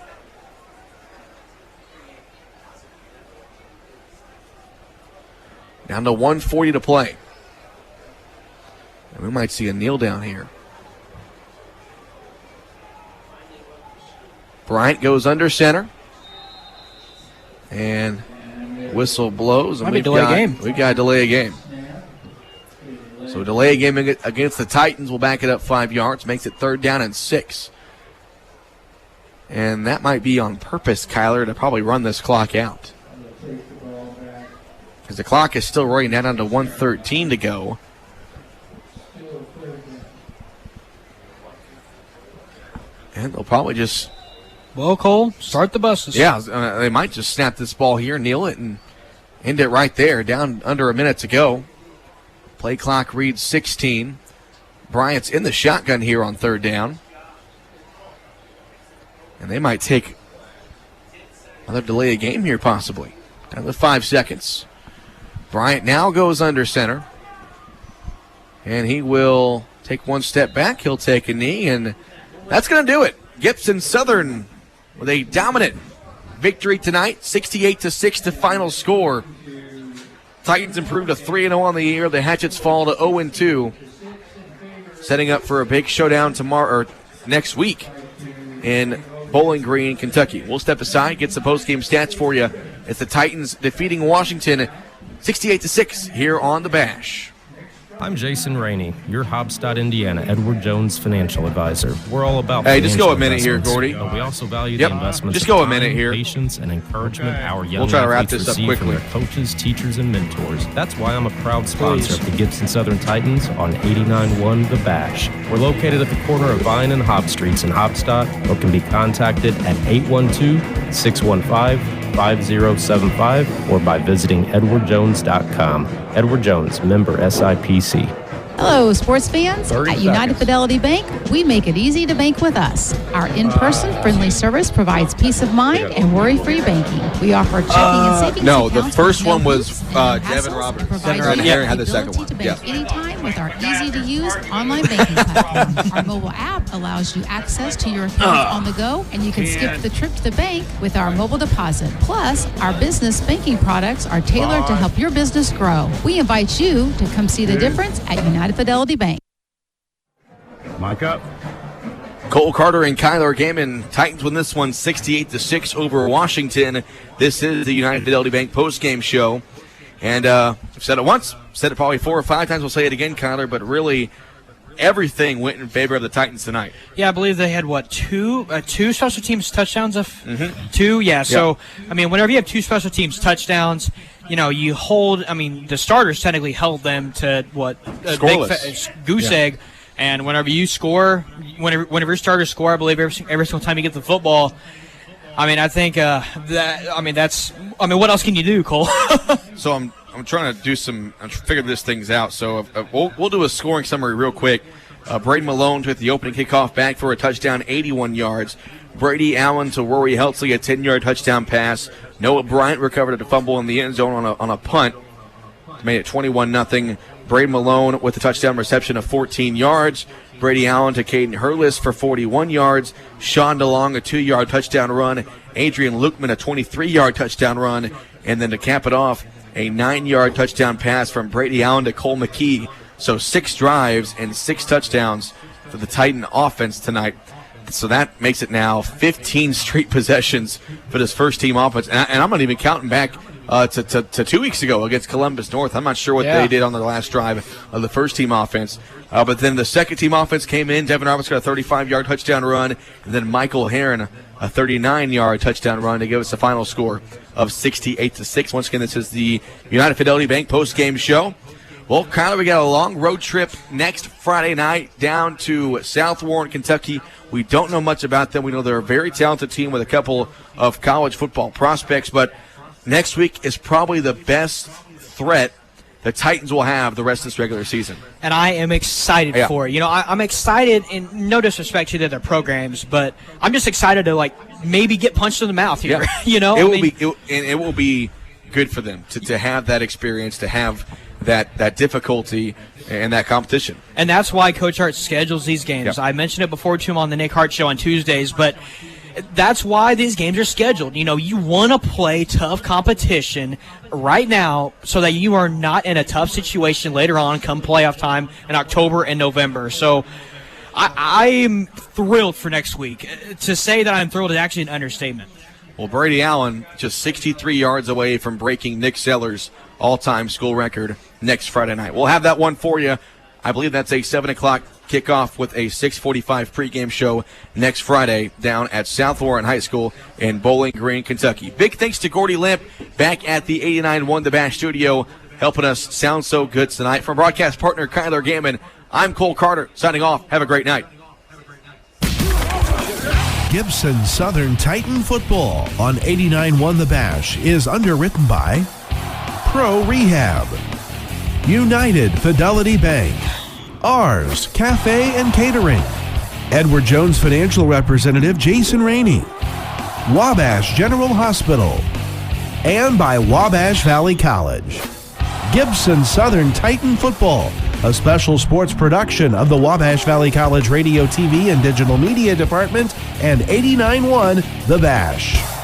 Speaker 3: Down to 1:40 to play. And we might see a kneel down here. Bryant goes under center. And whistle blows. And
Speaker 8: Might be delay a game.
Speaker 3: We've got to delay a game. So delay a game against the Titans will back it up 5 yards. Makes it 3rd down and 6. And that might be on purpose, Kyler, to probably run this clock out. Because the clock is still running down to 1:13 to go. And they'll probably just...
Speaker 8: Well, Cole, start the buses.
Speaker 3: Yeah, they might just snap this ball here, kneel it, and end it right there. Down under a minute to go. Play clock reads 16. Bryant's in the shotgun here on 3rd down. And they might take another delay of game here possibly. Down to 5 seconds. Bryant now goes under center. And he will take one step back. He'll take a knee, and that's going to do it. Gibson Southern with a dominant victory tonight. 68-6 the final score. Titans improved to 3-0 on the year. The Hatchets fall to 0-2. Setting up for a big showdown tomorrow or next week in Bowling Green, Kentucky. We'll step aside, get some post-game stats for you. It's the Titans defeating Washington 68-6 here on the Bash.
Speaker 4: I'm Jason Rainey, your Hobstadt, Indiana, Edward Jones financial advisor. We're all about
Speaker 3: Hey, just go a
Speaker 4: financial
Speaker 3: minute here,
Speaker 4: investments,
Speaker 3: Gordy.
Speaker 4: But we also value the investments
Speaker 3: just
Speaker 4: of
Speaker 3: go a
Speaker 4: time,
Speaker 3: minute here.
Speaker 4: patience, and encouragement our young
Speaker 3: We'll try to wrap
Speaker 4: athletes
Speaker 3: this up
Speaker 4: receive
Speaker 3: quickly.
Speaker 4: from their coaches, teachers, and mentors. That's why I'm a proud sponsor of the Gibson Southern Titans on 89.1 The Bash. We're located at the corner of Vine and Hobb Streets in Hobstadt, or can be contacted at 812-615-5075 or by visiting edwardjones.com. Edward Jones, member SIPC.
Speaker 7: Hello, sports fans.
Speaker 4: 30
Speaker 7: At United
Speaker 4: seconds.
Speaker 7: Fidelity Bank, we make it easy to bank with us. Our in-person friendly service provides peace of mind and worry-free banking. We offer checking and savings
Speaker 3: No, the
Speaker 7: accounts
Speaker 3: first
Speaker 7: with no
Speaker 3: one was
Speaker 7: fees and no
Speaker 3: Devin
Speaker 7: hassles,
Speaker 3: Roberts.
Speaker 7: providing
Speaker 3: And
Speaker 7: you
Speaker 3: Aaron
Speaker 7: the
Speaker 3: had the second
Speaker 7: ability
Speaker 3: one.
Speaker 7: to bank anytime with our easy-to-use online banking platform. Our mobile app allows you access to your accounts on the go, and you can skip the trip to the bank with our mobile deposit. Plus, our business banking products are tailored to help your business grow. We invite you to come see the difference at United Fidelity Bank.
Speaker 2: Mic up.
Speaker 3: Cole Carter and Kyler Gaiman. Titans win this one 68-6 over Washington. This is the United Fidelity Bank postgame show. And I've said it once, said it probably 4 or 5 times. We'll say it again, Kyler, but really everything went in favor of the Titans tonight.
Speaker 8: Yeah, I believe they had, two special teams touchdowns? Two? Yeah, so, I mean, whenever you have 2 special teams touchdowns, you hold, the starters technically held them to, a
Speaker 3: Scoreless.
Speaker 8: big goose egg. And whenever you score, whenever your starters score, I believe every single time you get the football, I think what else can you do, Cole?
Speaker 3: So I'm trying to figure this things out. So we'll do a scoring summary real quick. Braden Malone with the opening kickoff back for a touchdown, 81 yards. Brady Allen to Rory Heltzley, a 10-yard touchdown pass. Noah Bryant recovered a fumble in the end zone on a punt. Made it 21-0. Braden Malone with a touchdown reception of 14 yards. Brady Allen to Caden Hurlis for 41 yards. Sean DeLong, a 2-yard touchdown run. Adrian Lukeman, a 23-yard touchdown run. And then to cap it off, a 9-yard touchdown pass from Brady Allen to Cole McKee. So 6 drives and 6 touchdowns for the Titan offense tonight. So that makes it now 15 straight possessions for this first-team offense. And I'm not even counting back to 2 weeks ago against Columbus North. I'm not sure what they did on their last drive of the first-team offense. But then the second-team offense came in. Devin Roberts got a 35-yard touchdown run. And then Michael Heron, a 39-yard touchdown run to give us a final score of 68-6. Once again, this is the United Fidelity Bank post-game show. Well, Kyler, we got a long road trip next Friday night down to South Warren, Kentucky. We don't know much about them. We know they're a very talented team with a couple of college football prospects, but next week is probably the best threat the Titans will have the rest of this regular season.
Speaker 8: And I am excited for it. You know, I'm excited, and no disrespect to their programs, but I'm just excited to, maybe get punched in the mouth here. You know?
Speaker 3: It will be good for them to have that experience, to have that difficulty and that competition.
Speaker 8: And that's why Coach Hart schedules these games. I mentioned it before to him on the Nick Hart Show on Tuesdays, but that's why these games are scheduled. You know, you want to play tough competition right now so that you are not in a tough situation later on come playoff time in October and November. So I'm thrilled for next week. To say that I'm thrilled is actually an understatement.
Speaker 3: Well, Brady Allen just 63 yards away from breaking Nick Sellers' all-time school record next Friday night. We'll have that one for you. I believe that's a 7 o'clock kickoff with a 6:45 pregame show next Friday down at South Warren High School in Bowling Green, Kentucky. Big thanks to Gordy Limp back at the 89-1 The Bash studio, helping us sound so good tonight. From broadcast partner Kyler Gammon, I'm Cole Carter, signing off. Have a great night.
Speaker 1: Gibson Southern Titan Football on 89.1 The Bash is underwritten by Pro Rehab, United Fidelity Bank, Ours Cafe and Catering, Edward Jones Financial Representative Jason Rainey, Wabash General Hospital, and by Wabash Valley College. Gibson Southern Titan Football, a special sports production of the Wabash Valley College Radio, TV, and Digital Media Department and 89.1 The Bash.